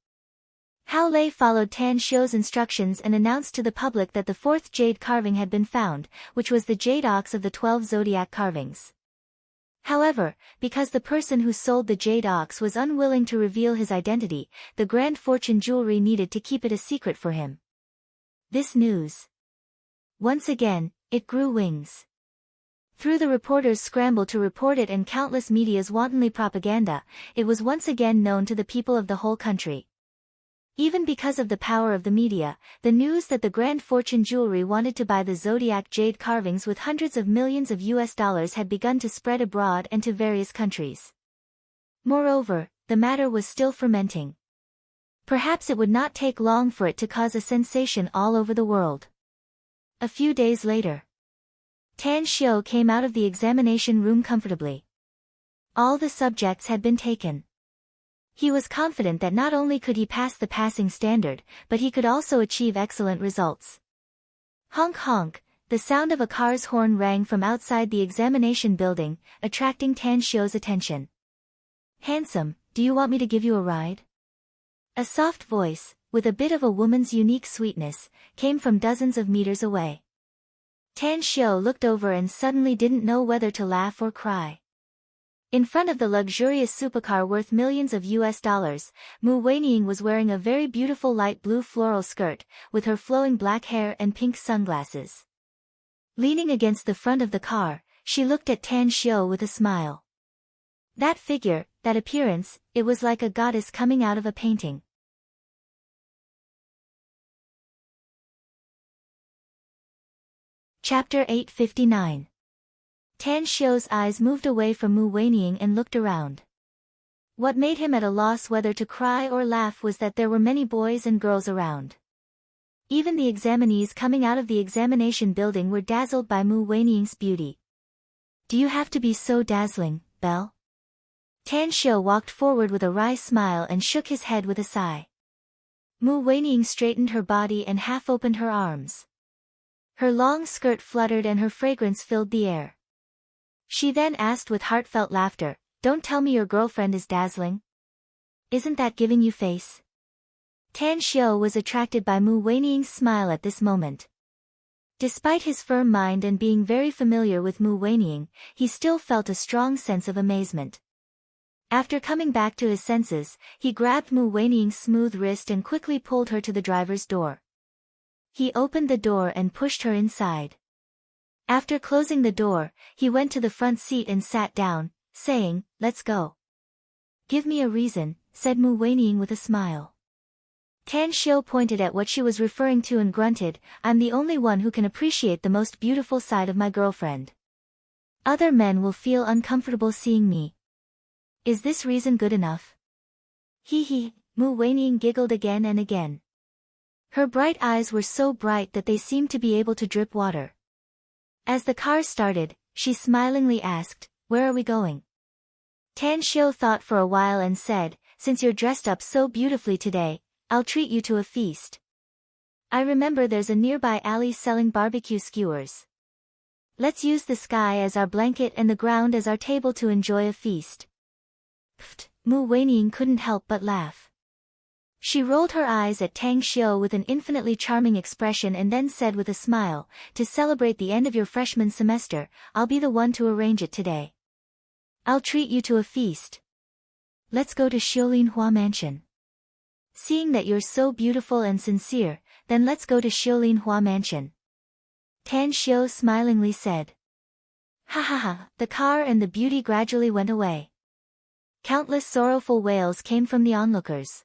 Hao Lei followed Tan Xiu's instructions and announced to the public that the 4th jade carving had been found, which was the jade ox of the 12 zodiac carvings. However, because the person who sold the jade ox was unwilling to reveal his identity, the Grand Fortune Jewelry needed to keep it a secret for him. This news, once again, it grew wings. Through the reporters' scramble to report it and countless media's wantonly propaganda, it was once again known to the people of the whole country. Even because of the power of the media, the news that the Grand Fortune Jewelry wanted to buy the Zodiac jade carvings with hundreds of millions of US dollars had begun to spread abroad and to various countries. Moreover, the matter was still fermenting. Perhaps it would not take long for it to cause a sensation all over the world. A few days later, Tan Xiu came out of the examination room comfortably. All the subjects had been taken. He was confident that not only could he pass the passing standard, but he could also achieve excellent results. Honk honk, the sound of a car's horn rang from outside the examination building, attracting Tan Xiu's attention. "Handsome, do you want me to give you a ride?" A soft voice, with a bit of a woman's unique sweetness, came from dozens of meters away. Tan Xiu looked over and suddenly didn't know whether to laugh or cry. In front of the luxurious supercar worth millions of US dollars, Mu Weining was wearing a very beautiful light blue floral skirt, with her flowing black hair and pink sunglasses. Leaning against the front of the car, she looked at Tan Xiu with a smile. That figure, that appearance, it was like a goddess coming out of a painting. Chapter 859. Tan Xiu's eyes moved away from Mu Weining and looked around. What made him at a loss whether to cry or laugh was that there were many boys and girls around. Even the examinees coming out of the examination building were dazzled by Mu Weining's beauty. "Do you have to be so dazzling, Belle?" Tan Xiu walked forward with a wry smile and shook his head with a sigh. Mu Weining straightened her body and half opened her arms. Her long skirt fluttered and her fragrance filled the air. She then asked with heartfelt laughter, "Don't tell me your girlfriend is dazzling? Isn't that giving you face?" Tan Xiu was attracted by Mu Weining's smile at this moment. Despite his firm mind and being very familiar with Mu Weining, he still felt a strong sense of amazement. After coming back to his senses, he grabbed Mu Weining's smooth wrist and quickly pulled her to the driver's door. He opened the door and pushed her inside. After closing the door, he went to the front seat and sat down, saying, "Let's go." "Give me a reason," said Mu Weining with a smile. Tan Xiu pointed at what she was referring to and grunted, "I'm the only one who can appreciate the most beautiful side of my girlfriend. Other men will feel uncomfortable seeing me. Is this reason good enough?" "Hee hee," Mu Weining giggled again and again. Her bright eyes were so bright that they seemed to be able to drip water. As the car started, she smilingly asked, "Where are we going?" Tan Xiu thought for a while and said, "Since you're dressed up so beautifully today, I'll treat you to a feast. I remember there's a nearby alley selling barbecue skewers. Let's use the sky as our blanket and the ground as our table to enjoy a feast." Pfft, Mu Weining couldn't help but laugh. She rolled her eyes at Tan Xiu with an infinitely charming expression and then said with a smile, "To celebrate the end of your freshman semester, I'll be the one to arrange it today. I'll treat you to a feast. Let's go to Xiulinhua Mansion. Seeing that you're so beautiful and sincere, then let's go to Xiulinhua Mansion." Tan Xiu smilingly said. Ha ha ha, the car and the beauty gradually went away. Countless sorrowful wails came from the onlookers.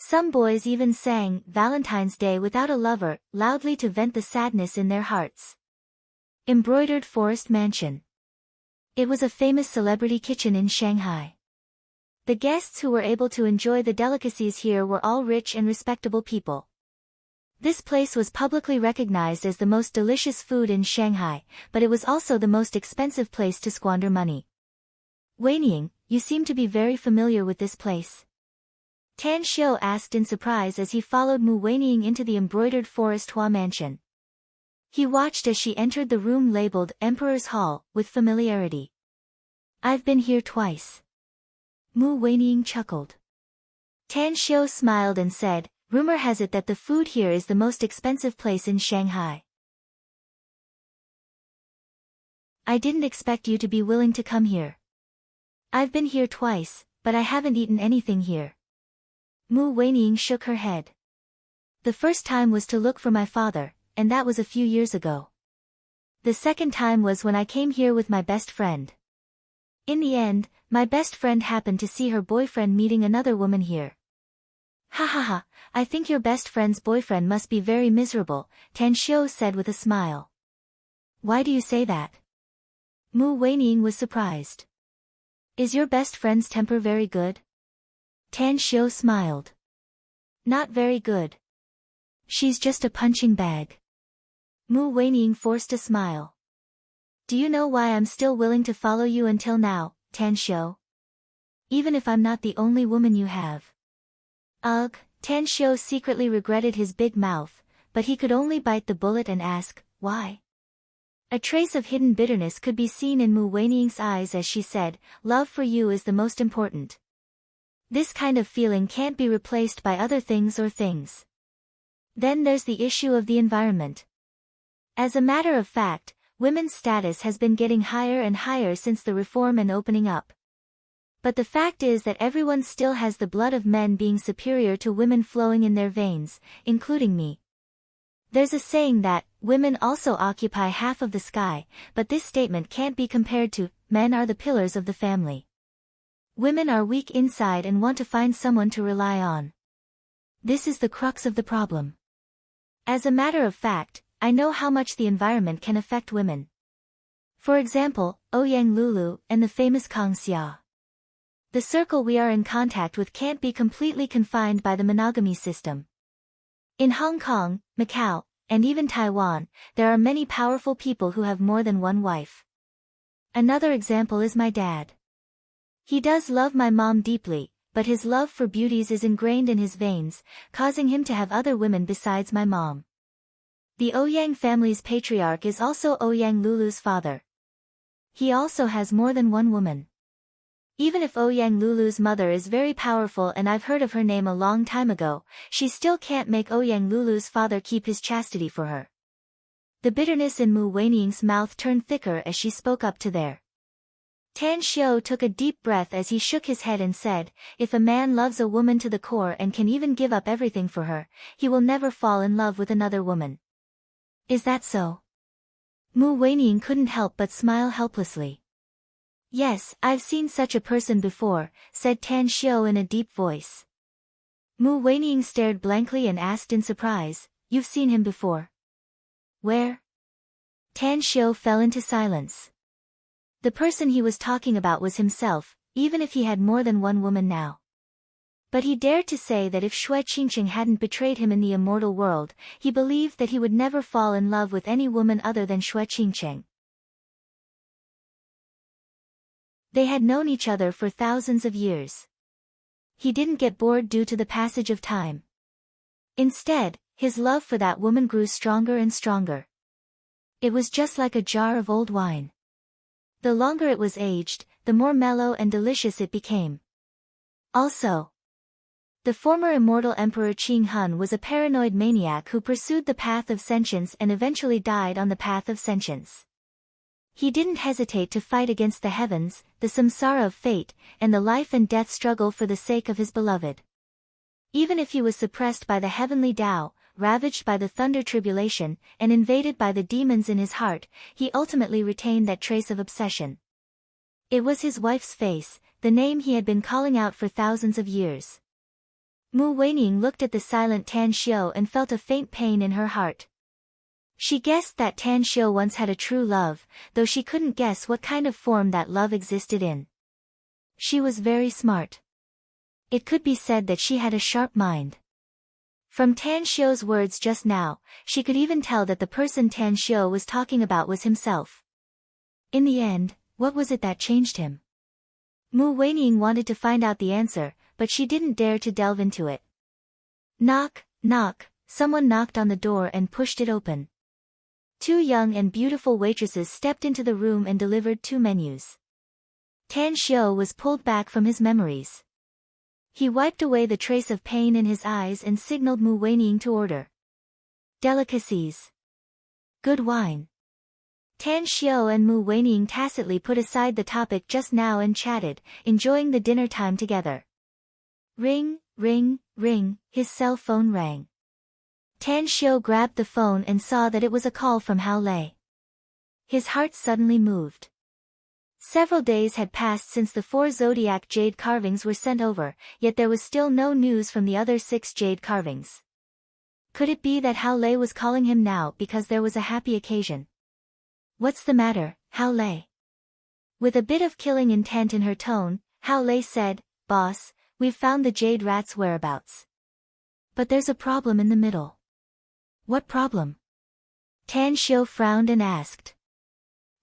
Some boys even sang "Valentine's Day Without a Lover" loudly to vent the sadness in their hearts. Embroidered Forest Mansion. It was a famous celebrity kitchen in Shanghai. The guests who were able to enjoy the delicacies here were all rich and respectable people. This place was publicly recognized as the most delicious food in Shanghai, but it was also the most expensive place to squander money. "Weining, you seem to be very familiar with this place?" Tan Xiu asked in surprise as he followed Mu Weining into the embroidered Forest Hua Mansion. He watched as she entered the room labeled Emperor's Hall, with familiarity. "I've been here twice." Mu Weining chuckled. Tan Xiu smiled and said, "Rumor has it that the food here is the most expensive place in Shanghai. I didn't expect you to be willing to come here. I've been here twice, but I haven't eaten anything here." Mu Weining shook her head. "The first time was to look for my father, and that was a few years ago. The second time was when I came here with my best friend. In the end, my best friend happened to see her boyfriend meeting another woman here. Ha ha ha, I think your best friend's boyfriend must be very miserable, Tan Xiu said with a smile. Why do you say that? Mu Weining was surprised. Is your best friend's temper very good? Tan Xiu smiled. Not very good. She's just a punching bag. Mu Weining forced a smile. Do you know why I'm still willing to follow you until now, Tan Xiu? Even if I'm not the only woman you have. Ugh, Tan Xiu secretly regretted his big mouth, but he could only bite the bullet and ask, why? A trace of hidden bitterness could be seen in Mu Weining's eyes as she said, love for you is the most important. This kind of feeling can't be replaced by other things or things. Then there's the issue of the environment. As a matter of fact, women's status has been getting higher and higher since the reform and opening up. But the fact is that everyone still has the blood of men being superior to women flowing in their veins, including me. There's a saying that, women also occupy half of the sky, but this statement can't be compared to, men are the pillars of the family. Women are weak inside and want to find someone to rely on. This is the crux of the problem. As a matter of fact, I know how much the environment can affect women. For example, Ouyang Lulu and the famous Kang Xia. The circle we are in contact with can't be completely confined by the monogamy system. In Hong Kong, Macau, and even Taiwan, there are many powerful people who have more than one wife. Another example is my dad. He does love my mom deeply, but his love for beauties is ingrained in his veins, causing him to have other women besides my mom. The Ouyang family's patriarch is also Ouyang Lulu's father. He also has more than one woman. Even if Ouyang Lulu's mother is very powerful and I've heard of her name a long time ago, she still can't make Ouyang Lulu's father keep his chastity for her. The bitterness in Mu Weining's mouth turned thicker as she spoke up to there. Tan Xiu took a deep breath as he shook his head and said, if a man loves a woman to the core and can even give up everything for her, he will never fall in love with another woman. Is that so? Mu Weining couldn't help but smile helplessly. Yes, I've seen such a person before, said Tan Xiu in a deep voice. Mu Weining stared blankly and asked in surprise, you've seen him before? Where? Tan Xiu fell into silence. The person he was talking about was himself, even if he had more than one woman now. But he dared to say that if Xue Qingqing hadn't betrayed him in the immortal world, he believed that he would never fall in love with any woman other than Xue Qingqing. They had known each other for thousands of years. He didn't get bored due to the passage of time. Instead, his love for that woman grew stronger and stronger. It was just like a jar of old wine. The longer it was aged, the more mellow and delicious it became. Also, the former immortal Emperor Qing Hun was a paranoid maniac who pursued the path of sentience and eventually died on the path of sentience. He didn't hesitate to fight against the heavens, the samsara of fate, and the life and death struggle for the sake of his beloved. Even if he was suppressed by the heavenly Tao, ravaged by the thunder tribulation, and invaded by the demons in his heart, he ultimately retained that trace of obsession. It was his wife's face, the name he had been calling out for thousands of years. Mu Weining looked at the silent Tan Xiu and felt a faint pain in her heart. She guessed that Tan Xiu once had a true love, though she couldn't guess what kind of form that love existed in. She was very smart. It could be said that she had a sharp mind. From Tan Xiu's words just now, she could even tell that the person Tan Xiu was talking about was himself. In the end, what was it that changed him? Mu Weining wanted to find out the answer, but she didn't dare to delve into it. Knock, knock, someone knocked on the door and pushed it open. Two young and beautiful waitresses stepped into the room and delivered 2 menus. Tan Xiu was pulled back from his memories. He wiped away the trace of pain in his eyes and signaled Mu Weining to order. Delicacies. Good wine. Tan Xiu and Mu Weining tacitly put aside the topic just now and chatted, enjoying the dinner time together. Ring, ring, ring, his cell phone rang. Tan Xiu grabbed the phone and saw that it was a call from Hao Lei. His heart suddenly moved. Several days had passed since the 4 zodiac jade carvings were sent over, yet there was still no news from the other 6 jade carvings. Could it be that Hao Lei was calling him now because there was a happy occasion? What's the matter, Hao Lei? With a bit of killing intent in her tone, Hao Lei said, Boss, we've found the jade rat's whereabouts. But there's a problem in the middle. What problem? Tan Xiu frowned and asked.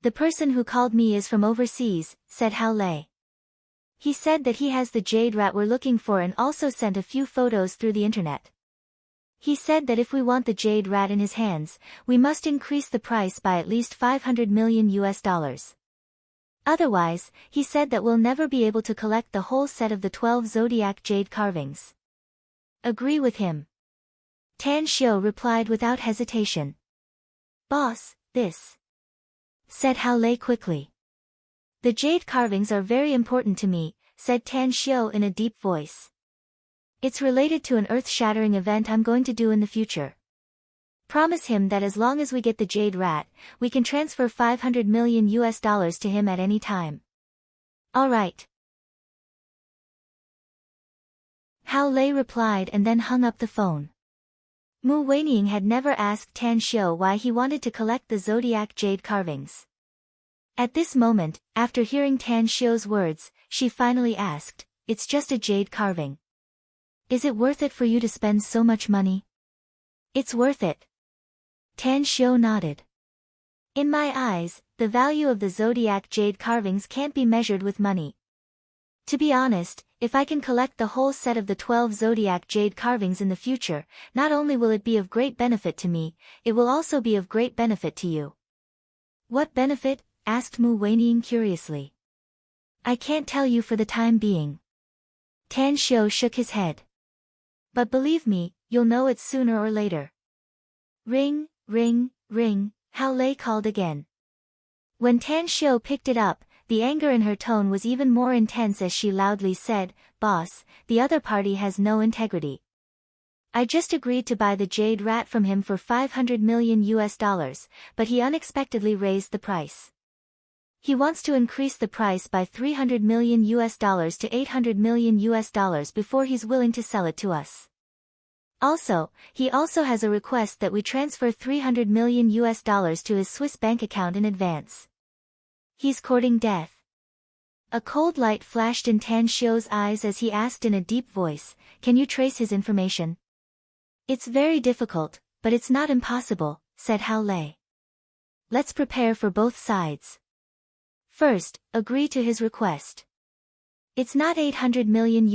The person who called me is from overseas, said Hao Lei. He said that he has the jade rat we're looking for and also sent a few photos through the internet. He said that if we want the jade rat in his hands, we must increase the price by at least $500 million. Otherwise, he said that we'll never be able to collect the whole set of the 12 zodiac jade carvings. Agree with him. Tan Xiu replied without hesitation. Boss, this, said Hao Lei quickly. The jade carvings are very important to me, said Tan Xiu in a deep voice. It's related to an earth-shattering event I'm going to do in the future. Promise him that as long as we get the jade rat, we can transfer $500 million to him at any time. All right. Hao Lei replied and then hung up the phone. Mu Weining had never asked Tan Xiu why he wanted to collect the zodiac jade carvings. At this moment, after hearing Tan Xiu's words, she finally asked, It's just a jade carving. Is it worth it for you to spend so much money? It's worth it. Tan Xiu nodded. In my eyes, the value of the zodiac jade carvings can't be measured with money. To be honest, if I can collect the whole set of the 12 zodiac jade carvings in the future, not only will it be of great benefit to me, it will also be of great benefit to you. What benefit? Asked Mu Weining curiously. I can't tell you for the time being. Tan Xiu shook his head. But believe me, you'll know it sooner or later. Ring, ring, ring, Hao Lei called again. When Tan Xiu picked it up, the anger in her tone was even more intense as she loudly said, Boss, the other party has no integrity. I just agreed to buy the jade rat from him for $500 million, but he unexpectedly raised the price. He wants to increase the price by $300 million to $800 million before he's willing to sell it to us. Also, he also has a request that we transfer $300 million to his Swiss bank account in advance. He's courting death. A cold light flashed in Tan Xiu's eyes as he asked in a deep voice, Can you trace his information? It's very difficult, but it's not impossible, said Hao Lei. Let's prepare for both sides. First, agree to his request. It's not $800 million,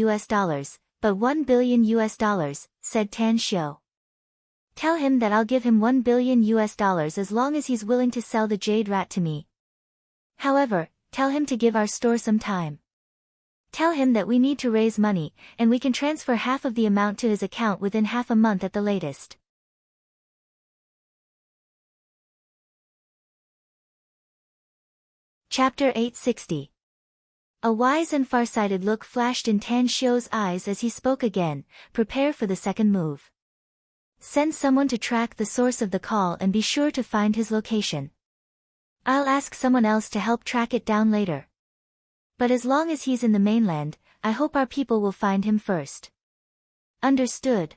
but $1 billion, said Tan Xiu. Tell him that I'll give him $1 billion as long as he's willing to sell the jade rat to me. However, tell him to give our store some time. Tell him that we need to raise money, and we can transfer half of the amount to his account within half a month at the latest. Chapter 860. A wise and farsighted look flashed in Tan Xiu's eyes as he spoke again, Prepare for the second move. Send someone to track the source of the call and be sure to find his location. I'll ask someone else to help track it down later. But as long as he's in the mainland, I hope our people will find him first. Understood.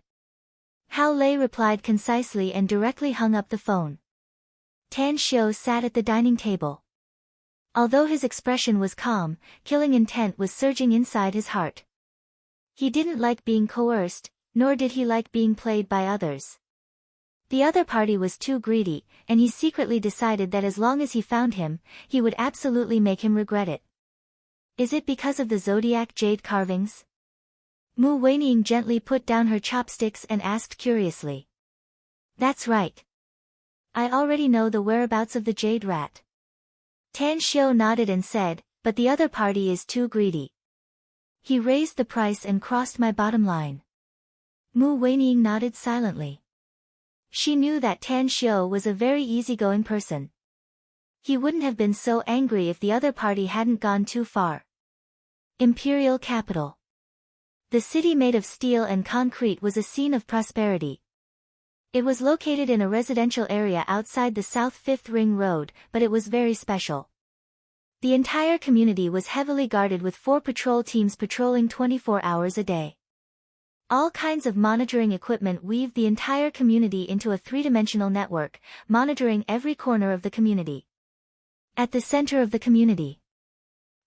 Hao Lei replied concisely and directly hung up the phone. Tan Xiu sat at the dining table. Although his expression was calm, killing intent was surging inside his heart. He didn't like being coerced, nor did he like being played by others. The other party was too greedy, and he secretly decided that as long as he found him, he would absolutely make him regret it. Is it because of the zodiac jade carvings? Mu Weining gently put down her chopsticks and asked curiously. That's right. I already know the whereabouts of the jade rat. Tan Xiu nodded and said, but the other party is too greedy. He raised the price and crossed my bottom line. Mu Weining nodded silently. She knew that Tan Xiu was a very easygoing person. He wouldn't have been so angry if the other party hadn't gone too far. Imperial capital. The city made of steel and concrete was a scene of prosperity. It was located in a residential area outside the South Fifth Ring Road, but it was very special. The entire community was heavily guarded with 4 patrol teams patrolling 24 hours a day. All kinds of monitoring equipment weaved the entire community into a 3-dimensional network, monitoring every corner of the community. At the center of the community,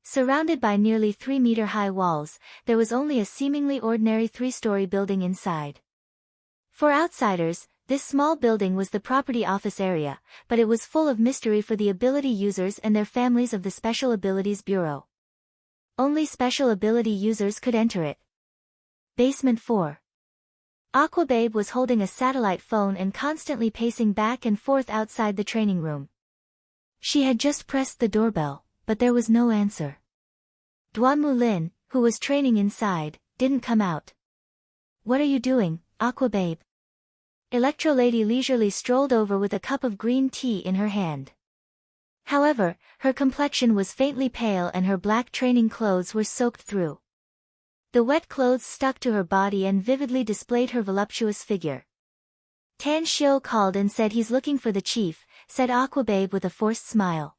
surrounded by nearly 3-meter-high walls, there was only a seemingly ordinary 3-story building inside. For outsiders, this small building was the property office area, but it was full of mystery for the ability users and their families of the Special Abilities Bureau. Only special ability users could enter it. Basement 4. Aquababe was holding a satellite phone and constantly pacing back and forth outside the training room. She had just pressed the doorbell, but there was no answer. Duanmu Lin, who was training inside, didn't come out. "What are you doing, Aquababe?" Electro Lady leisurely strolled over with a cup of green tea in her hand. However, her complexion was faintly pale and her black training clothes were soaked through. The wet clothes stuck to her body and vividly displayed her voluptuous figure. Tan Xiu called and said he's looking for the chief, said Aquababe with a forced smile.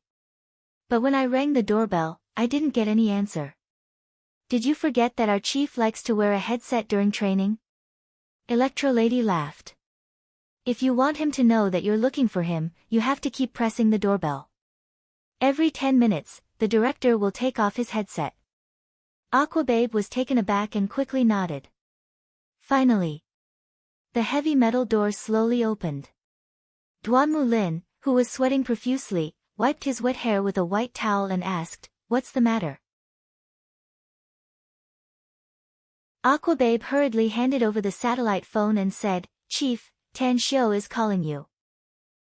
But when I rang the doorbell, I didn't get any answer. Did you forget that our chief likes to wear a headset during training? Electro Lady laughed. If you want him to know that you're looking for him, you have to keep pressing the doorbell. Every 10 minutes, the director will take off his headset. Aquababe was taken aback and quickly nodded. Finally, the heavy metal door slowly opened. Duanmu Lin, who was sweating profusely, wiped his wet hair with a white towel and asked, "What's the matter?" Aquababe hurriedly handed over the satellite phone and said, "Chief, Tan Xiu is calling you.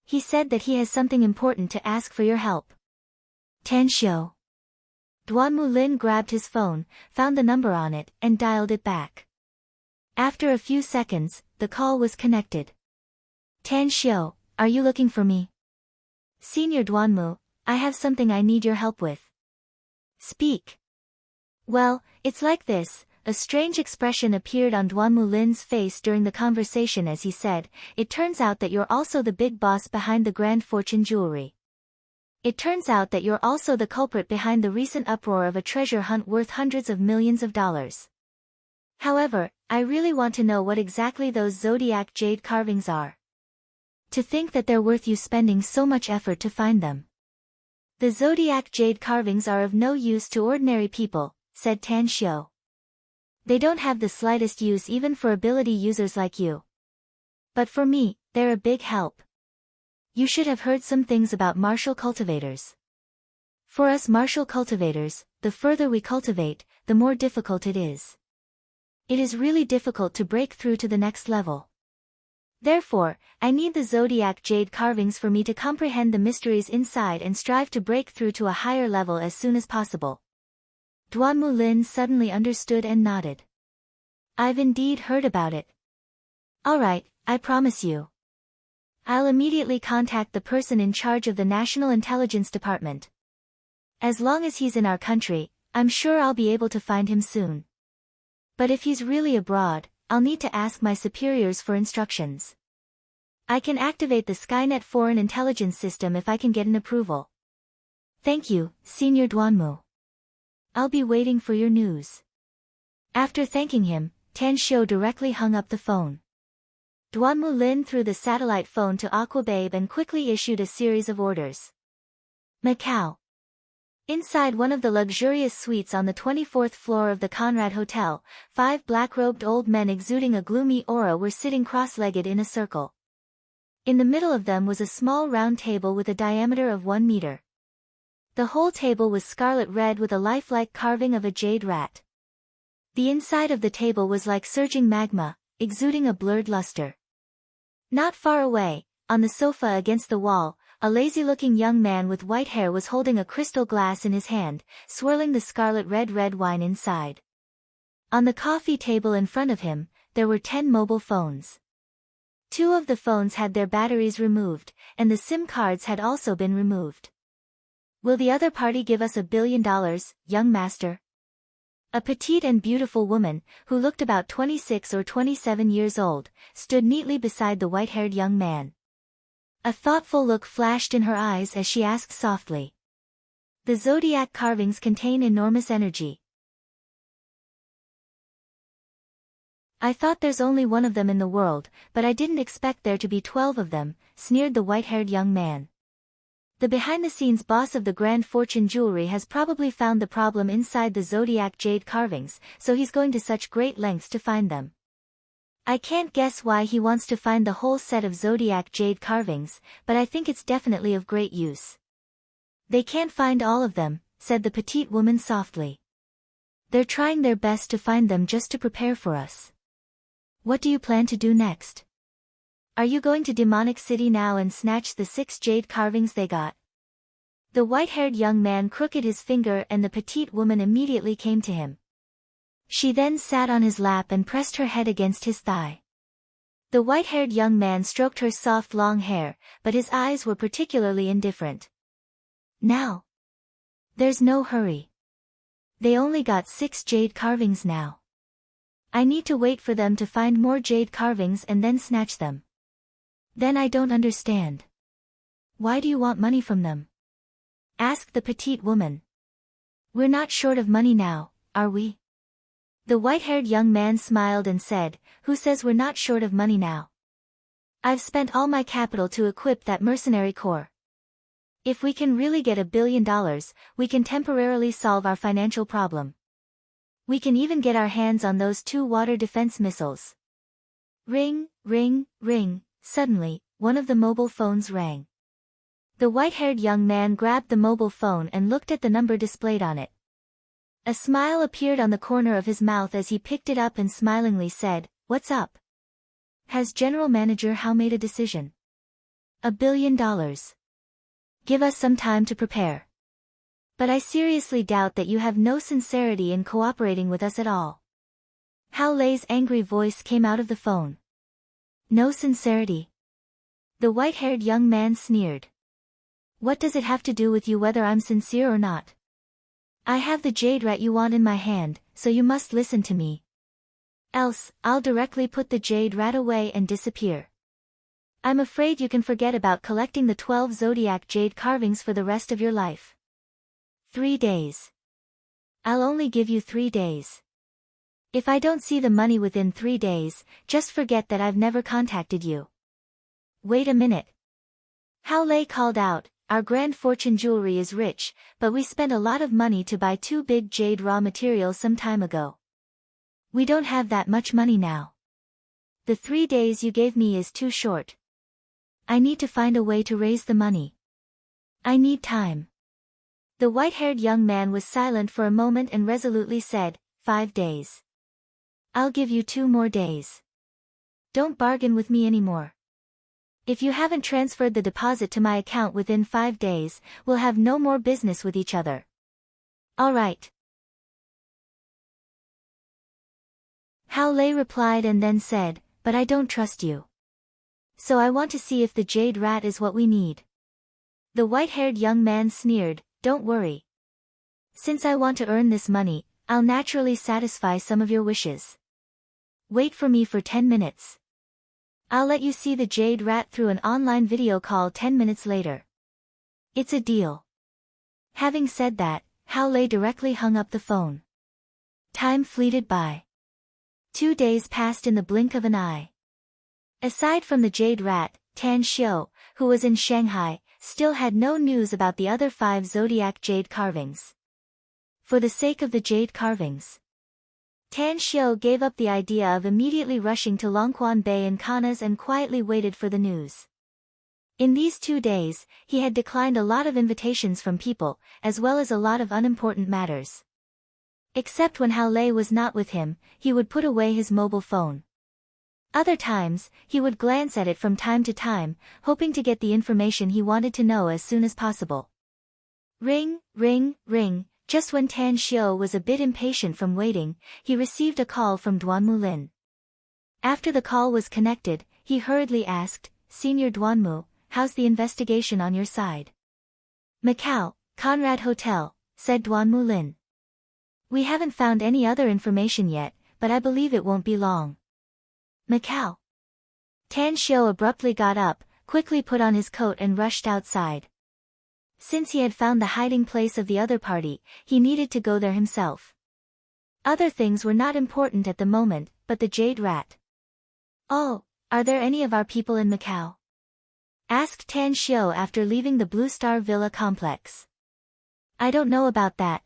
He said that he has something important to ask for your help." Tan Xiu. Duanmu Lin grabbed his phone, found the number on it, and dialed it back. After a few seconds, the call was connected. "Tan Xiu, are you looking for me?" "Senior Duanmu, I have something I need your help with." "Speak." "Well, it's like this." A strange expression appeared on Duanmu Lin's face during the conversation as he said, "It turns out that you're also the big boss behind the Grand Fortune Jewelry. It turns out that you're also the culprit behind the recent uproar of a treasure hunt worth hundreds of millions of dollars. However, I really want to know what exactly those zodiac jade carvings are. To think that they're worth you spending so much effort to find them." "The zodiac jade carvings are of no use to ordinary people," said Tan Xiu. "They don't have the slightest use even for ability users like you. But for me, they're a big help. You should have heard some things about martial cultivators. For us martial cultivators, the further we cultivate, the more difficult it is. It is really difficult to break through to the next level. Therefore, I need the zodiac jade carvings for me to comprehend the mysteries inside and strive to break through to a higher level as soon as possible." Duanmu Lin suddenly understood and nodded. "I've indeed heard about it. All right, I promise you. I'll immediately contact the person in charge of the National Intelligence Department. As long as he's in our country, I'm sure I'll be able to find him soon. But if he's really abroad, I'll need to ask my superiors for instructions. I can activate the Skynet foreign intelligence system if I can get an approval. Thank you, Senior Duanmu. I'll be waiting for your news." After thanking him, Tan Xiu directly hung up the phone. Duanmu Lin threw the satellite phone to Aquababe and quickly issued a series of orders. Macau. Inside one of the luxurious suites on the 24th floor of the Conrad Hotel, 5 black-robed old men exuding a gloomy aura were sitting cross-legged in a circle. In the middle of them was a small round table with a diameter of 1 meter. The whole table was scarlet red with a lifelike carving of a jade rat. The inside of the table was like surging magma, exuding a blurred luster. Not far away, on the sofa against the wall, a lazy-looking young man with white hair was holding a crystal glass in his hand, swirling the scarlet red wine inside. On the coffee table in front of him, there were 10 mobile phones. 2 of the phones had their batteries removed, and the SIM cards had also been removed. "Will the other party give us $1 billion, young master?" A petite and beautiful woman, who looked about 26 or 27 years old, stood neatly beside the white-haired young man. A thoughtful look flashed in her eyes as she asked softly. The zodiac carvings contain enormous energy. I thought there's only one of them in the world, but I didn't expect there to be 12 of them, sneered the white-haired young man. The behind-the-scenes boss of the Grand Fortune Jewelry has probably found the problem inside the zodiac jade carvings, so he's going to such great lengths to find them. I can't guess why he wants to find the whole set of zodiac jade carvings, but I think it's definitely of great use. They can't find all of them, said the petite woman softly. They're trying their best to find them just to prepare for us. What do you plan to do next? Are you going to Demonic City now and snatch the 6 jade carvings they got? The white-haired young man crooked his finger and the petite woman immediately came to him. She then sat on his lap and pressed her head against his thigh. The white-haired young man stroked her soft long hair, but his eyes were particularly indifferent. Now. There's no hurry. They only got 6 jade carvings now. I need to wait for them to find more jade carvings and then snatch them. Then I don't understand. Why do you want money from them? Asked the petite woman. We're not short of money now, are we? The white-haired young man smiled and said, Who says we're not short of money now? I've spent all my capital to equip that mercenary corps. If we can really get $1 billion, we can temporarily solve our financial problem. We can even get our hands on those 2 water defense missiles. Ring, ring, ring. Suddenly, one of the mobile phones rang. The white-haired young man grabbed the mobile phone and looked at the number displayed on it. A smile appeared on the corner of his mouth as he picked it up and smilingly said, What's up? Has General Manager Howe made a decision? $1 billion. Give us some time to prepare. But I seriously doubt that you have no sincerity in cooperating with us at all. Hao Lei's angry voice came out of the phone. No sincerity. The white-haired young man sneered. What does it have to do with you whether I'm sincere or not? I have the jade rat you want in my hand, so you must listen to me. Else, I'll directly put the jade rat away and disappear. I'm afraid you can forget about collecting the 12 zodiac jade carvings for the rest of your life. 3 days. I'll only give you 3 days. If I don't see the money within 3 days, just forget that I've never contacted you. Wait a minute. Hao Lei called out, Our Grand Fortune Jewelry is rich, but we spent a lot of money to buy 2 big jade raw materials some time ago. We don't have that much money now. The 3 days you gave me is too short. I need to find a way to raise the money. I need time. The white-haired young man was silent for a moment and resolutely said, 5 days. I'll give you 2 more days. Don't bargain with me anymore. If you haven't transferred the deposit to my account within 5 days, we'll have no more business with each other. All right. Hao Lei replied and then said, But I don't trust you. So I want to see if the jade rat is what we need. The white-haired young man sneered, Don't worry. Since I want to earn this money, I'll naturally satisfy some of your wishes. Wait for me for 10 minutes. I'll let you see the jade rat through an online video call 10 minutes later. It's a deal. Having said that, Hao Lei directly hung up the phone. Time fleeted by. 2 days passed in the blink of an eye. Aside from the jade rat, Tan Xiu, who was in Shanghai, still had no news about the other 5 zodiac jade carvings. For the sake of the jade carvings, Tan Xiu gave up the idea of immediately rushing to Longquan Bay in Kanas and quietly waited for the news. In these 2 days, he had declined a lot of invitations from people, as well as a lot of unimportant matters. Except when Hao Lei was not with him, he would put away his mobile phone. Other times, he would glance at it from time to time, hoping to get the information he wanted to know as soon as possible. Ring, ring, ring. Just when Tan Xiu was a bit impatient from waiting, he received a call from Duanmu Lin. After the call was connected, he hurriedly asked, Senior Duanmu, how's the investigation on your side? Macau, Conrad Hotel, said Duanmu Lin. We haven't found any other information yet, but I believe it won't be long. Macau. Tan Xiao abruptly got up, quickly put on his coat and rushed outside. Since he had found the hiding place of the other party, he needed to go there himself. Other things were not important at the moment, but the jade rat. Oh, are there any of our people in Macau? Asked Tan Xiao after leaving the Blue Star Villa complex. I don't know about that.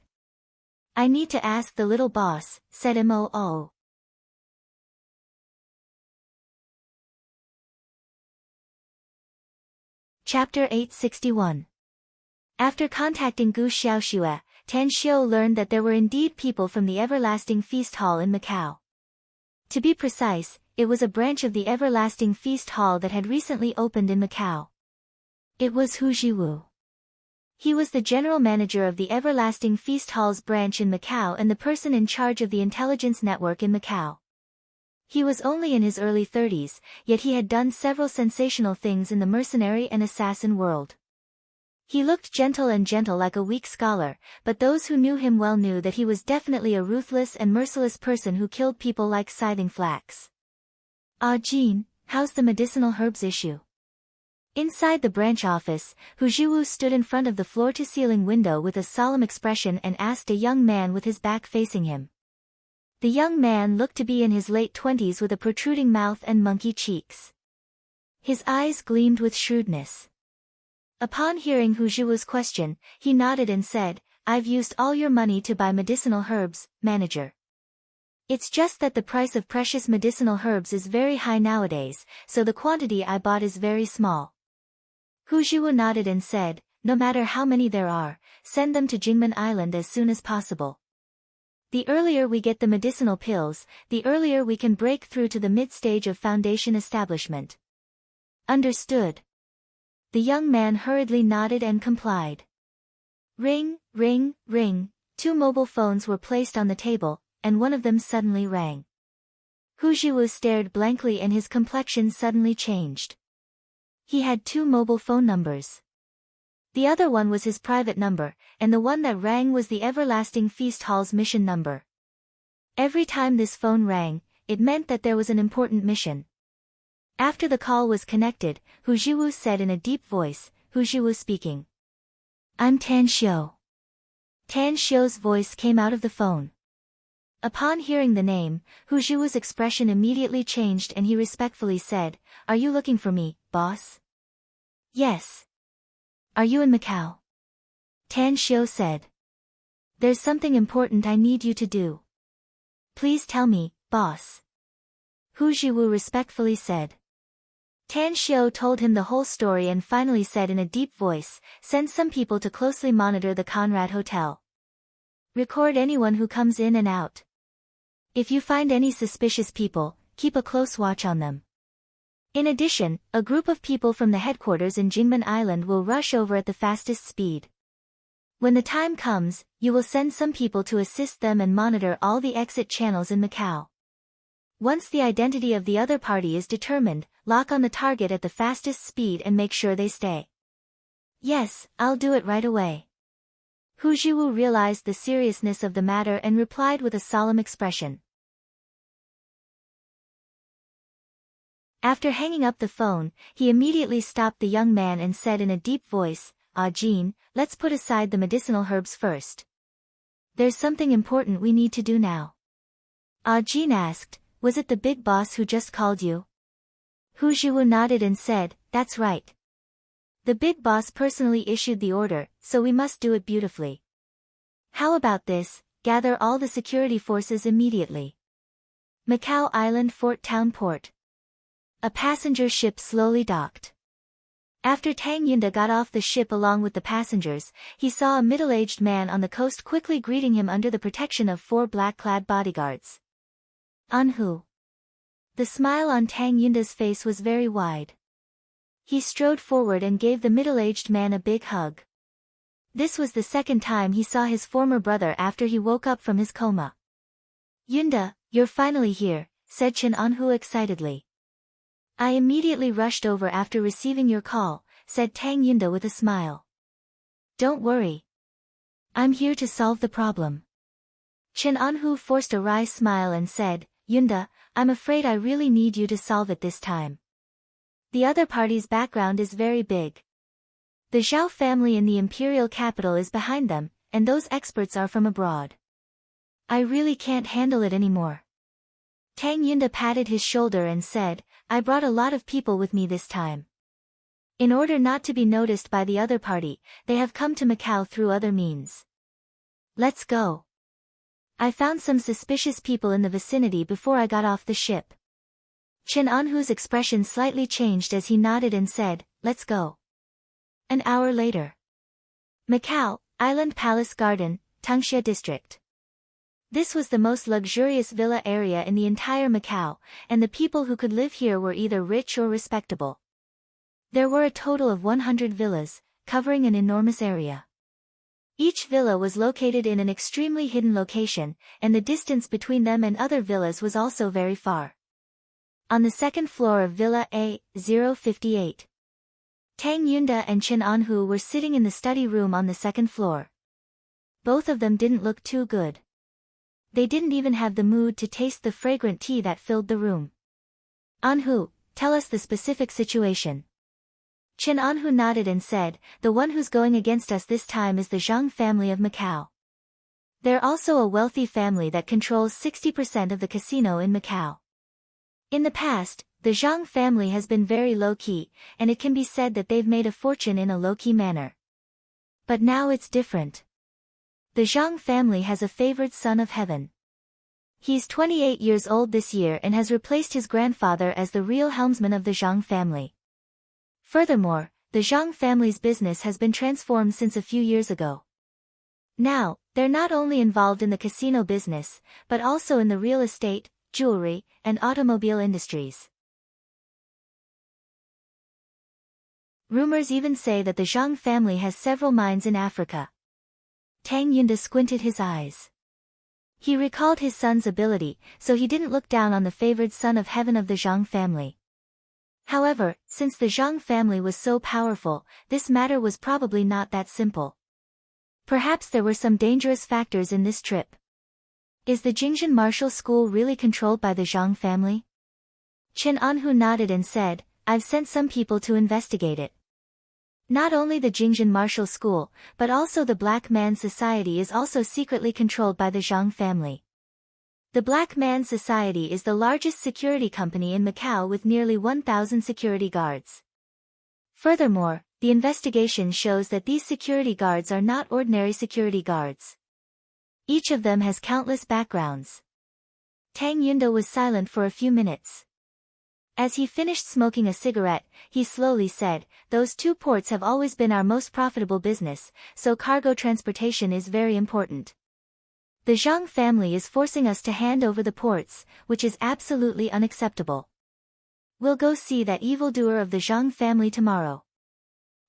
I need to ask the little boss, said Moo. Chapter 861. After contacting Gu Xiaoxue, Tan Xiao learned that there were indeed people from the Everlasting Feast Hall in Macau. To be precise, it was a branch of the Everlasting Feast Hall that had recently opened in Macau. It was Hu Jiwu. He was the general manager of the Everlasting Feast Hall's branch in Macau and the person in charge of the intelligence network in Macau. He was only in his early 30s, yet he had done several sensational things in the mercenary and assassin world. He looked gentle like a weak scholar, but those who knew him well knew that he was definitely a ruthless and merciless person who killed people like scything flax. Ah Jean, how's the medicinal herbs issue? Inside the branch office, Hu Jiwu stood in front of the floor-to-ceiling window with a solemn expression and asked a young man with his back facing him. The young man looked to be in his late 20s with a protruding mouth and monkey cheeks. His eyes gleamed with shrewdness. Upon hearing Hu Jiwu's question, he nodded and said, I've used all your money to buy medicinal herbs, manager. It's just that the price of precious medicinal herbs is very high nowadays, so the quantity I bought is very small. Hu Jiwu nodded and said, no matter how many there are, send them to Jingmen Island as soon as possible. The earlier we get the medicinal pills, the earlier we can break through to the mid-stage of foundation establishment. Understood. The young man hurriedly nodded and complied. Ring, ring, ring, 2 mobile phones were placed on the table, and one of them suddenly rang. Hu Jiwu stared blankly and his complexion suddenly changed. He had 2 mobile phone numbers. The other one was his private number, and the one that rang was the Everlasting Feast Hall's mission number. Every time this phone rang, it meant that there was an important mission. After the call was connected, Hu Jiwu said in a deep voice, Hu Jiwu speaking. I'm Tan Xiao. Tan Xiao's voice came out of the phone. Upon hearing the name, Hu Jiwu's expression immediately changed and he respectfully said, Are you looking for me, boss? Yes. Are you in Macau? Tan Xiao said. There's something important I need you to do. Please tell me, boss. Hu Jiwu respectfully said. Tan Xiao told him the whole story and finally said in a deep voice, Send some people to closely monitor the Conrad Hotel. Record anyone who comes in and out. If you find any suspicious people, keep a close watch on them. In addition, a group of people from the headquarters in Jingmen Island will rush over at the fastest speed. When the time comes, you will send some people to assist them and monitor all the exit channels in Macau. Once the identity of the other party is determined, lock on the target at the fastest speed and make sure they stay. Yes, I'll do it right away. Hu Jiwu realized the seriousness of the matter and replied with a solemn expression. After hanging up the phone, he immediately stopped the young man and said in a deep voice, Ah Jean, let's put aside the medicinal herbs first. There's something important we need to do now. Ah Jean asked, Was it the big boss who just called you? Hu Jiwu nodded and said, That's right. The big boss personally issued the order, so we must do it beautifully. How about this, gather all the security forces immediately. Macau Island Fort Town Port. A passenger ship slowly docked. After Tang Yunda got off the ship along with the passengers, he saw a middle-aged man on the coast quickly greeting him under the protection of 4 black-clad bodyguards. Anhu. The smile on Tang Yunda's face was very wide. He strode forward and gave the middle-aged man a big hug. This was the second time he saw his former brother after he woke up from his coma. Yunda, you're finally here, said Chen Anhu excitedly. I immediately rushed over after receiving your call, said Tang Yunda with a smile. Don't worry. I'm here to solve the problem. Chen Anhu forced a wry smile and said, Yunda, I'm afraid I really need you to solve it this time. The other party's background is very big. The Zhao family in the imperial capital is behind them, and those experts are from abroad. I really can't handle it anymore. Tang Yunda patted his shoulder and said, I brought a lot of people with me this time. In order not to be noticed by the other party, they have come to Macau through other means. Let's go. I found some suspicious people in the vicinity before I got off the ship. Chen Anhu's expression slightly changed as he nodded and said, let's go. An hour later. Macau, Island Palace Garden, Tangxia District. This was the most luxurious villa area in the entire Macau, and the people who could live here were either rich or respectable. There were a total of 100 villas, covering an enormous area. Each villa was located in an extremely hidden location, and the distance between them and other villas was also very far. On the second floor of Villa A058. Tang Yunda and Chen Anhu were sitting in the study room on the second floor. Both of them didn't look too good. They didn't even have the mood to taste the fragrant tea that filled the room. Anhu, tell us the specific situation. Chen Anhu nodded and said, the one who's going against us this time is the Zhang family of Macau. They're also a wealthy family that controls 60% of the casino in Macau. In the past, the Zhang family has been very low-key, and it can be said that they've made a fortune in a low-key manner. But now it's different. The Zhang family has a favored son of heaven. He's 28 years old this year and has replaced his grandfather as the real helmsman of the Zhang family. Furthermore, the Zhang family's business has been transformed since a few years ago. Now, they're not only involved in the casino business, but also in the real estate, jewelry, and automobile industries. Rumors even say that the Zhang family has several mines in Africa. Tang Yunda squinted his eyes. He recalled his son's ability, so he didn't look down on the favored son of heaven of the Zhang family. However, since the Zhang family was so powerful, this matter was probably not that simple. Perhaps there were some dangerous factors in this trip. Is the Jingzhen Martial School really controlled by the Zhang family? Chen Anhu nodded and said, I've sent some people to investigate it. Not only the Jingzhen Martial School, but also the Black Man Society is also secretly controlled by the Zhang family. The Black Man Society is the largest security company in Macau with nearly 1,000 security guards. Furthermore, the investigation shows that these security guards are not ordinary security guards. Each of them has countless backgrounds. Tang Yunda was silent for a few minutes. As he finished smoking a cigarette, he slowly said, those two ports have always been our most profitable business, so cargo transportation is very important. The Zhang family is forcing us to hand over the ports, which is absolutely unacceptable. We'll go see that evildoer of the Zhang family tomorrow.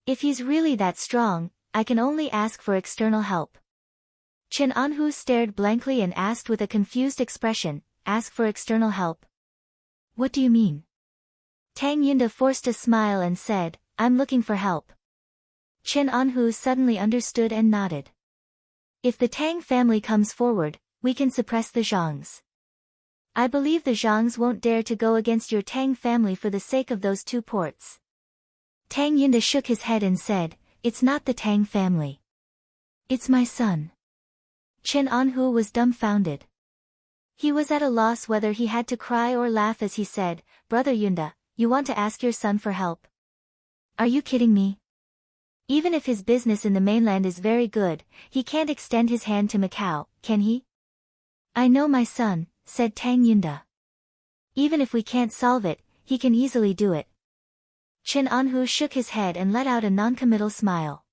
If he's really that strong, I can only ask for external help. Chen Anhu stared blankly and asked with a confused expression, ask for external help? What do you mean? Tang Yunda forced a smile and said, I'm looking for help. Chen Anhu suddenly understood and nodded. If the Tang family comes forward, we can suppress the Zhangs. I believe the Zhangs won't dare to go against your Tang family for the sake of those two ports. Tang Yunda shook his head and said, it's not the Tang family. It's my son. Chen Anhu was dumbfounded. He was at a loss whether he had to cry or laugh as he said, Brother Yunda, you want to ask your son for help? Are you kidding me? Even if his business in the mainland is very good, he can't extend his hand to Macau, can he? I know my son, said Tang Yunda. Even if we can't solve it, he can easily do it. Chen Anhu shook his head and let out a noncommittal smile.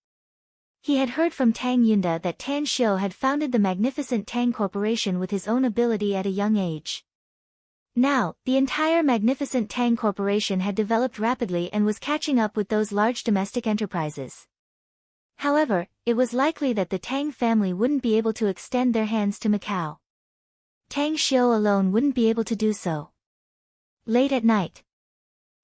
He had heard from Tang Yunda that Tan Xiu had founded the magnificent Tang Corporation with his own ability at a young age. Now, the entire magnificent Tang Corporation had developed rapidly and was catching up with those large domestic enterprises. However, it was likely that the Tang family wouldn't be able to extend their hands to Macau. Tang Xiu alone wouldn't be able to do so. Late at night.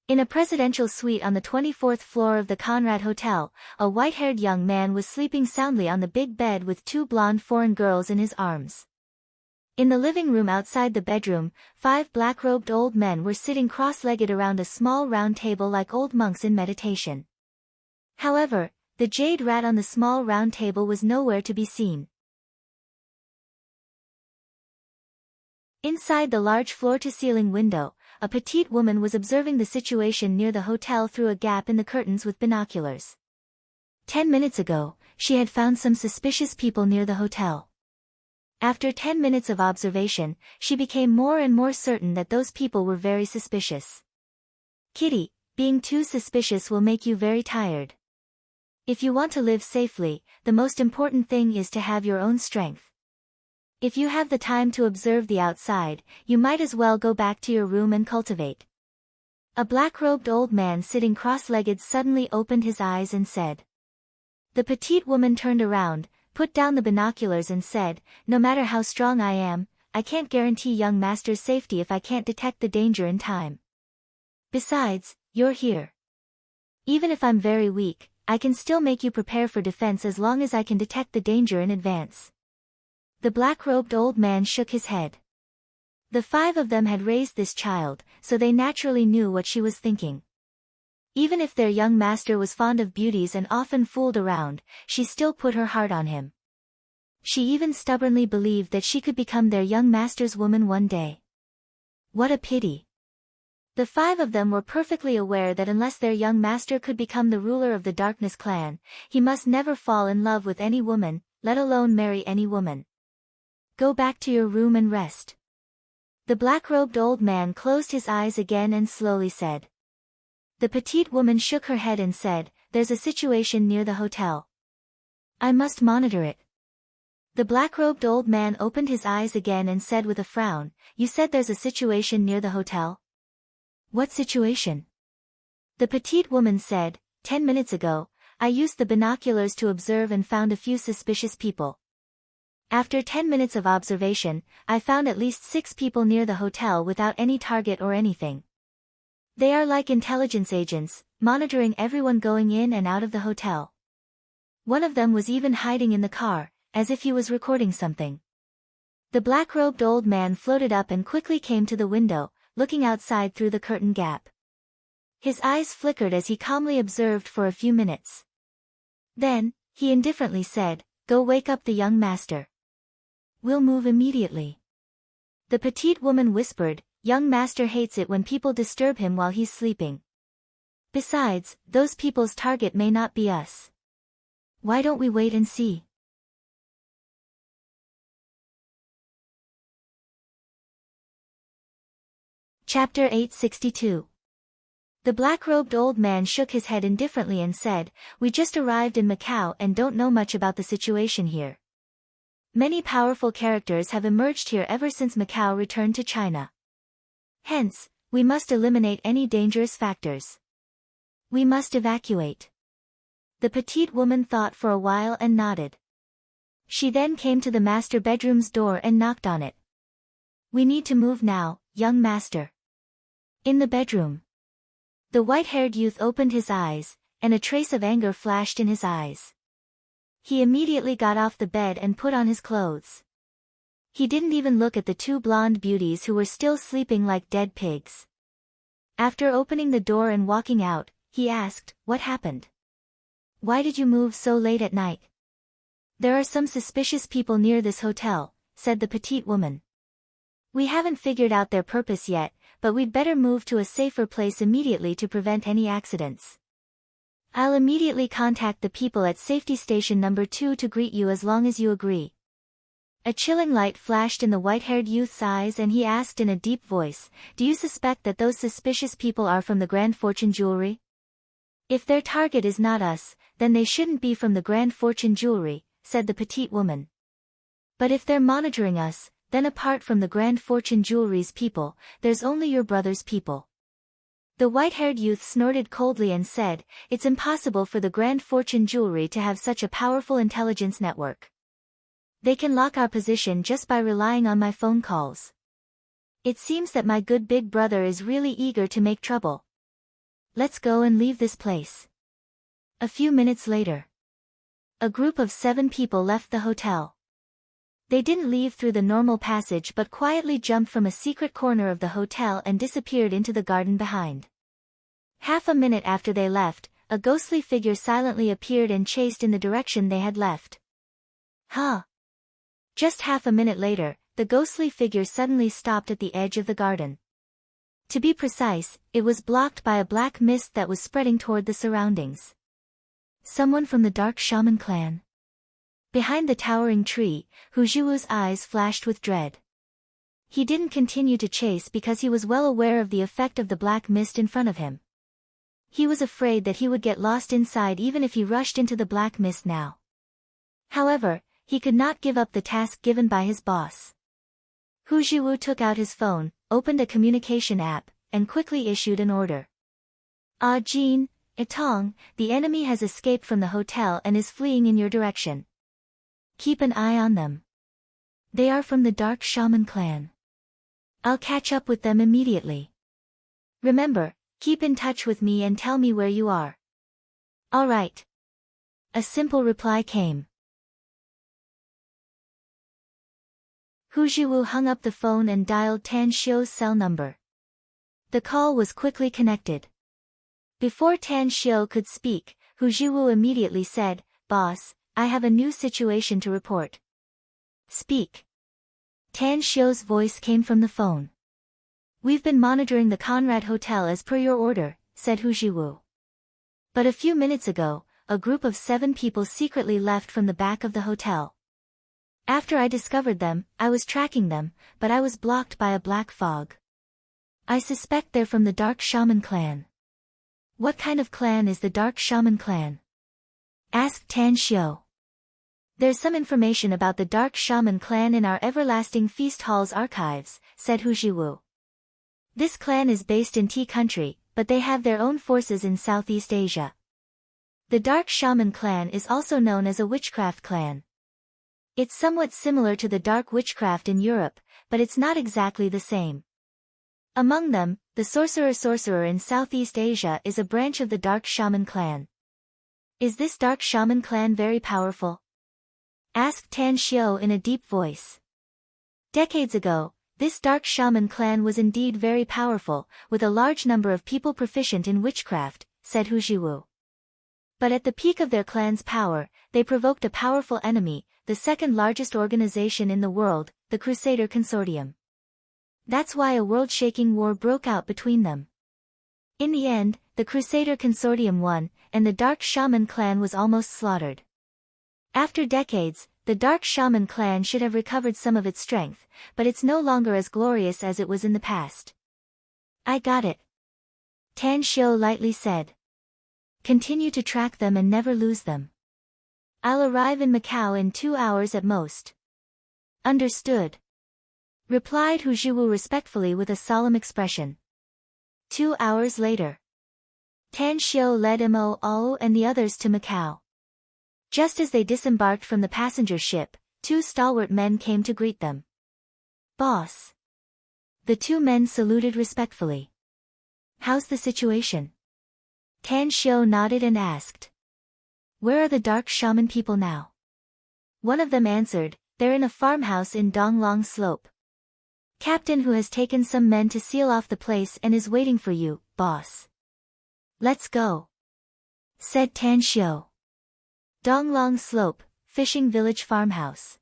In a presidential suite on the 24th floor of the Conrad Hotel, a white-haired young man was sleeping soundly on the big bed with two blonde foreign girls in his arms. In the living room outside the bedroom, 5 black-robed old men were sitting cross-legged around a small round table like old monks in meditation. However, the jade rat on the small round table was nowhere to be seen. Inside the large floor-to-ceiling window, a petite woman was observing the situation near the hotel through a gap in the curtains with binoculars. 10 minutes ago, she had found some suspicious people near the hotel. After 10 minutes of observation, she became more and more certain that those people were very suspicious. Kitty, being too suspicious will make you very tired. If you want to live safely, the most important thing is to have your own strength. If you have the time to observe the outside, you might as well go back to your room and cultivate. A black-robed old man sitting cross-legged suddenly opened his eyes and said. The petite woman turned around, put down the binoculars and said, "No matter how strong I am, I can't guarantee young master's safety if I can't detect the danger in time. Besides, you're here. Even if I'm very weak, I can still make you prepare for defense as long as I can detect the danger in advance." The black-robed old man shook his head. The 5 of them had raised this child, so they naturally knew what she was thinking. Even if their young master was fond of beauties and often fooled around, she still put her heart on him. She even stubbornly believed that she could become their young master's woman one day. What a pity. The 5 of them were perfectly aware that unless their young master could become the ruler of the Darkness clan, he must never fall in love with any woman, let alone marry any woman. Go back to your room and rest. The black-robed old man closed his eyes again and slowly said. The petite woman shook her head and said, "There's a situation near the hotel. I must monitor it." The black-robed old man opened his eyes again and said with a frown, "You said there's a situation near the hotel? What situation?" The petite woman said, 10 minutes ago, I used the binoculars to observe and found a few suspicious people. After 10 minutes of observation, I found at least 6 people near the hotel without any target or anything. They are like intelligence agents, monitoring everyone going in and out of the hotel. One of them was even hiding in the car, as if he was recording something. The black-robed old man floated up and quickly came to the window, looking outside through the curtain gap. His eyes flickered as he calmly observed for a few minutes. Then, he indifferently said, "Go wake up the young master. We'll move immediately." The petite woman whispered, "Young master hates it when people disturb him while he's sleeping. Besides, those people's target may not be us. Why don't we wait and see?" Chapter 862. The black-robed old man shook his head indifferently and said, "We just arrived in Macau and don't know much about the situation here. Many powerful characters have emerged here ever since Macau returned to China. Hence, we must eliminate any dangerous factors. We must evacuate." The petite woman thought for a while and nodded. She then came to the master bedroom's door and knocked on it. "We need to move now, young master." In the bedroom. The white-haired youth opened his eyes, and a trace of anger flashed in his eyes. He immediately got off the bed and put on his clothes. He didn't even look at the 2 blonde beauties who were still sleeping like dead pigs. After opening the door and walking out, he asked, "What happened? Why did you move so late at night?" "There are some suspicious people near this hotel," said the petite woman. "We haven't figured out their purpose yet, but we'd better move to a safer place immediately to prevent any accidents. I'll immediately contact the people at safety station number 2 to greet you as long as you agree." A chilling light flashed in the white-haired youth's eyes and he asked in a deep voice, "Do you suspect that those suspicious people are from the Grand Fortune Jewelry? If their target is not us, then they shouldn't be from the Grand Fortune Jewelry," said the petite woman. "But if they're monitoring us, then apart from the Grand Fortune Jewelry's people, there's only your brother's people." The white-haired youth snorted coldly and said, "It's impossible for the Grand Fortune Jewelry to have such a powerful intelligence network. They can lock our position just by relying on my phone calls. It seems that my good big brother is really eager to make trouble. Let's go and leave this place." A few minutes later. A group of 7 people left the hotel. They didn't leave through the normal passage but quietly jumped from a secret corner of the hotel and disappeared into the garden behind. Half a minute after they left, a ghostly figure silently appeared and chased in the direction they had left. Huh? Just half a minute later, the ghostly figure suddenly stopped at the edge of the garden. To be precise, it was blocked by a black mist that was spreading toward the surroundings. Someone from the Dark Shaman clan. Behind the towering tree, Hu Jiwu's eyes flashed with dread. He didn't continue to chase because he was well aware of the effect of the black mist in front of him. He was afraid that he would get lost inside even if he rushed into the black mist now. However, he could not give up the task given by his boss. Hu Jiwu took out his phone, opened a communication app, and quickly issued an order. Ah Jin, Etong, the enemy has escaped from the hotel and is fleeing in your direction. Keep an eye on them. They are from the Dark Shaman clan. I'll catch up with them immediately. Remember, keep in touch with me and tell me where you are. All right. A simple reply came. Hu Jiwu hung up the phone and dialed Tan Xiu's cell number. The call was quickly connected. Before Tan Xiu could speak, Hu Jiwu immediately said, "Boss, I have a new situation to report." "Speak." Tan Xiu's voice came from the phone. "We've been monitoring the Conrad Hotel as per your order," said Hu Jiwu. "But a few minutes ago, a group of 7 people secretly left from the back of the hotel. After I discovered them, I was tracking them, but I was blocked by a black fog. I suspect they're from the Dark Shaman clan." "What kind of clan is the Dark Shaman clan?" asked Tan Xiu. "There's some information about the Dark Shaman clan in our Everlasting Feast Hall's archives," said Hu Jiwu. "This clan is based in Tea Country, but they have their own forces in Southeast Asia. The Dark Shaman clan is also known as a witchcraft clan. It's somewhat similar to the dark witchcraft in Europe, but it's not exactly the same. Among them, the sorcerer in Southeast Asia is a branch of the Dark Shaman clan." "Is this Dark Shaman clan very powerful?" asked Tan Xiu in a deep voice. "Decades ago, this Dark Shaman clan was indeed very powerful, with a large number of people proficient in witchcraft," said Hu Jiwu. "But at the peak of their clan's power, they provoked a powerful enemy, the second largest organization in the world, the Crusader Consortium. That's why a world-shaking war broke out between them. In the end, the Crusader Consortium won, and the Dark Shaman clan was almost slaughtered. After decades, the Dark Shaman clan should have recovered some of its strength, but it's no longer as glorious as it was in the past." "I got it," Tan Xiu lightly said. "Continue to track them and never lose them. I'll arrive in Macau in 2 hours at most." "Understood," replied Hu Jiwu respectfully with a solemn expression. 2 hours later, Tan Xiu led Mo Ao and the others to Macau. Just as they disembarked from the passenger ship, 2 stalwart men came to greet them. "Boss." The 2 men saluted respectfully. "How's the situation?" Tan Xiu nodded and asked. "Where are the Dark Shaman people now?" One of them answered, "They're in a farmhouse in Donglong Slope. Captain Hu has taken some men to seal off the place and is waiting for you, boss." "Let's go," said Tan Xiu. Donglong Slope, Fishing Village Farmhouse.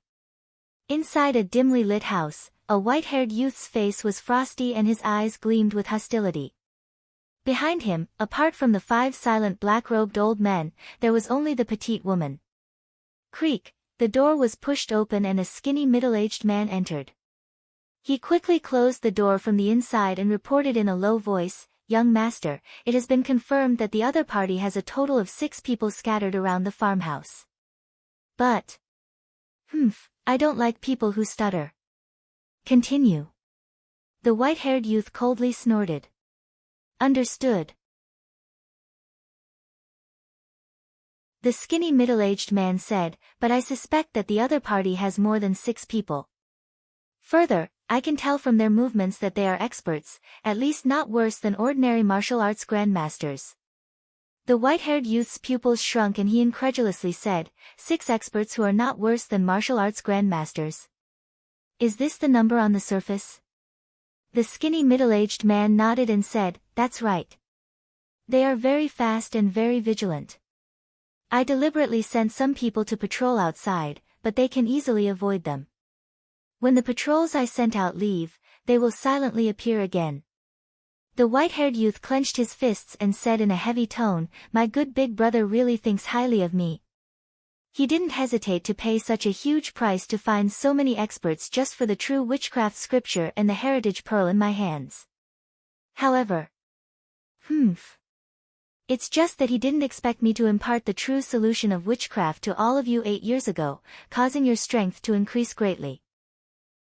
Inside a dimly lit house, a white-haired youth's face was frosty and his eyes gleamed with hostility. Behind him, apart from the 5 silent black-robed old men, there was only the petite woman. Creak, the door was pushed open and a skinny middle-aged man entered. He quickly closed the door from the inside and reported in a low voice, "Young master, it has been confirmed that the other party has a total of 6 people scattered around the farmhouse. But... I don't like people who stutter. Continue." The white-haired youth coldly snorted. "Understood." The skinny middle-aged man said, "But I suspect that the other party has more than 6 people. Further, I can tell from their movements that they are experts, at least not worse than ordinary martial arts grandmasters." The white-haired youth's pupils shrunk and he incredulously said, 6 experts who are not worse than martial arts grandmasters." Is this the number on the surface? The skinny middle-aged man nodded and said, "That's right. They are very fast and very vigilant. I deliberately sent some people to patrol outside, but they can easily avoid them. When the patrols I sent out leave, they will silently appear again." The white-haired youth clenched his fists and said in a heavy tone, "My good big brother really thinks highly of me." He didn't hesitate to pay such a huge price to find so many experts just for the true witchcraft scripture and the heritage pearl in my hands. However, it's just that he didn't expect me to impart the true solution of witchcraft to all of you 8 years ago, causing your strength to increase greatly.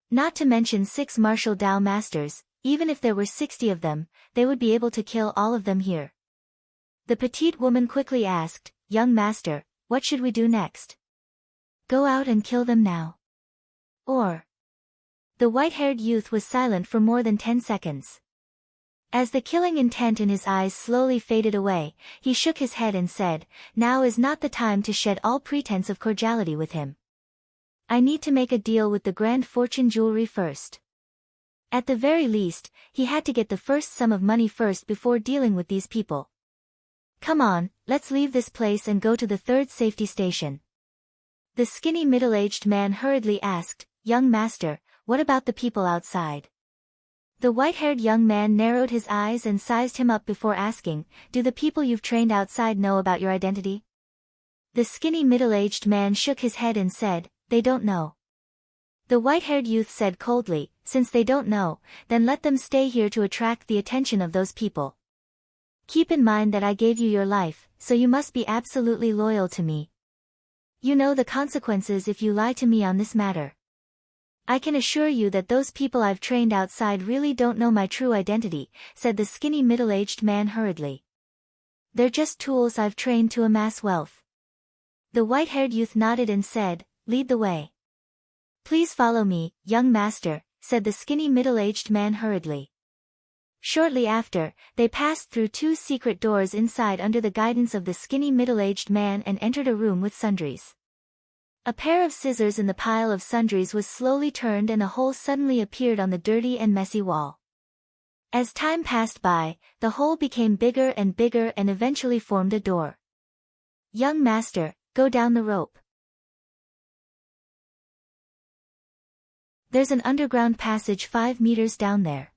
Not to mention 6 martial Tao masters, even if there were 60 of them, they would be able to kill all of them here. The petite woman quickly asked, "Young master, what should we do next? Go out and kill them now? Or?" The white-haired youth was silent for more than 10 seconds. As the killing intent in his eyes slowly faded away, he shook his head and said, "Now is not the time to shed all pretense of cordiality with him. I need to make a deal with the Grand Fortune Jewelry first. At the very least, he had to get the first sum of money first before dealing with these people. Come on, let's leave this place and go to the 3rd safety station." The skinny middle-aged man hurriedly asked, "Young master, what about the people outside?" The white-haired young man narrowed his eyes and sized him up before asking, "Do the people you've trained outside know about your identity?" The skinny middle-aged man shook his head and said, "They don't know." The white-haired youth said coldly, "Since they don't know, then let them stay here to attract the attention of those people. Keep in mind that I gave you your life, so you must be absolutely loyal to me. You know the consequences if you lie to me on this matter. I can assure you that those people I've trained outside really don't know my true identity," said the skinny middle-aged man hurriedly. "They're just tools I've trained to amass wealth." The white-haired youth nodded and said, "Lead the way." "Please follow me, young master," said the skinny middle-aged man hurriedly. Shortly after, they passed through 2 secret doors inside under the guidance of the skinny middle-aged man and entered a room with sundries. A pair of scissors in the pile of sundries was slowly turned and a hole suddenly appeared on the dirty and messy wall. As time passed by, the hole became bigger and bigger and eventually formed a door. "Young master, go down the rope. There's an underground passage 5 meters down there.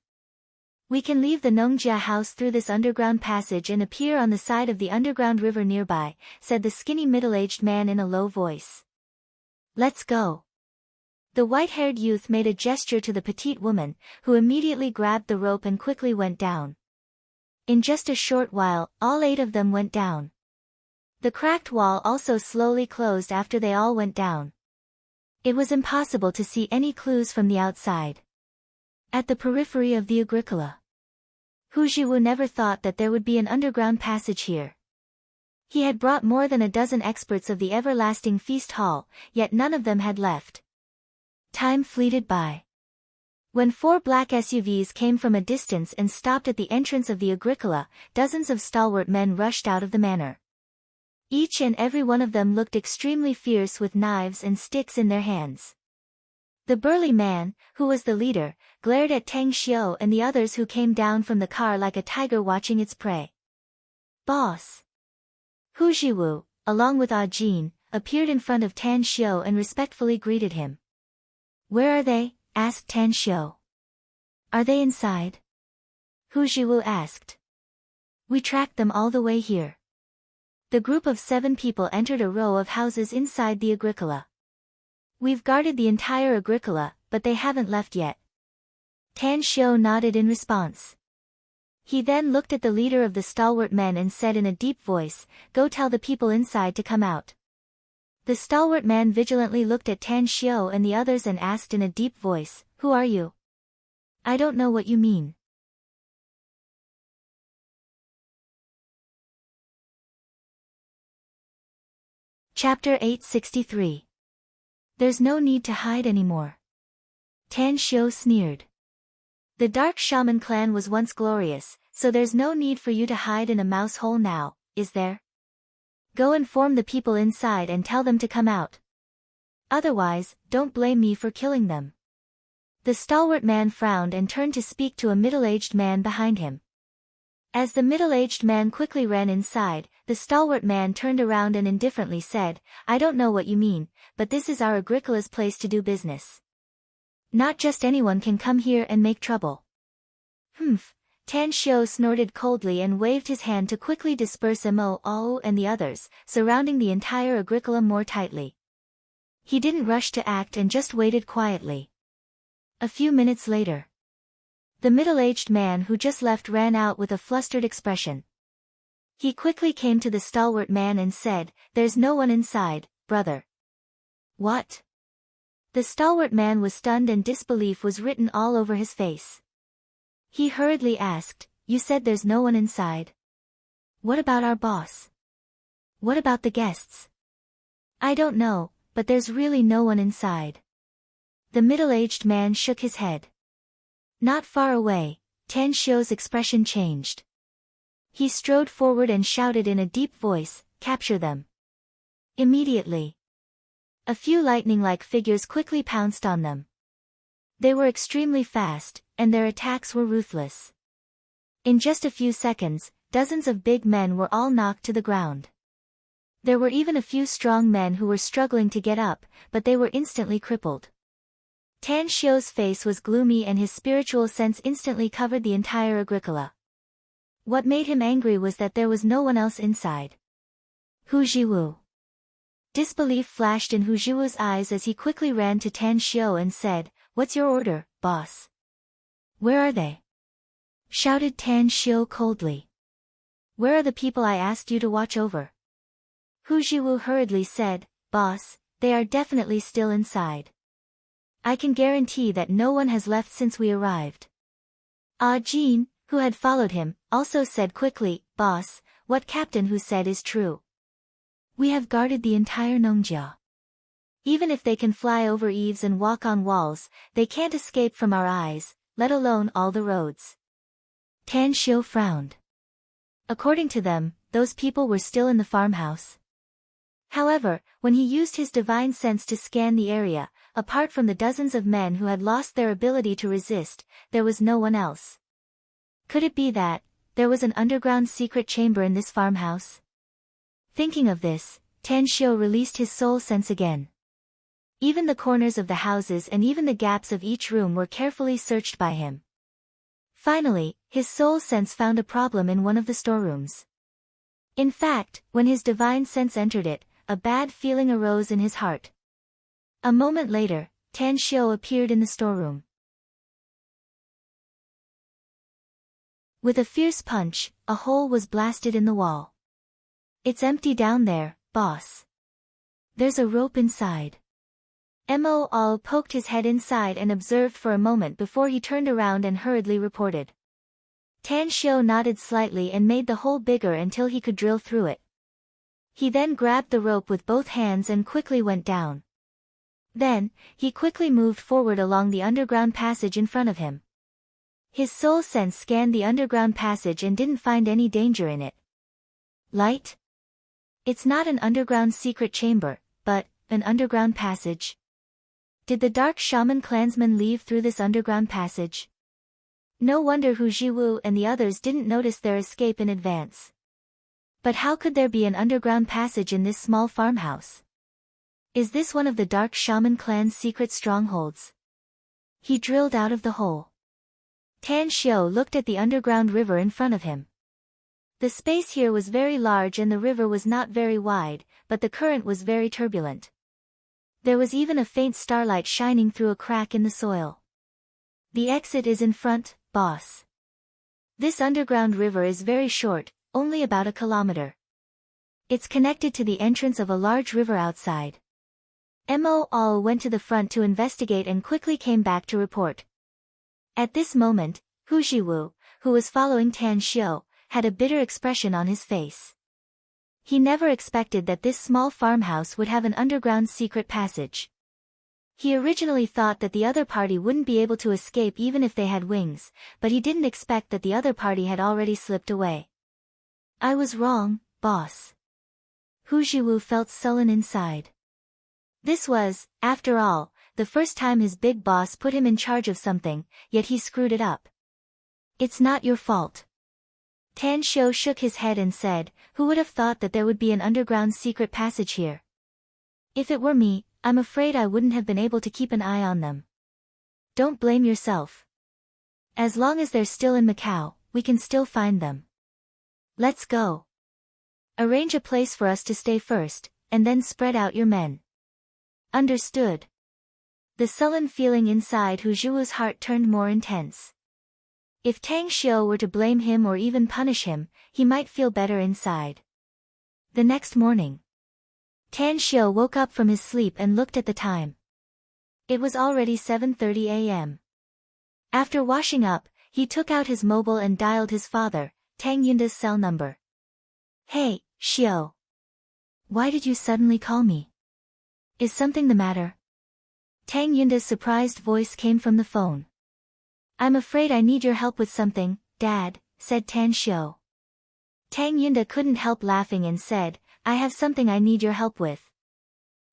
We can leave the Nongjia house through this underground passage and appear on the side of the underground river nearby," said the skinny middle-aged man in a low voice. "Let's go." The white-haired youth made a gesture to the petite woman, who immediately grabbed the rope and quickly went down. In just a short while, all 8 of them went down. The cracked wall also slowly closed after they all went down. It was impossible to see any clues from the outside. At the periphery of the Agricola, Hu Jiwu never thought that there would be an underground passage here. He had brought more than a dozen experts of the everlasting feast hall, yet none of them had left. Time fleeted by. When 4 black SUVs came from a distance and stopped at the entrance of the Agricola, dozens of stalwart men rushed out of the manor. Each and every one of them looked extremely fierce with knives and sticks in their hands. The burly man, who was the leader, glared at Tang Xiu and the others who came down from the car like a tiger watching its prey. "Boss!" Hu Jiwu, along with Ah Jin, appeared in front of Tan Xiu and respectfully greeted him. "Where are they?" asked Tan Xiu. "Are they inside?" Hu Jiwu asked. "We tracked them all the way here." The group of 7 people entered a row of houses inside the Agricola. "We've guarded the entire Agricola, but they haven't left yet." Tan Xiu nodded in response. He then looked at the leader of the stalwart men and said in a deep voice, "Go tell the people inside to come out." The stalwart man vigilantly looked at Tan Xiu and the others and asked in a deep voice, "Who are you?" "I don't know what you mean." Chapter 863. There's no need to hide anymore. Tan Xiu sneered. "The Dark Shaman clan was once glorious, so there's no need for you to hide in a mouse hole now, is there? Go inform the people inside and tell them to come out. Otherwise, don't blame me for killing them." The stalwart man frowned and turned to speak to a middle-aged man behind him. As the middle-aged man quickly ran inside, the stalwart man turned around and indifferently said, "I don't know what you mean, but this is our Agricola's place to do business. Not just anyone can come here and make trouble." "Humph." Tan Xiu snorted coldly and waved his hand to quickly disperse Mo Ao and the others, surrounding the entire Agricola more tightly. He didn't rush to act and just waited quietly. A few minutes later, the middle-aged man who just left ran out with a flustered expression. He quickly came to the stalwart man and said, "There's no one inside, brother." "What?" The stalwart man was stunned and disbelief was written all over his face. He hurriedly asked, "You said there's no one inside? What about our boss? What about the guests?" "I don't know, but there's really no one inside." The middle-aged man shook his head. Not far away, Tan Xiu's expression changed. He strode forward and shouted in a deep voice, "Capture them." Immediately, a few lightning-like figures quickly pounced on them. They were extremely fast, and their attacks were ruthless. In just a few seconds, dozens of big men were all knocked to the ground. There were even a few strong men who were struggling to get up, but they were instantly crippled. Tan Xiu's face was gloomy and his spiritual sense instantly covered the entire Agricola. What made him angry was that there was no one else inside. Hu Jiwu. Disbelief flashed in Hu Jiwu's eyes as he quickly ran to Tan Xiu and said, "What's your order, boss?" "Where are they?" shouted Tan Xiu coldly. "Where are the people I asked you to watch over?" Hu Jiwu hurriedly said, "Boss, they are definitely still inside. I can guarantee that no one has left since we arrived." Ah Jin, who had followed him, also said quickly, "Boss, what Captain Hu said is true. We have guarded the entire Nongjia. Even if they can fly over eaves and walk on walls, they can't escape from our eyes, let alone all the roads." Tan Xiu frowned. According to them, those people were still in the farmhouse. However, when he used his divine sense to scan the area, apart from the dozens of men who had lost their ability to resist, there was no one else. Could it be that there was an underground secret chamber in this farmhouse? Thinking of this, Tan Xiu released his soul sense again. Even the corners of the houses and even the gaps of each room were carefully searched by him. Finally, his soul sense found a problem in one of the storerooms. In fact, when his divine sense entered it, a bad feeling arose in his heart. A moment later, Tan Xiu appeared in the storeroom. With a fierce punch, a hole was blasted in the wall. "It's empty down there, boss. There's a rope inside." Mo Ao poked his head inside and observed for a moment before he turned around and hurriedly reported. Tan Xiu nodded slightly and made the hole bigger until he could drill through it. He then grabbed the rope with both hands and quickly went down. Then, he quickly moved forward along the underground passage in front of him. His soul sense scanned the underground passage and didn't find any danger in it. Light? It's not an underground secret chamber, but an underground passage. Did the dark shaman clansmen leave through this underground passage? No wonder Hu Jiwu and the others didn't notice their escape in advance. But how could there be an underground passage in this small farmhouse? Is this one of the dark shaman clan's secret strongholds? He drilled out of the hole. Tan Xiu looked at the underground river in front of him. The space here was very large and the river was not very wide, but the current was very turbulent. There was even a faint starlight shining through a crack in the soil. "The exit is in front, boss. This underground river is very short, only about a kilometer. It's connected to the entrance of a large river outside." Mo Ao went to the front to investigate and quickly came back to report. At this moment, Hu Jiwu, who was following Tan Xiu, had a bitter expression on his face. He never expected that this small farmhouse would have an underground secret passage. He originally thought that the other party wouldn't be able to escape even if they had wings, but he didn't expect that the other party had already slipped away. "I was wrong, boss." Hu Jiwu felt sullen inside. This was, after all, the first time his big boss put him in charge of something, yet he screwed it up. It's not your fault. Tan Xiu shook his head and said, who would have thought that there would be an underground secret passage here? If it were me, I'm afraid I wouldn't have been able to keep an eye on them. Don't blame yourself. As long as they're still in Macau, we can still find them. Let's go. Arrange a place for us to stay first, and then spread out your men. Understood. The sullen feeling inside Hu Zhuo's heart turned more intense. If Tang Xiu were to blame him or even punish him, he might feel better inside. The next morning, Tan Xiu woke up from his sleep and looked at the time. It was already 7:30 a.m. After washing up, he took out his mobile and dialed his father, Tang Yunda's cell number. Hey, Xiu. Why did you suddenly call me? Is something the matter? Tang Yunda's surprised voice came from the phone. I'm afraid I need your help with something, Dad, said Tan Xiu. Tang Yunda couldn't help laughing and said, I have something I need your help with.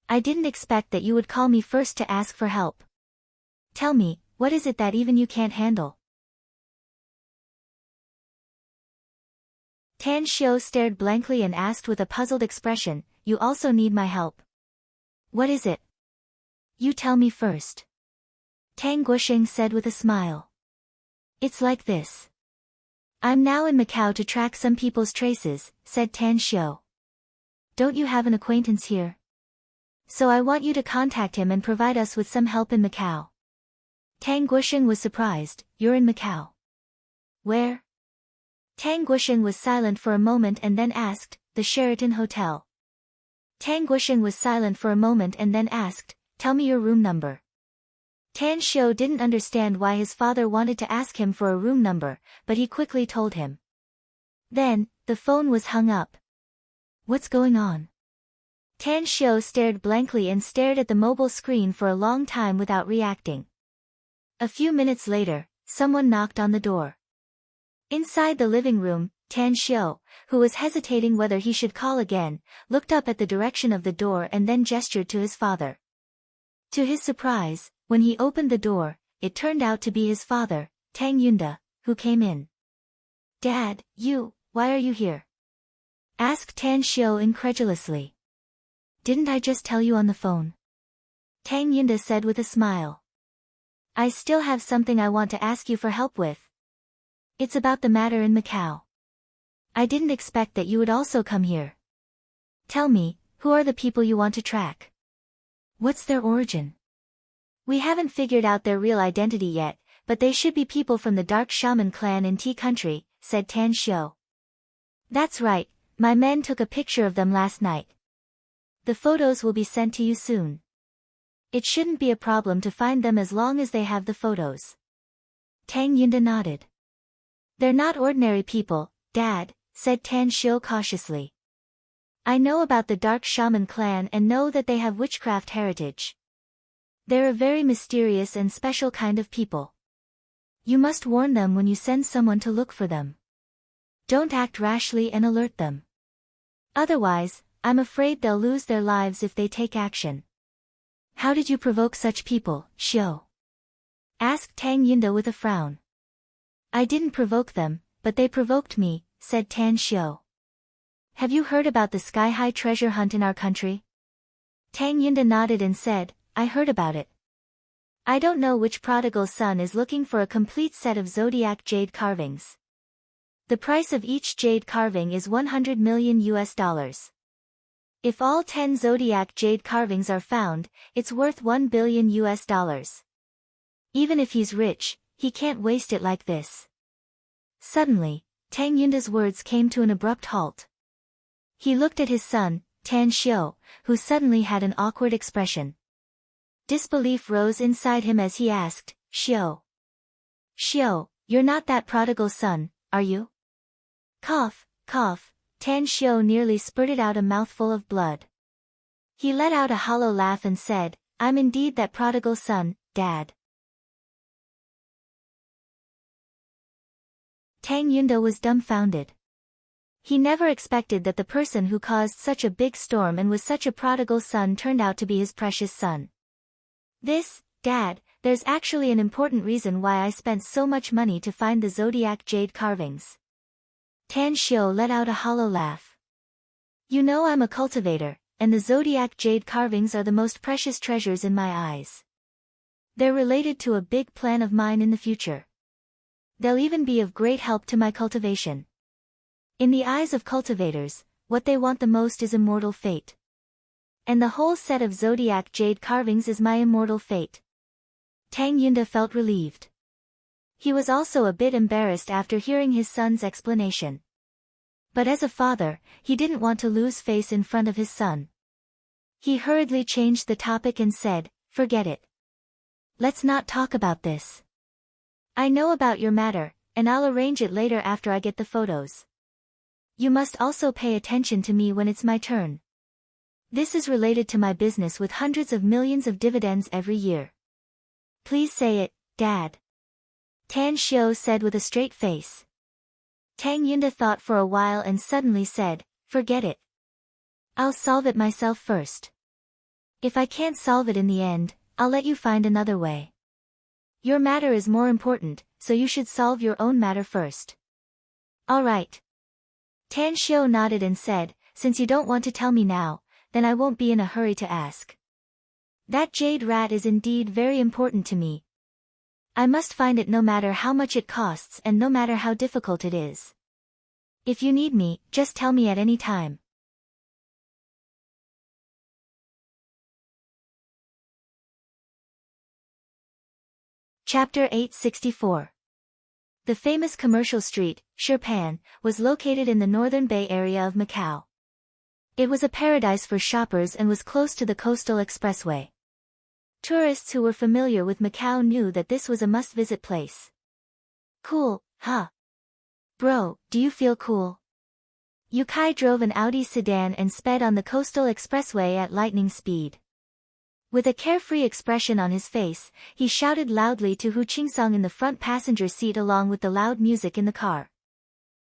I didn't expect that you would call me first to ask for help. Tell me, what is it that even you can't handle? Tan Xiu stared blankly and asked with a puzzled expression, you also need my help. What is it? You tell me first. Tang Guosheng said with a smile. It's like this. I'm now in Macau to track some people's traces, said Tan Xiu. Don't you have an acquaintance here? So I want you to contact him and provide us with some help in Macau. Tang Guosheng was surprised, you're in Macau. Where? Tang Guosheng was silent for a moment and then asked, the Sheraton Hotel. Tang Guosheng was silent for a moment and then asked, tell me your room number. Tan Xiu didn't understand why his father wanted to ask him for a room number, but he quickly told him. Then, the phone was hung up. What's going on? Tan Xiu stared blankly and stared at the mobile screen for a long time without reacting. A few minutes later, someone knocked on the door. Inside the living room, Tan Xiu, who was hesitating whether he should call again, looked up at the direction of the door and then gestured to his father. To his surprise, when he opened the door, it turned out to be his father, Tang Yunda, who came in. Dad, why are you here? Asked Tan Xiu incredulously. Didn't I just tell you on the phone? Tang Yunda said with a smile. I still have something I want to ask you for help with. It's about the matter in Macau. I didn't expect that you would also come here. Tell me, who are the people you want to track? What's their origin? We haven't figured out their real identity yet, but they should be people from the Dark Shaman clan in Tea Country, said Tan Xiu. That's right, my men took a picture of them last night. The photos will be sent to you soon. It shouldn't be a problem to find them as long as they have the photos. Tang Yunda nodded. They're not ordinary people, Dad, said Tan Xiu cautiously. I know about the Dark Shaman clan and know that they have witchcraft heritage. They're a very mysterious and special kind of people. You must warn them when you send someone to look for them. Don't act rashly and alert them. Otherwise, I'm afraid they'll lose their lives if they take action. How did you provoke such people, Xiu? Asked Tang Yunda with a frown. I didn't provoke them, but they provoked me, said Tan Xiu. Have you heard about the sky-high treasure hunt in our country? Tang Yunda nodded and said, I heard about it. I don't know which prodigal son is looking for a complete set of zodiac jade carvings. The price of each jade carving is $100 million. If all 10 zodiac jade carvings are found, it's worth $1 billion. Even if he's rich, he can't waste it like this. Suddenly, Tang Yunda's words came to an abrupt halt. He looked at his son, Tan Xiu, who suddenly had an awkward expression. Disbelief rose inside him as he asked, Xiu, you're not that prodigal son, are you? Cough, cough, Tan Xiu nearly spurted out a mouthful of blood. He let out a hollow laugh and said, I'm indeed that prodigal son, Dad. Tang Yunda was dumbfounded. He never expected that the person who caused such a big storm and was such a prodigal son turned out to be his precious son. There's actually an important reason why I spent so much money to find the zodiac jade carvings. Tan Xiu let out a hollow laugh. You know I'm a cultivator, and the zodiac jade carvings are the most precious treasures in my eyes. They're related to a big plan of mine in the future. They'll even be of great help to my cultivation. In the eyes of cultivators, what they want the most is immortal fate. And the whole set of zodiac jade carvings is my immortal fate. Tang Yunda felt relieved. He was also a bit embarrassed after hearing his son's explanation. But as a father, he didn't want to lose face in front of his son. He hurriedly changed the topic and said, "Forget it. Let's not talk about this. I know about your matter, and I'll arrange it later after I get the photos. You must also pay attention to me when it's my turn. This is related to my business with hundreds of millions of dividends every year. Please say it, Dad." Tan Xiu said with a straight face. Tang Yunda thought for a while and suddenly said, "Forget it. I'll solve it myself first. If I can't solve it in the end, I'll let you find another way. Your matter is more important, so you should solve your own matter first." "All right." Tan Xiu nodded and said, "Since you don't want to tell me now, then I won't be in a hurry to ask. That jade rat is indeed very important to me. I must find it no matter how much it costs and no matter how difficult it is. If you need me, just tell me at any time." Chapter 864. The famous commercial street, Shirpan, was located in the northern Bay Area of Macau. It was a paradise for shoppers and was close to the coastal expressway. Tourists who were familiar with Macau knew that this was a must-visit place. "Cool, huh? Bro, do you feel cool?" Yukai drove an Audi sedan and sped on the coastal expressway at lightning speed. With a carefree expression on his face, he shouted loudly to Hu Qingsong in the front passenger seat along with the loud music in the car.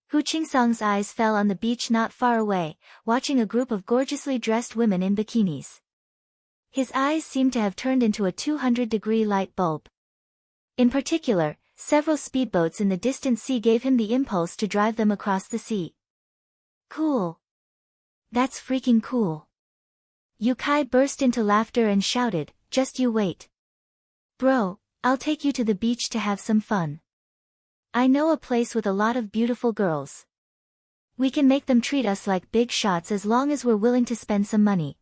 Hu Qingsong's eyes fell on the beach not far away, watching a group of gorgeously dressed women in bikinis. His eyes seemed to have turned into a 200-degree light bulb. In particular, several speedboats in the distant sea gave him the impulse to drive them across the sea. "Cool. That's freaking cool." Yukai burst into laughter and shouted, "Just you wait. Bro, I'll take you to the beach to have some fun. I know a place with a lot of beautiful girls. We can make them treat us like big shots as long as we're willing to spend some money."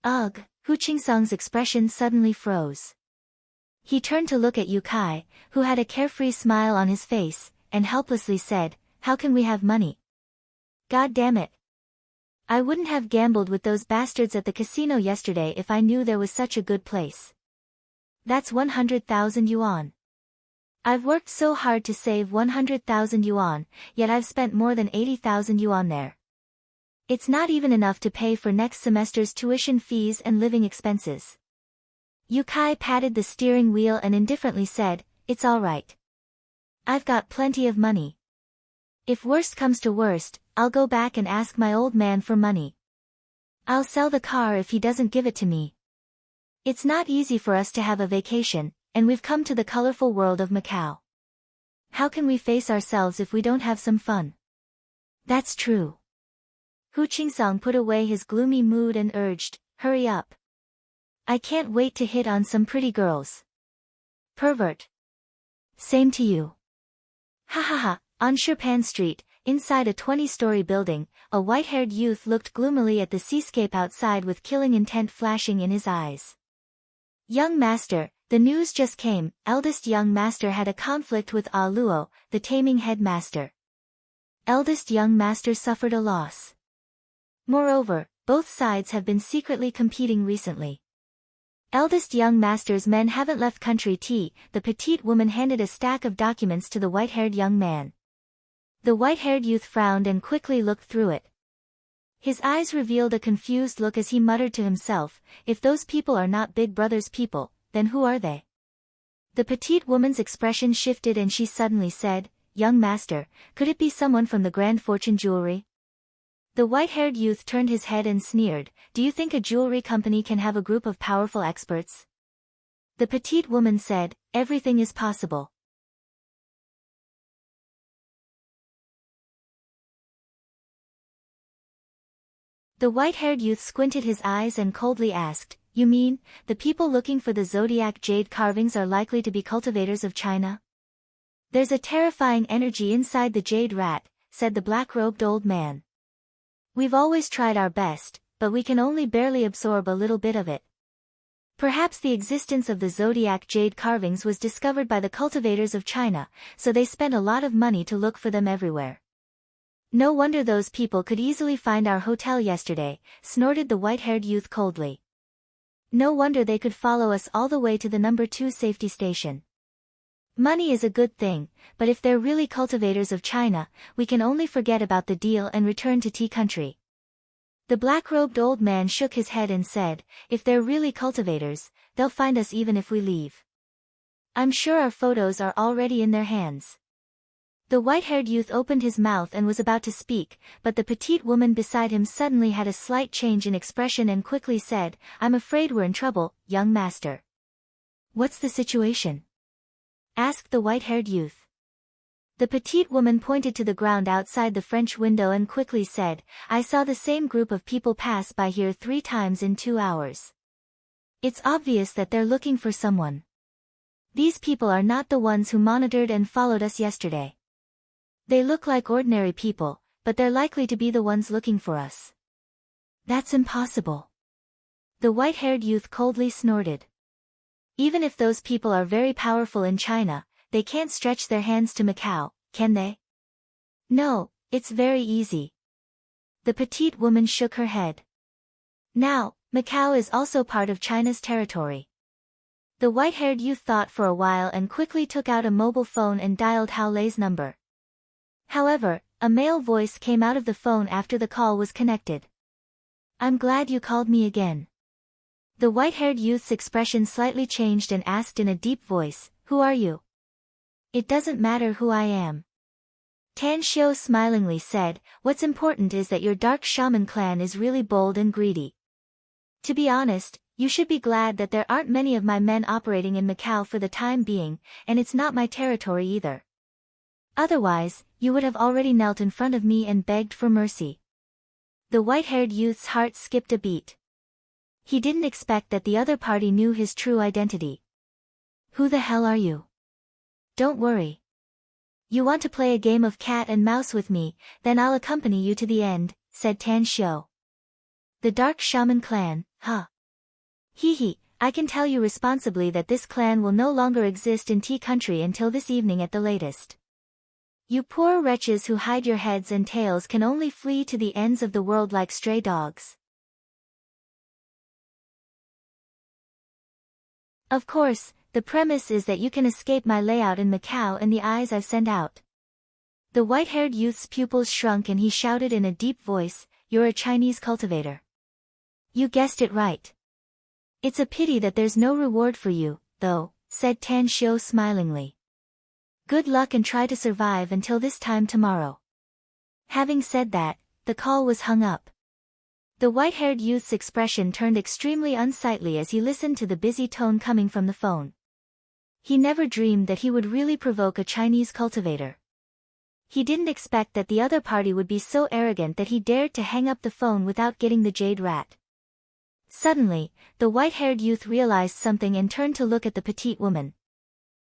Ugh, Hu Qingsong's expression suddenly froze. He turned to look at Yukai, who had a carefree smile on his face, and helplessly said, "How can we have money? God damn it. I wouldn't have gambled with those bastards at the casino yesterday if I knew there was such a good place. That's 100,000 yuan. I've worked so hard to save 100,000 yuan, yet I've spent more than 80,000 yuan there. It's not even enough to pay for next semester's tuition fees and living expenses." Yukai patted the steering wheel and indifferently said, "It's all right. I've got plenty of money. If worst comes to worst, I'll go back and ask my old man for money. I'll sell the car if he doesn't give it to me. It's not easy for us to have a vacation, and we've come to the colorful world of Macau. How can we face ourselves if we don't have some fun?" "That's true." Hu Qingsong put away his gloomy mood and urged, "Hurry up. I can't wait to hit on some pretty girls." "Pervert." "Same to you." Ha ha ha. On Shirpan Street, inside a 20-story building, a white-haired youth looked gloomily at the seascape outside with killing intent flashing in his eyes. "Young master, the news just came. Eldest young master had a conflict with Ah Luo, the taming headmaster. Eldest young master suffered a loss. Moreover, both sides have been secretly competing recently. Eldest young master's men haven't left country tea." The petite woman handed a stack of documents to the white-haired young man. The white-haired youth frowned and quickly looked through it. His eyes revealed a confused look as he muttered to himself, "If those people are not Big Brother's people, then who are they?" The petite woman's expression shifted and she suddenly said, "Young master, could it be someone from the Grand Fortune Jewelry?" The white-haired youth turned his head and sneered, "Do you think a jewelry company can have a group of powerful experts? The petite woman said, everything is possible. The white-haired youth squinted his eyes and coldly asked, you mean, the people looking for the zodiac jade carvings are likely to be cultivators of China? There's a terrifying energy inside the jade rat, said the black-robed old man. We've always tried our best, but we can only barely absorb a little bit of it. Perhaps the existence of the zodiac jade carvings was discovered by the cultivators of China, so they spent a lot of money to look for them everywhere. No wonder those people could easily find our hotel yesterday, snorted the white-haired youth coldly. No wonder they could follow us all the way to the number 2 safety station. Money is a good thing, but if they're really cultivators of China, we can only forget about the deal and return to tea country. The black-robed old man shook his head and said, if they're really cultivators, they'll find us even if we leave. I'm sure our photos are already in their hands. The white-haired youth opened his mouth and was about to speak, but the petite woman beside him suddenly had a slight change in expression and quickly said, I'm afraid we're in trouble, young master. What's the situation? Asked the white-haired youth. The petite woman pointed to the ground outside the French window and quickly said, I saw the same group of people pass by here 3 times in 2 hours. It's obvious that they're looking for someone. These people are not the ones who monitored and followed us yesterday. They look like ordinary people, but they're likely to be the ones looking for us. That's impossible. The white-haired youth coldly snorted. Even if those people are very powerful in China, they can't stretch their hands to Macau, can they? No, it's very easy. The petite woman shook her head. Now, Macau is also part of China's territory. The white-haired youth thought for a while and quickly took out a mobile phone and dialed Hao Lei's number. However, a male voice came out of the phone after the call was connected. I'm glad you called me again. The white-haired youth's expression slightly changed and asked in a deep voice, who are you? It doesn't matter who I am. Tan Xiu smilingly said, what's important is that your dark shaman clan is really bold and greedy. To be honest, you should be glad that there aren't many of my men operating in Macau for the time being, and it's not my territory either. Otherwise, you would have already knelt in front of me and begged for mercy. The white-haired youth's heart skipped a beat. He didn't expect that the other party knew his true identity. Who the hell are you? Don't worry. You want to play a game of cat and mouse with me, then I'll accompany you to the end, said Tan Xiu. The Dark Shaman Clan, huh? Hee, I can tell you responsibly that this clan will no longer exist in Tea Country until this evening at the latest. You poor wretches who hide your heads and tails can only flee to the ends of the world like stray dogs. Of course, the premise is that you can escape my layout in Macau and the eyes I've sent out. The white-haired youth's pupils shrunk and he shouted in a deep voice, you're a Chinese cultivator. You guessed it right. It's a pity that there's no reward for you, though, said Tan Xiu smilingly. Good luck and try to survive until this time tomorrow. Having said that, the call was hung up. The white-haired youth's expression turned extremely unsightly as he listened to the busy tone coming from the phone. He never dreamed that he would really provoke a Chinese cultivator. He didn't expect that the other party would be so arrogant that he dared to hang up the phone without getting the jade rat. Suddenly, the white-haired youth realized something and turned to look at the petite woman.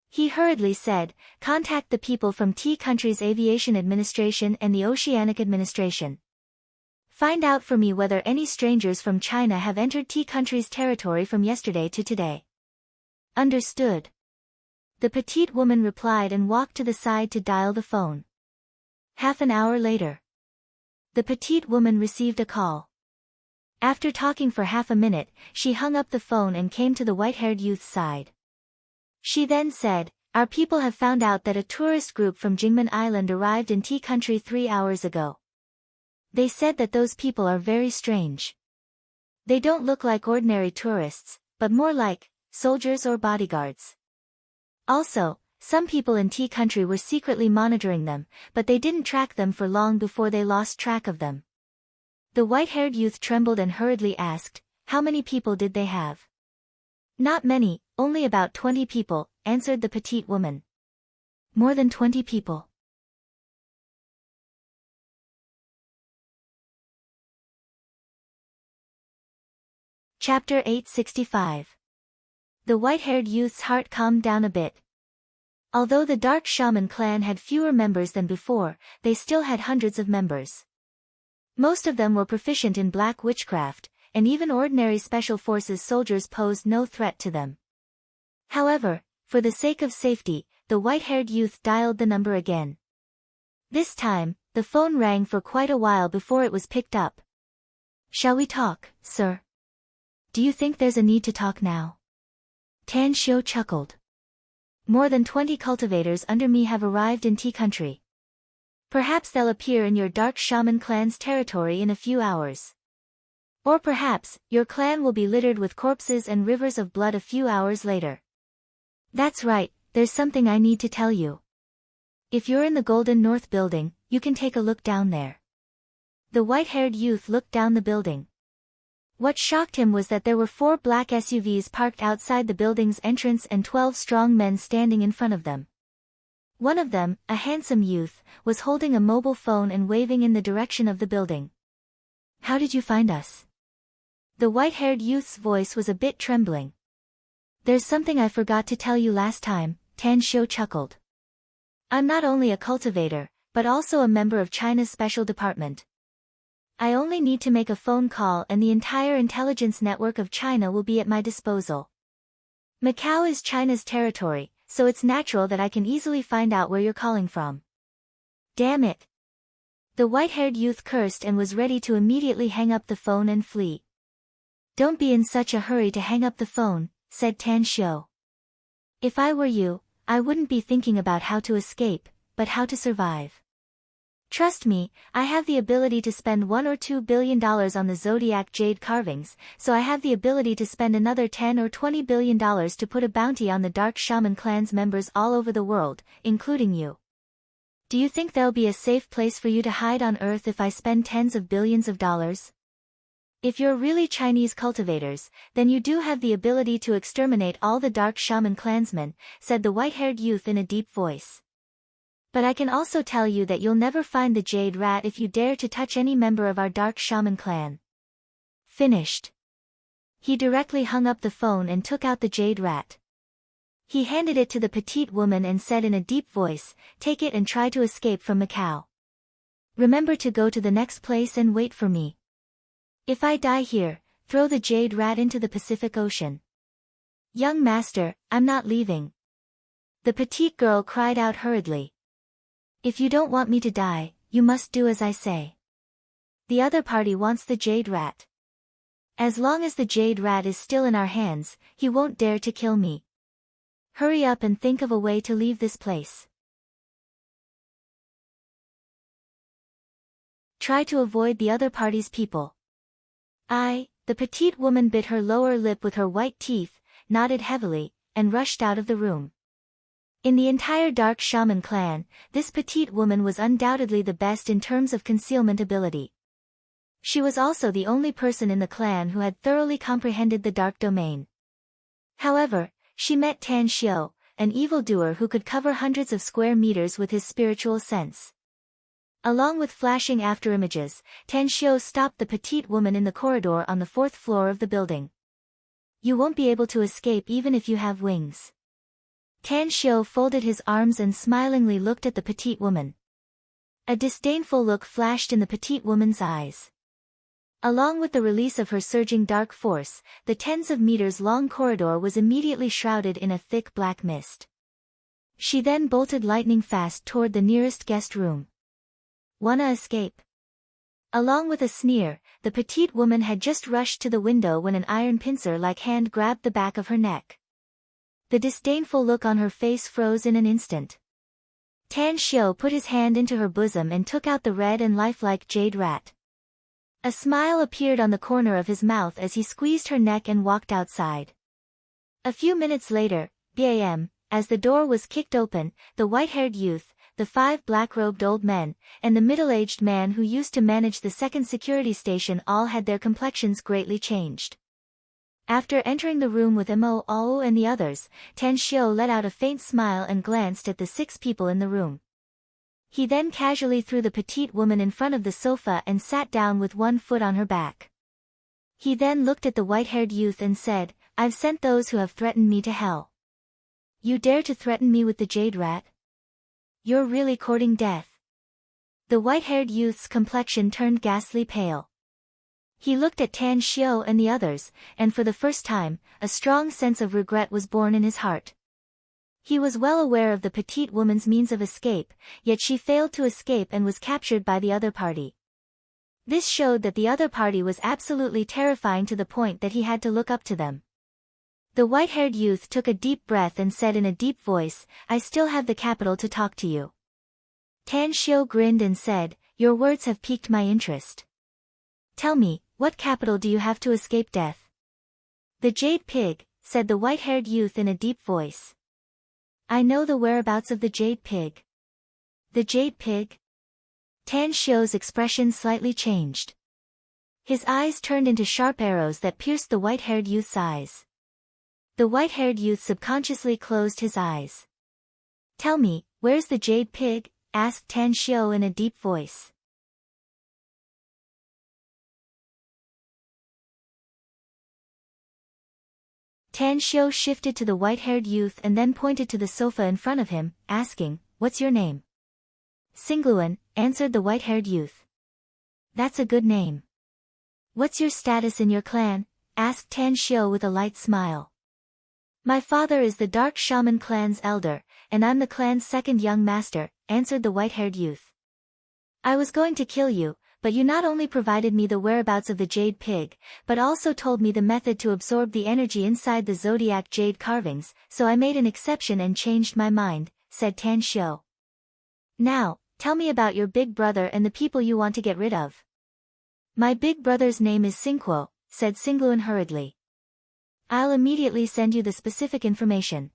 He hurriedly said, contact the people from Tea Country's Aviation Administration and the Oceanic Administration. Find out for me whether any strangers from China have entered Tea Country's territory from yesterday to today. Understood. The petite woman replied and walked to the side to dial the phone. Half an hour later, the petite woman received a call. After talking for half a minute, she hung up the phone and came to the white-haired youth's side. She then said, our people have found out that a tourist group from Jingmen Island arrived in Tea Country 3 hours ago. They said that those people are very strange. They don't look like ordinary tourists, but more like soldiers or bodyguards. Also, some people in Tea Country were secretly monitoring them, but they didn't track them for long before they lost track of them. The white-haired youth trembled and hurriedly asked, how many people did they have? Not many, only about 20 people, answered the petite woman. More than 20 people. Chapter 865. The white-haired youth's heart calmed down a bit. Although the Dark Shaman clan had fewer members than before, they still had hundreds of members. Most of them were proficient in black witchcraft, and even ordinary special forces soldiers posed no threat to them. However, for the sake of safety, the white-haired youth dialed the number again. This time, the phone rang for quite a while before it was picked up. "Shall we talk, sir? Do you think there's a need to talk now?" Tan Xiu chuckled. "More than 20 cultivators under me have arrived in Tea Country. Perhaps they'll appear in your Dark Shaman clan's territory in a few hours. Or perhaps, your clan will be littered with corpses and rivers of blood a few hours later. That's right, there's something I need to tell you. If you're in the Golden North building, you can take a look down there." The white-haired youth looked down the building. What shocked him was that there were 4 black SUVs parked outside the building's entrance and 12 strong men standing in front of them. One of them, a handsome youth, was holding a mobile phone and waving in the direction of the building. "How did you find us?" The white-haired youth's voice was a bit trembling. "There's something I forgot to tell you last time," Tan Xiu chuckled. "I'm not only a cultivator, but also a member of China's special department. I only need to make a phone call and the entire intelligence network of China will be at my disposal. Macau is China's territory, so it's natural that I can easily find out where you're calling from." "Damn it!" The white-haired youth cursed and was ready to immediately hang up the phone and flee. "Don't be in such a hurry to hang up the phone," said Tan Xiu. "If I were you, I wouldn't be thinking about how to escape, but how to survive. Trust me, I have the ability to spend $1 or $2 billion on the Zodiac Jade carvings, so I have the ability to spend another $10 or $20 billion to put a bounty on the Dark Shaman clan's members all over the world, including you. Do you think there'll be a safe place for you to hide on Earth if I spend tens of billions of dollars? If you're really Chinese cultivators, then you do have the ability to exterminate all the Dark Shaman clansmen," said the white-haired youth in a deep voice. "But I can also tell you that you'll never find the Jade Rat if you dare to touch any member of our Dark Shaman clan." Finished. He directly hung up the phone and took out the Jade Rat. He handed it to the petite woman and said in a deep voice, "Take it and try to escape from Macau. Remember to go to the next place and wait for me. If I die here, throw the Jade Rat into the Pacific Ocean." "Young master, I'm not leaving." The petite girl cried out hurriedly. "If you don't want me to die, you must do as I say. The other party wants the Jade Rat. As long as the Jade Rat is still in our hands, he won't dare to kill me. Hurry up and think of a way to leave this place. Try to avoid the other party's people." The petite woman bit her lower lip with her white teeth, nodded heavily, and rushed out of the room. In the entire Dark Shaman clan, this petite woman was undoubtedly the best in terms of concealment ability. She was also the only person in the clan who had thoroughly comprehended the dark domain. However, she met Tan Xiu, an evildoer who could cover hundreds of square meters with his spiritual sense. Along with flashing afterimages, Tan Xiu stopped the petite woman in the corridor on the 4th floor of the building. "You won't be able to escape even if you have wings." Tan Xiu folded his arms and smilingly looked at the petite woman. A disdainful look flashed in the petite woman's eyes. Along with the release of her surging dark force, the tens of meters-long corridor was immediately shrouded in a thick black mist. She then bolted lightning fast toward the nearest guest room. "Wanna escape?" Along with a sneer, the petite woman had just rushed to the window when an iron pincer-like hand grabbed the back of her neck. The disdainful look on her face froze in an instant. Tan Xiu put his hand into her bosom and took out the red and lifelike Jade Rat. A smile appeared on the corner of his mouth as he squeezed her neck and walked outside. A few minutes later, BAM, as the door was kicked open, the white-haired youth, the 5 black-robed old men, and the middle-aged man who used to manage the second security station all had their complexions greatly changed. After entering the room with Mo Ao and the others, Tan Xiu let out a faint smile and glanced at the 6 people in the room. He then casually threw the petite woman in front of the sofa and sat down with one foot on her back. He then looked at the white-haired youth and said, "I've sent those who have threatened me to hell. You dare to threaten me with the jade rat? You're really courting death." The white-haired youth's complexion turned ghastly pale. He looked at Tan Xiu and the others, and for the first time, a strong sense of regret was born in his heart. He was well aware of the petite woman's means of escape, yet she failed to escape and was captured by the other party. This showed that the other party was absolutely terrifying to the point that he had to look up to them. The white-haired youth took a deep breath and said in a deep voice, "I still have the capital to talk to you." Tan Xiu grinned and said, "Your words have piqued my interest. Tell me, what capital do you have to escape death?" "The Jade Pig," said the white-haired youth in a deep voice. "I know the whereabouts of the Jade Pig." "The Jade Pig?" Tan Xiu's expression slightly changed. His eyes turned into sharp arrows that pierced the white-haired youth's eyes. The white-haired youth subconsciously closed his eyes. "Tell me, where's the Jade Pig?" asked Tan Xiu in a deep voice. Tan Xiu shifted to the white-haired youth and then pointed to the sofa in front of him, asking, "What's your name?" "Singluan," answered the white-haired youth. "That's a good name." "What's your status in your clan?" asked Tan Xiu with a light smile. "My father is the Dark Shaman clan's elder, and I'm the clan's second young master," answered the white-haired youth. "I was going to kill you, but you not only provided me the whereabouts of the Jade Pig, but also told me the method to absorb the energy inside the zodiac jade carvings, so I made an exception and changed my mind," said Tan Xiu. "Now, tell me about your big brother and the people you want to get rid of." "My big brother's name is Singguo," said Singluan hurriedly. "I'll immediately send you the specific information.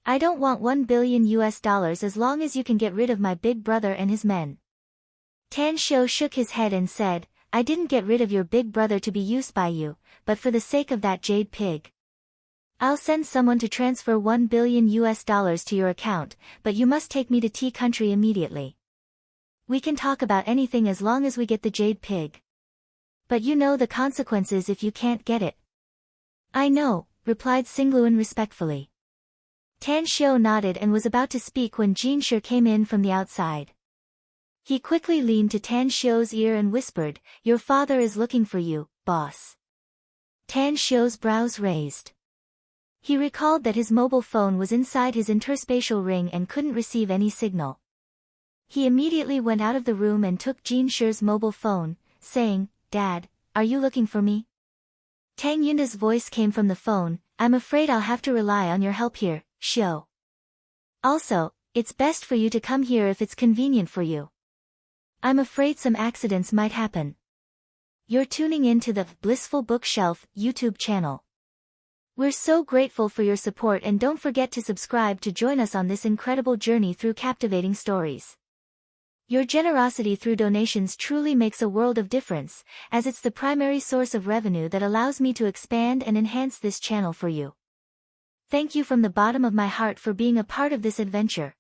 I don't want $1 billion as long as you can get rid of my big brother and his men." Tan Xiu shook his head and said, "I didn't get rid of your big brother to be used by you, but for the sake of that Jade Pig. I'll send someone to transfer $1 billion to your account, but you must take me to Tea Country immediately. We can talk about anything as long as we get the Jade Pig. But you know the consequences if you can't get it." "I know," replied Singluan respectfully. Tan Xiu nodded and was about to speak when Jin Shi came in from the outside. He quickly leaned to Tan Xiu's ear and whispered, "Your father is looking for you, boss." Tan Xiu's brows raised. He recalled that his mobile phone was inside his interspatial ring and couldn't receive any signal. He immediately went out of the room and took Jin Shi's mobile phone, saying, "Dad, are you looking for me?" Tang Yunda's voice came from the phone, "I'm afraid I'll have to rely on your help here, Xiu. Also, it's best for you to come here if it's convenient for you. I'm afraid some accidents might happen." You're tuning in to the Blissful Bookshelf YouTube channel. We're so grateful for your support, and don't forget to subscribe to join us on this incredible journey through captivating stories. Your generosity through donations truly makes a world of difference, as it's the primary source of revenue that allows me to expand and enhance this channel for you. Thank you from the bottom of my heart for being a part of this adventure.